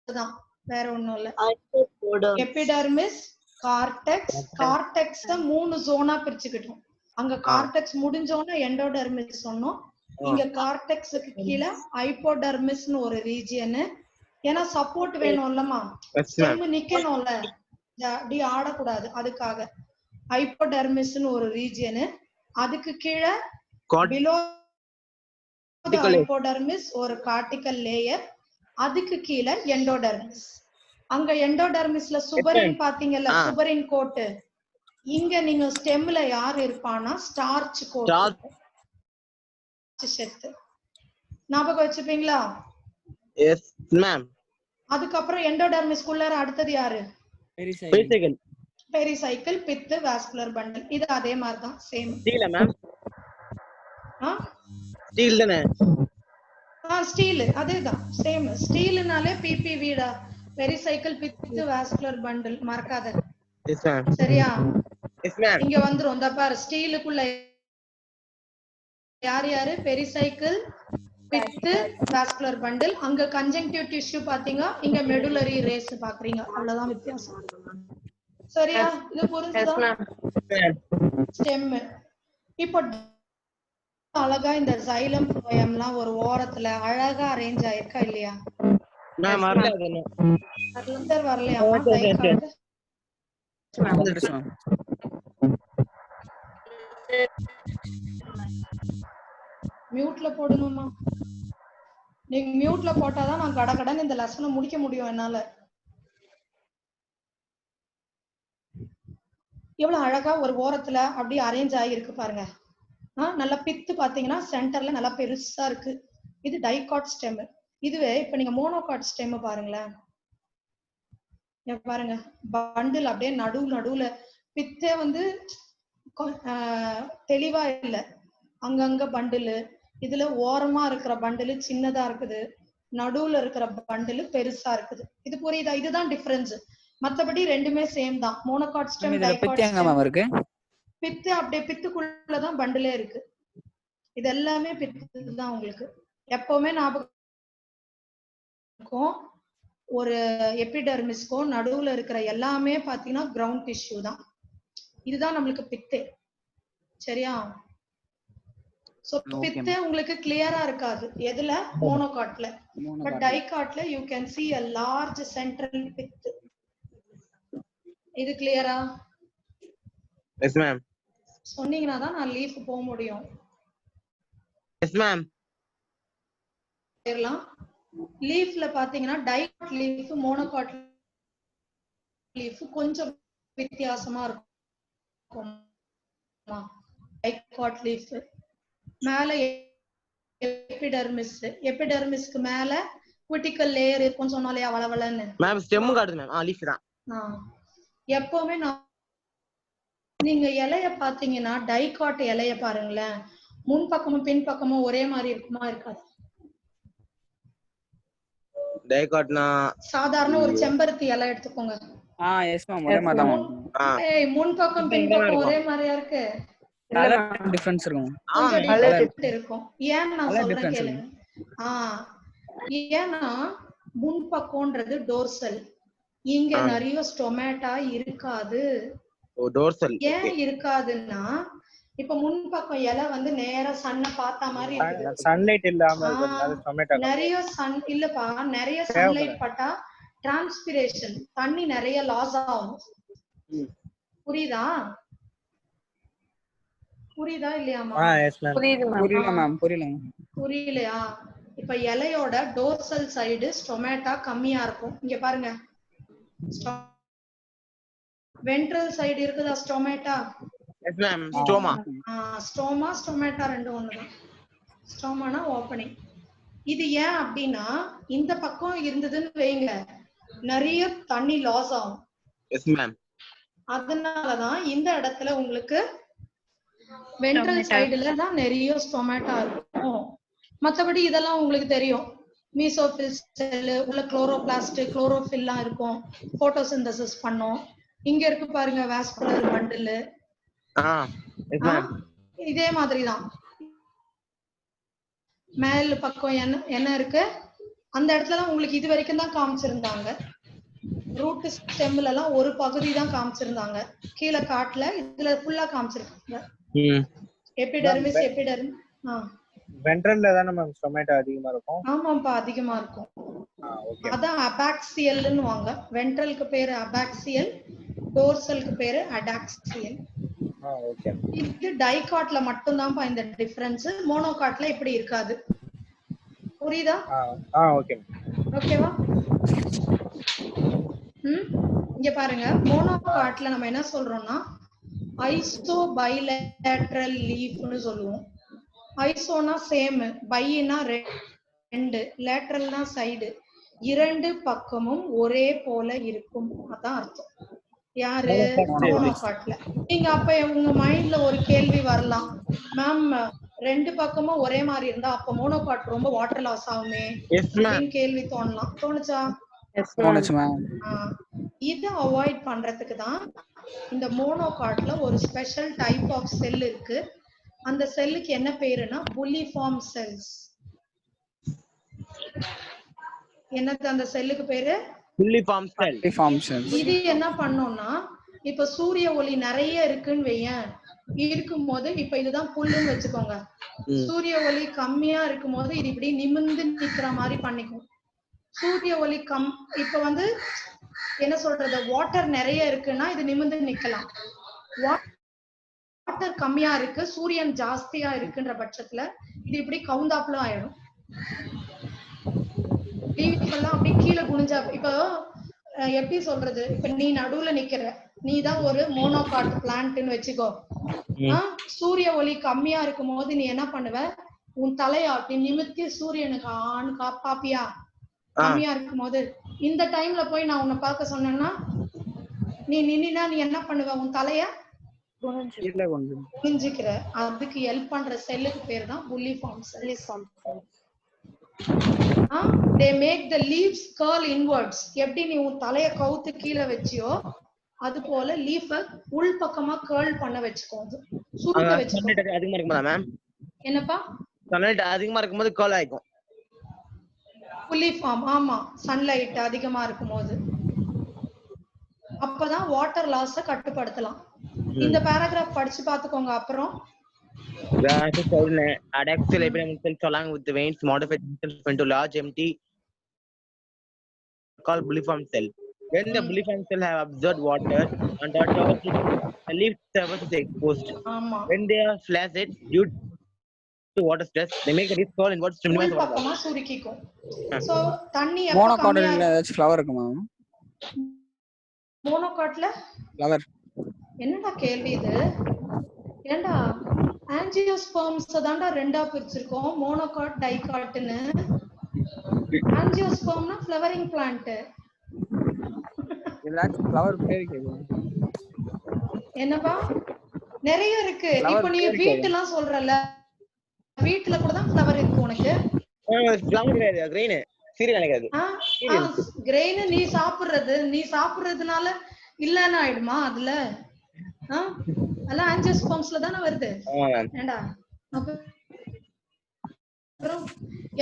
A: தான், வேற ஒண்ணும் இல்ல. Epidermis, cortex. கார்டெக்ஸ் 3 ஜோனா பிரிச்சுக்கிட்டோம். அங்க கார்டெக்ஸ் முடிஞ்சோன்னா எண்டோடெர்மிஸ் சொன்னோம். இங்க கார்டெக்ஸுக்கு கீழே ஹைப்போடெர்மிஸ்னு ஒரு ரீஜியன். ஏன்னா சப்போர்ட் வேணும்லமா, ஸ்டெம் நிக்கணும்ல, அப்படி ஆடக்கூடாது. அதுக்காக ஹைப்போடெர்மிஸ்னு ஒரு ரீஜியன். அதுக்கு கீழே பிலோ ஹைப்போடெர்மிஸ் ஒரு கார்டிகல் லேயர். அதுக்கு கீழே எண்டோடெர்மிஸ். அங்க எண்டோடெர்மிஸ்ல சுபரின் பாத்தீங்கல்ல, சுபரின் கோட்டு. இங்க நீங்க ஸ்டெம்ல யார் இருப்பானா ஸ்டார்ச் கோட் செத்து. ஞாபகம் வச்சுப்பீங்களா?
C: Yes ma'am.
A: அதுக்கப்புறம் எண்டோடெர்மிஸ்க்குள்ள அடுத்தது யாரு?
C: Pericycle.
A: Pericycle, pith, vascular bundle. இது அதே மாதிரி தான், சேம்.
C: Stele ma'am. ஸ்டீல் தானே?
A: ஸ்டீல் அதேதான், சேம். ஸ்டீல்னாலே பிபிவி டா. பெரிசைக்கிள், பித்து, வாஸ்குலர் பண்டல் மறக்காத.
C: Yes ma'am.
A: சரியா?
C: Yes ma'am.
A: இங்க வந்துரும். இந்த பாரு, ஸ்டீலுக்குள்ள யார் யாரு? Pericycle, pith, vascular bundle. அங்க கன்ஜங்டிவ் டிஷ்யூ பாத்தீங்க, இங்க மெடுலரி ரேஸ் பாக்குறீங்க. அவ்வளவுதான் வித்தியாசம். சரியா? இது புரிஞ்சுதா? ஸ்டெம். இப்போ அழகா இந்த சைலம் போயம்லாம் ஒரு ஓரத்துல அழகா அரேஞ்ச் ஆயிருக்கா இல்லையா?
C: மேம்
A: வரலையா? மியூட்ல போடுங்கம்மா. நீங்க மியூட்ல போட்டாதான் நான் கடகடன்னு இந்த லெசனை முடிக்க முடியும் என்னால. எவ்வளவு அழகா ஒரு ஓரத்துல அப்படியே அரேஞ்ச் ஆகிருக்கு பாருங்க. நல்லா பித்து பாத்தீங்கன்னா சென்டர்ல நல்லா பெருசா இருக்கு. இது டைகாட் ஸ்டெம். இதுவே இப்ப நீங்க மோனோகாட் ஸ்டெம் பாருங்களேன். பாருங்க, பண்டில் அப்படியே நடுவுல பித்தே வந்து தெளிவா இல்ல, அங்கங்க பண்டிலு. இதுல ஓரமா இருக்கிற பண்டிலு சின்னதா இருக்குது, நடுவுல இருக்கிற பண்டிலு பெருசா இருக்குது. இது புரியுதா? இதுதான் டிஃபரன்ஸ். மத்தபடி ரெண்டுமே சேம் தான். Monocot stem, dicot stem. பித்து அப்படியே பித்துக்குள்ளதான் பண்டிலே இருக்கு. இது எல்லாமே பித்து தான். உங்களுக்கு எப்பவுமே ஞாபகம் இருக்கும், ஒரு எபிடெர்மிஸ்கோ நடுவுல இருக்கிற எல்லாமே பாத்தீங்கன்னா கிரவுண்ட் டிஷ்யூ தான். இதுதான் நம்மளுக்கு பித்தே. சரியா? சோ பித்தே உங்களுக்கு கிளியரா இருக்காது எதுல? மோனோகாட்ல. பட் டைகாட்ல you can see a large central pith. இது கிளியரா?
C: Yes ma'am.
A: சொன்னீங்கன்னா தான் நான் லீஃப் போக முடியும்.
C: S ma'am.
A: லீஃப்ல பாத்தீங்கன்னா டைகாட் லீஃப், மோனோகாட் லீஃப் கொஞ்சம் வித்தியாசமா இருக்கும். டைகாட் லீஃப் மேல எபிடெர்மிஸ், எபிடெர்மிஸ்க்கு மேல குட்டிக்கல் லேயர் இருக்கும்னு சொன்னாலே வளவளன்னு.
C: மேம் ஸ்டெம் காட்டுது மேம். லீஃப் தான்.
A: எப்பவுமே நீங்க இலைய பாத்தீங்கன்னா டைகாட் இலைய பாருங்களேன், முன் பக்கமும் பின் பக்கமும் ஒரே மாதிரி இருக்குமா? இருக்காது.
C: டைகாட்னா
A: சாதாரண ஒரு செம்பருத்தி இலை எடுத்துக்கோங்க.
H: எஸ் மேம், ஒரே மாதிரி தான்.
A: முன் பக்கம் பின் பக்கம் ஒரே மாதிரியா இருக்கு?
H: டிஃபரன்ஸ் இருக்கும்.
A: இருக்கும். ஏன் நான் சொல்றேன் கேளுங்க. ஏன்னா முன் பக்கம்ன்றது டோர்சல். இங்க நிறைய ஸ்டொமேட்டா இருக்காது. ஏன் இருக்காதுன்னா, இப்ப முன் பக்கம் இலை வந்து நேரா சன்ன பார்த்த மாதிரி இருக்கு.
B: சன்லைட் இல்லாம
A: நிறைய சன் இல்லப்பா, நிறைய சன்லைட் பட்டா டிரான்ஸ்பிரேஷன், தண்ணி நிறைய லாஸ் ஆகும். புரியுதா புரியுதா இல்லையாமா?
H: புரியல மேம்
A: புரியலையா? இப்ப இலையோட டோர்சல் சைடு ஸ்டொமேட்டா கம்மியா இருக்கும். இங்க பாருங்க, வென்ட்ரல் சைடு இருக்குதா stomata?
C: Yes ma'am. Stroma
A: stomata ரெண்டும் ஒண்ணுதான். ஸ்டோமானா ஓப்பனிங். இது ஏன் அப்படின்னா இந்த பக்கம் இருந்ததுன்னு வைங்க, நிறைய தண்ணி லாஸ் ஆகும்.
C: Yes ma'am.
A: அதனாலதான் இந்த இடத்துல உங்களுக்கு வென்ட்ரல் சைடுல தான் நிறைய ஸ்டொமேட்டா இருக்கும். மத்தபடி இதெல்லாம் உங்களுக்கு தெரியும். மீசோஃபில் செல் உள்ள குளோரோபிளாஸ்ட், குளோரோஃபில்லாம் இருக்கும், போட்டோசிந்தசிஸ் பண்ணும். இங்க இருக்கு பாருங்க வாஸ்குலர் பண்டில். இதே மாதிரிதான் மேல் பக்கம் என்ன இருக்கு அந்த இடத்துல உங்களுக்கு இது வரைக்கும் தான் காமிச்சிருந்தாங்க. ரூட் ஸ்டெம்ல எல்லாம் ஒரு பகுதி தான் காமிச்சிருந்தாங்க, கீழே காட்டுல இதுல ஃபுல்லா காமிச்சிருக்காங்க. எபிடெர்மிஸ்
I: வென்ட்ரல்ல தான் நம்ம ஸ்டொமேட்டோ அதிகமா இருக்கும்.
A: ஆமாப்பா, அதிகமா இருக்கும். அதான் அபாக்சியல்னு வாங்க. வென்ட்ரலுக்கு பேரு அபாக்சியல், டோர்சலுக்கு பேரு அடாக்சியல். இது டைகாட்ல மட்டும் தான்ப்பா இந்த டிஃபரன்ஸ். மோனோகாட்ல இப்படி இருக்காது. புரியுதா? ஓகேவா? இங்க பாருங்க, மோனோகாட்ல நம்ம என்ன சொல்றோம்னா ஐசோ பைலேட்ரல் லீஃப்னு சொல்லுவோம். ஐசோனா சேம், பைனா ரெண்டு, லேட்ரல்னா சைடு, இரண்டு பக்கமும் ஒரே போல இருக்கும். அதான் அர்த்தம். யாரு? மோனோகாட்ல. நீங்க அப்ப உங்க மைண்ட்ல ஒரு கேள்வி வரலாம், மேம் ரெண்டு பக்கமும் ஒரே மாதிரி இருந்தா அப்ப மோனோகாட் ரொம்ப வாட்டர் லாஸ் ஆகுமே அப்படின்னு கேள்வி தோணலாம். தோணுச்சா? இத அவாய்ட் பண்றதுக்கு தான் இந்த மோனோகாட்ல ஒரு ஸ்பெஷல் டைப் ஆஃப் செல் இருக்கு. அந்த செல்லுக்கு என்ன பேருன்னா புல்லிஃபார்ம் செல்ஸ். என்னது அந்த செல்லுக்கு பேரு?
C: புல்லிஃபார்ம் செல்.
A: இது என்ன பண்ணோம்னா, இப்ப சூரிய ஒளி நிறைய இருக்குன்னு வையேன், இருக்கும்போது இப்ப இதுதான் புல்லுன்னு வச்சுக்கோங்க. சூரிய ஒளி கம்மியா இருக்கும் போது இது இப்படி நிமிர்ந்து நிக்கிற மாதிரி பண்ணிக்கும். சூரிய ஒளி இப்ப வந்து என்ன சொல்றது, வாட்டர் நிறைய இருக்குன்னா இது நிமிர்ந்து நிக்கலாம். வாட்டர் கம்மியா இருக்கு, சூரியன் ஜாஸ்தியா இருக்குன்ற பட்சத்துல இது இப்படி கவுந்தாப்புல ஆயிடும். இப்பெல்லாம் அப்படி கீழே குனிஞ்சா, இப்ப எப்படி சொல்றது, இப்ப நீ நடுவுல நிக்கிற, நீ தான் ஒரு மோனோகாட் பிளான்ட்னு வச்சுக்கோ. சூரிய ஒளி கம்மியா இருக்கும் போது நீ என்ன பண்ணுவ, உன் தலைய அப்படி நிமித்தி சூரியனுக்கு ஆண் பாப்பியா? கம்மியா இருக்கும் போது இந்த டைம்ல போய் நான் உன்னை பார்க்க சொன்னேன்னா நீ நின்னா நீ என்ன பண்ணுவ, உன் தலைய குனிஞ்சுக்கிற. அதுக்கு ஹெல்ப் பண்ற செல்லுக்கு பேர் தான் bulliform cells. they make the leaves curl inwards. எப்படி நீ உன் தலைய கவுத்து கீழே வச்சியோ அது போல லீஃப உள் பக்கமா கர்ல் பண்ண வச்சுக்கோ, சுருக்க வச்சுக்கோ.
C: அதிகமா இருக்குமா மேம்?
A: என்னப்பா?
C: சன்லைட் அதிகமா இருக்கும்போது கர்ல் ஆயிடும்.
A: புல்லிஃபார்ம், ஆமா, சன்லைட் அதிகமா இருக்கும்போது. அப்பதான் வாட்டர் லாஸ கட்டுப்படுத்தலாம். இந்த பேராகிராஃப் படிச்சு பாத்துக்கோங்க. அப்புறம்
C: Adaxial epithelial cells along with the veins modified themselves into large empty called bulliform cell. When the bulliform cell have absorbed water and are covered, the leaf surface is exposed. When they are flaccid due to water stress, they make the leaf curl inwards to minimize water loss.
A: சுருக்கிக்கும். So தண்ணி எப்ப கம்மியா
H: ஏதாச்சும் flower இருக்குமா?
A: மோனோகாட்ல
H: flower
A: என்னடா கேள்வி இது? ஏண்டா ஆஞ்சியோஸ்பெர்ம்ஸ் தான்டா ரெண்டா பிரிச்சிருக்கோம், மோனோகாட் டைகாட்னு. ஆஞ்சியோஸ்பெர்ம்னா ஃப்ளவரிங் பிளான்ட்.
H: ஏதாச்சும் ஃப்ளவர் பேர் கேக்குது.
A: என்னப்பா? நிறைய இருக்கு. இப்போ நீ வீட்லாம் சொல்றல, வீட்ல கூட தான் ஃப்ளவர் இருக்கு உனக்கு.
C: ஃப்ளவர் கிடையாது, கிரெயின். சீரியல் நினைக்காது.
A: கிரெயின் நீ சாப்பிடுறதுனால இல்லன்னு ஆயிடுமா அதுல? அதெல்லாம் ஆஞ்சியோஸ்பெர்ம்ஸ்ல தானே வருது. ஏண்டா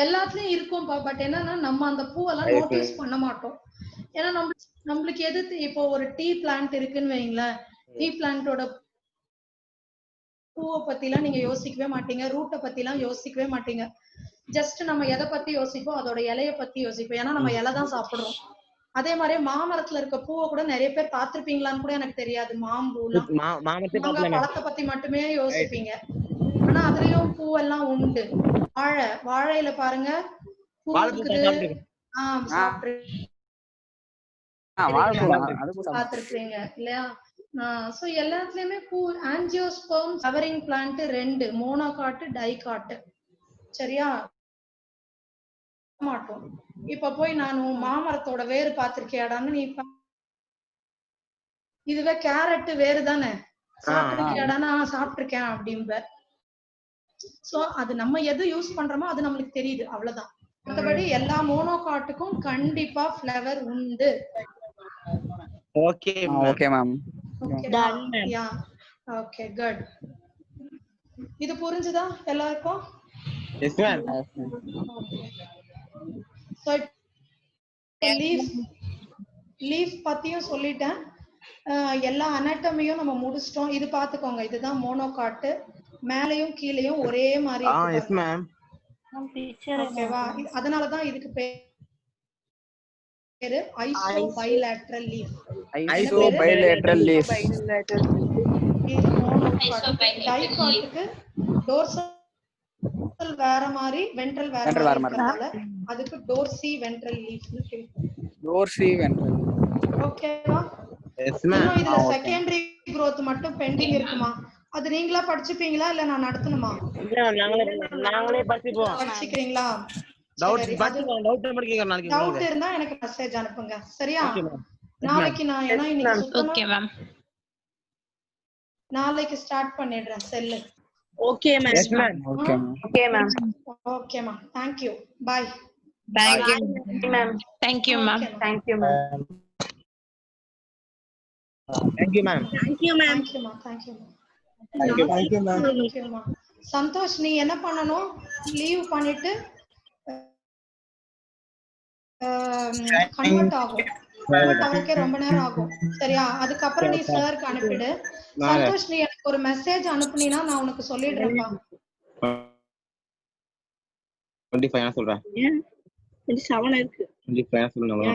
A: எல்லாத்துலயும் இருக்கும். பட் என்னன்னா நம்ம அந்த பூவெல்லாம் நோட்டீஸ் பண்ண மாட்டோம். ஏன்னா நம்மளுக்கு எது, இப்போ ஒரு டீ பிளான்ட் இருக்குன்னு வைங்களேன், டீ பிளான்ட்டோட பூவை பத்தி எல்லாம் நீங்க யோசிக்கவே மாட்டீங்க, ரூட்டை பத்தி எல்லாம் யோசிக்கவே மாட்டீங்க. ஜஸ்ட் நம்ம எதை பத்தி யோசிப்போம், அதோட இலைய பத்தி யோசிப்போம். ஏன்னா நம்ம இலை தான் சாப்பிடுறோம். அதே மாதிரி மாமரத்துல இருக்க பூவை கூட நிறைய பேர் பார்த்திருப்பீங்களான்னு கூட எனக்கு தெரியாது. மாம்பூலாம் மாங்காய் பழத்தை பத்தி மட்டுமே யோசிப்பீங்க. ஆனா அதுலயும் பூவெல்லாம் உண்டு. வாழையில பாருங்க பூ இருக்குது. பாத்திருக்கீங்க இல்லையா? சோ எல்லாத்துலயுமே பூ. Angiosperm flowering plant 2, monocot, dicot. சரியா? மாட்டோம். இப்ப போய் நான் மாமரத்தோட வேறு பாத்திருக்கியாடான்னு நீ இதுவே கேரட் வேறு தானே சாப்பிட்டிருக்கியாடானா சாப்பிட்டிருக்கேன் அப்படிம்ப. சோ அது நம்ம எது யூஸ் பண்றோமோ அது நம்மளுக்கு தெரியுது, அவ்வளவுதான். மற்றபடி எல்லா மோனோகாட்டுக்கும் கண்டிப்பா ஃப்ளவர் உண்டு.
C: Okay
H: okay ma'am.
E: Done ma'am.
A: Yeah okay good. இது புரிஞ்சுதா எல்லாருக்கும்?
C: Yes ma'am.
A: சோ லீஃப் பத்தியும் சொல்லிட்டேன். எல்லா அனாட்டமியும் நம்ம முடிச்சிட்டோம். இது பாத்துக்கோங்க, இதுதான் மோனோகாட். மேலையும் கீழையும் ஒரே மாதிரி இருக்கு.
C: Yes ma'am.
A: ஓகேவா? அதனாலதான் இதுக்கு பேரு ஐசோபைலேட்ரல் லீஃப்.
H: ஐசோபைலேட்ரல் லீஃப்.
A: இது மோனோகாட். டைகாட்டுக்கு டோர்சல் வேற மாதிரி, வென்ட்ரல் வேற மாதிரி. அதுக்கு டோர்சி வென்ட்ரல் லீஃப்னு பேரு. Dorsi ventral. ஓகேவா?
C: Yes ma'am.
A: இதுல செகண்டரி growth மட்டும் பெண்டிங் இருக்குமா? அது நீங்களா படிச்சுப்பீங்களா இல்ல நான் நடத்தணுமா?
C: நாங்களே படிச்சுப்போம்.
A: படிச்சுக்கிறீங்களா?
C: டவுட் மட்டும் நாளைக்கு
A: டவுட் இருந்தா எனக்கு மெசேஜ் அனுப்புங்க. சரியா? நாளைக்கு நான் ஏன்னா இன்னைக்கு சுத்தமா
E: ஓகே மேம்.
A: நாளைக்கு ஸ்டார்ட் பண்ணிடுறேன் cell.
E: Okay ma'am.
C: Yes ma'am.
H: Okay ma'am.
E: Okay ma'am.
A: Okay மா. Thank you. Bye.
E: Thank you ma'am. Thank you ma'am. Thank you ma'am.
C: Thank you ma'am.
E: Thank you ma'am.
A: Thank you ma. Thank you.
G: Thank you ma'am.
A: Thank you ma. Santosh நீ என்ன பண்ணனும்? Leave பண்ணிட்டு convert ஆகும். Convert ஆகவே ரொம்ப நேரம் ஆகும். சரியா? அதுக்கு அப்புறம் நீ சாருக்கு அனுப்பிடு. சந்தோஷ் நீ எனக்கு ஒரு மெசேஜ் அனுப்புனீனா நான் உனக்கு சொல்லிடுறேன்ப்பா.
C: 25 நான் சொல்றேன்.
E: 27 இருக்கு.
C: 25 சொல்லுங்க.